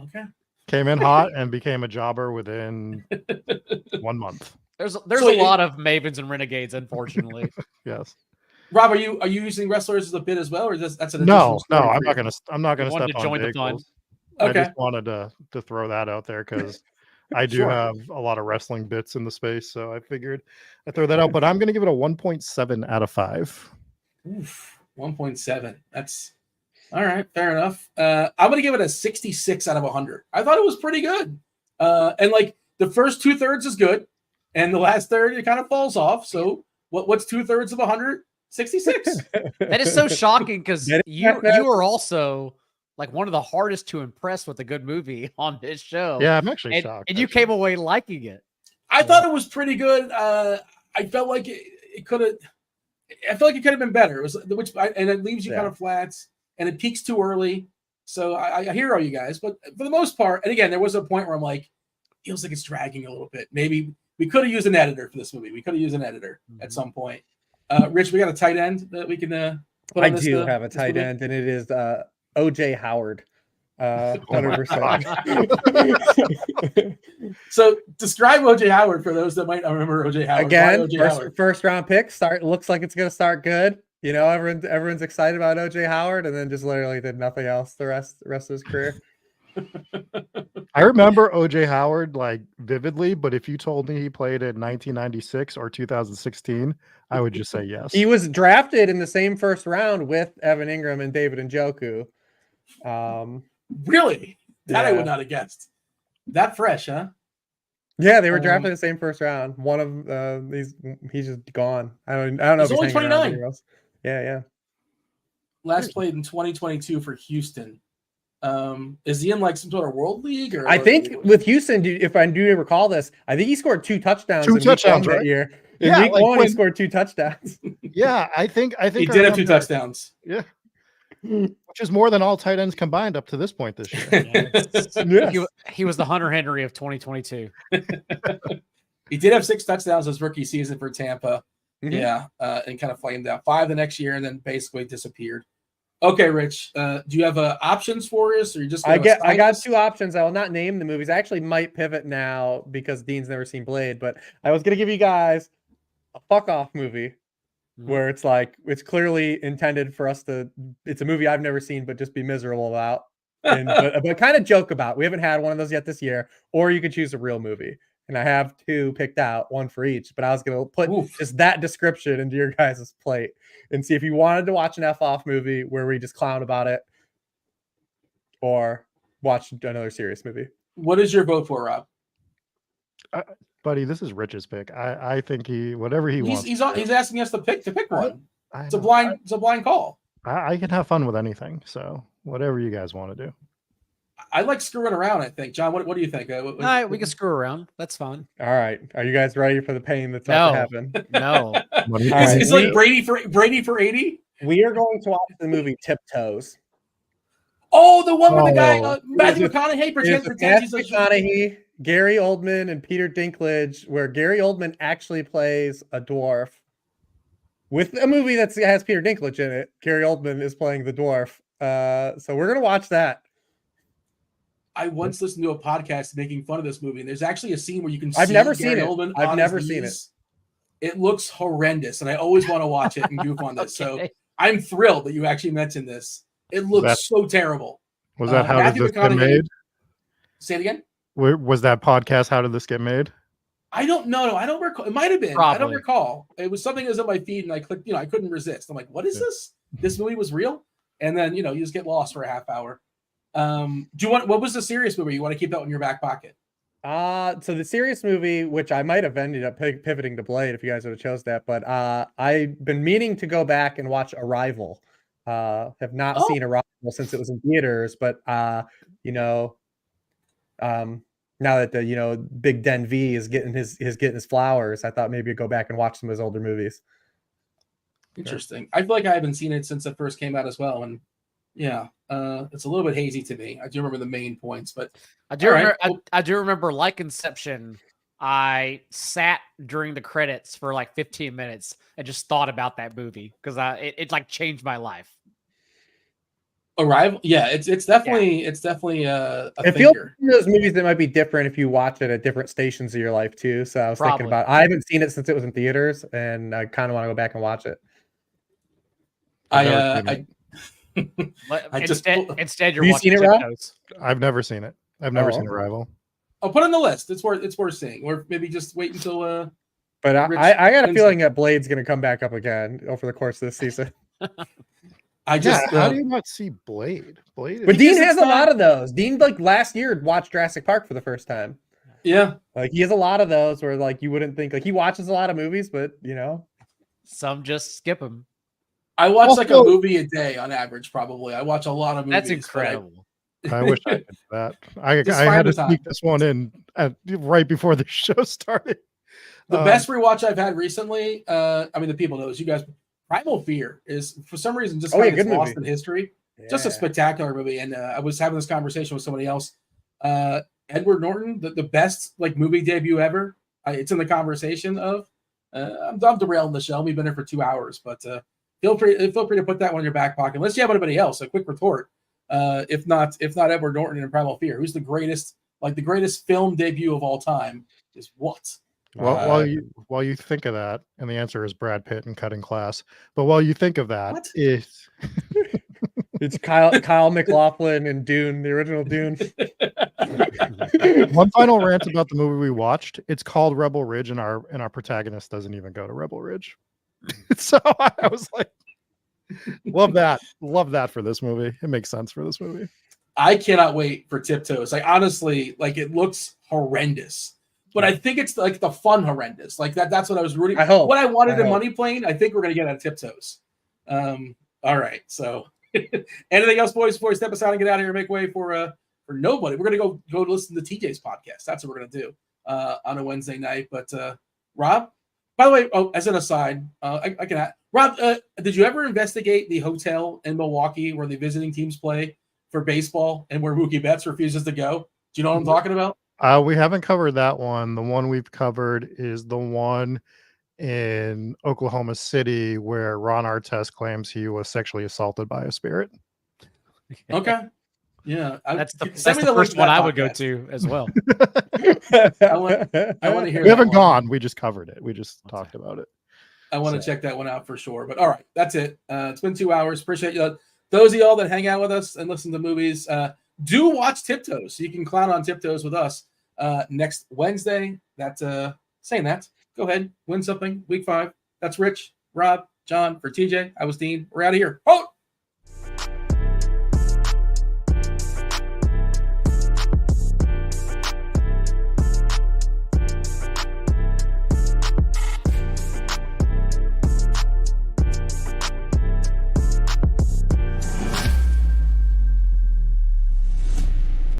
Okay. Came in hot and became a jobber within 1 month. There's a lot of Mavens and Renegades, unfortunately. Yes. Rob, are you using wrestlers as a bit as well, or that's an no? I'm not gonna step on Daigle's. Okay. I just wanted to throw that out there because I do have a lot of wrestling bits in the space, so I figured I'd throw that out. But I'm gonna give it a 1.7 out of 5. Oof. 1.7. That's all right. Fair enough. I'm gonna give it a 66 out of 100. I thought it was pretty good. And like the first 2/3 is good, and the last third it kind of falls off. So what's 2/3 of 100? 66. That is so shocking because you are also like one of the hardest to impress with a good movie on this show. Yeah, I'm actually shocked. And you came away liking it. I thought it was pretty good. I felt like it could have. I feel like it could have been better. It was and it leaves you kind of flat, and it peaks too early. So I hear all you guys, but for the most part, and again, there was a point where I'm like, feels like it's dragging a little bit. Maybe we could have used an editor for this movie. We could have used an editor at some point. Rich, we got a tight end that we can put on this. I do have a tight end, and it is OJ Howard. 100%. So describe OJ Howard for those that might not remember OJ Howard. Again, first round pick. Looks like it's going to start good. You know, everyone's excited about OJ Howard, and then just literally did nothing else the rest of his career. I remember OJ Howard like vividly, but if you told me he played in 1996 or 2016, I would just say yes. He was drafted in the same first round with Evan Ingram and David Njoku. Really? That I would not have guessed. That fresh, huh? Yeah, they were drafted in the same first round. One of he's just gone. I don't know. He's only 29. Yeah. Last played in 2022 for Houston. Is he in like some sort of world league? Or I think with Houston, if I do recall this, I think he scored 2 touchdowns. That year. In week 1, he scored 2 touchdowns. Yeah, I think he did have 2 touchdowns. Yeah. Which is more than all tight ends combined up to this point this year. He was the Hunter Henry of 2022. He did have 6 touchdowns his rookie season for Tampa. Mm-hmm. Yeah, and kind of flamed out. 5 the next year, and then basically disappeared. Okay, Rich, do you have options for us, or you just? I got 2 options. I will not name the movies. I actually might pivot now because Dean's never seen Blade, but I was gonna give you guys a fuck off movie. Where it's like it's clearly intended for us to. It's a movie I've never seen, but just be miserable about, but kind of joke about. We haven't had one of those yet this year. Or you could choose a real movie, and I have 2 picked out, 1 for each. But I was gonna put just that description into your guys' plate and see if you wanted to watch an F-off movie where we just clown about it, or watch another serious movie. What is your vote for, Rob? Buddy, this is Rich's pick. I think whatever he wants. He's asking us to pick one. It's a blind call. I can have fun with anything. So whatever you guys want to do. I like screwing around. I think, John. What do you think? All right, we can screw around. That's fine. All right, are you guys ready for the pain that's about to happen? No. It's like Brady for 80. We are going to watch the movie Tiptoes. Oh, the one with the guy Matthew McConaughey pretends Matthew McConaughey, Gary Oldman, and Peter Dinklage, where Gary Oldman actually plays a dwarf. With a movie that has Peter Dinklage in it, Gary Oldman is playing the dwarf. So we're gonna watch that. I once listened to a podcast making fun of this movie, and there's actually a scene where you can see I've never Gary seen it. Oldman I've on never his seen knees. It looks horrendous, and I always want to watch it and goof on this. Okay. So I'm thrilled that you actually mentioned this. It looks so terrible. Was that how did this get made? Say it again. Was that podcast? How did this get made? I don't know. I don't recall. It might have been. Probably. I don't recall. It was something that was on my feed, and I clicked. I couldn't resist. I'm like, "What is this? This movie was real?" And then you just get lost for a half hour. Do you want? What was the serious movie? You want to keep that in your back pocket? So the serious movie, which I might have ended up pivoting to Blade if you guys would have chose that, but I've been meaning to go back and watch Arrival. Have not seen Arrival since it was in theaters, but now that the Big Den V is getting his flowers, I thought maybe I'd go back and watch some of his older movies. Interesting. I feel like I haven't seen it since it first came out as well, and it's a little bit hazy to me. I do remember the main points, but I do remember like Inception. I sat during the credits for like 15 minutes and just thought about that movie because it like changed my life. Arrival, it's definitely a it feels like those movies that might be different if you watch it at different stations of your life too. So I was thinking about. I haven't seen it since it was in theaters, and I kind of want to go back and watch it. Instead, you're watching seen it, Rob? I've never seen it. I've never seen Arrival. I'll put it on the list. It's worth seeing, or maybe just wait until. But I got a feeling that Blade's going to come back up again over the course of this season. How do you not see Blade? But Dean has a lot of those. Dean last year watched Jurassic Park for the first time. Yeah, he has a lot of those where you wouldn't think he watches a lot of movies, but some just skip them. I watch a movie a day on average. Probably I watch a lot of movies. That's incredible. I wish I could do that. I had to sneak this one in right before the show started. The best rewatch I've had recently, the people know this. You guys, Primal Fear is for some reason just kind of lost in history. Yeah. Just a spectacular movie. And I was having this conversation with somebody else. Edward Norton, the best movie debut ever. It's in the conversation of. I'm derailing the show. We've been here for 2 hours, but feel free to put that one in your back pocket. Unless you have anybody else, a quick retort. If not Edward Norton in Primal Fear, who's the greatest film debut of all time? Is what? Well, while you think of that, and the answer is Brad Pitt in Cutting Class. But while you think of that, it's Kyle MacLachlan and Dune, the original Dune. One final rant about the movie we watched. It's called Rebel Ridge, and our protagonist doesn't even go to Rebel Ridge. So I was like, love that for this movie. It makes sense for this movie. I cannot wait for Tiptoes. Honestly, it looks horrendous. But I think it's the fun horrendous. That's what I was rooting. What I wanted in Money Plane, I think we're gonna get out of Tiptoes. All right. So anything else, boys, before we step aside and get out of here and make way for nobody? We're gonna go listen to TJ's podcast. That's what we're gonna do on a Wednesday night. But Rob, by the way, as an aside, I can add, Rob, did you ever investigate the hotel in Milwaukee where the visiting teams play for baseball and where Mookie Betts refuses to go? Do you know what I'm talking about? We haven't covered that one. The one we've covered is the one in Oklahoma City where Ron Artest claims he was sexually assaulted by a spirit. Okay. Yeah. That's the first one I would go to as well. I want to hear. We haven't gone. We just covered it. We just talked about it. I want to check that one out for sure. But all right, that's it. It's been 2 hours. Appreciate you. Those of y'all that hang out with us and listen to movies, do watch Tiptoes. So you can clown on Tiptoes with us next Wednesday. Saying that, go ahead, win something. Week 5. That's Rich, Rob, John, for TJ. I was Dean. We're out of here. Oh!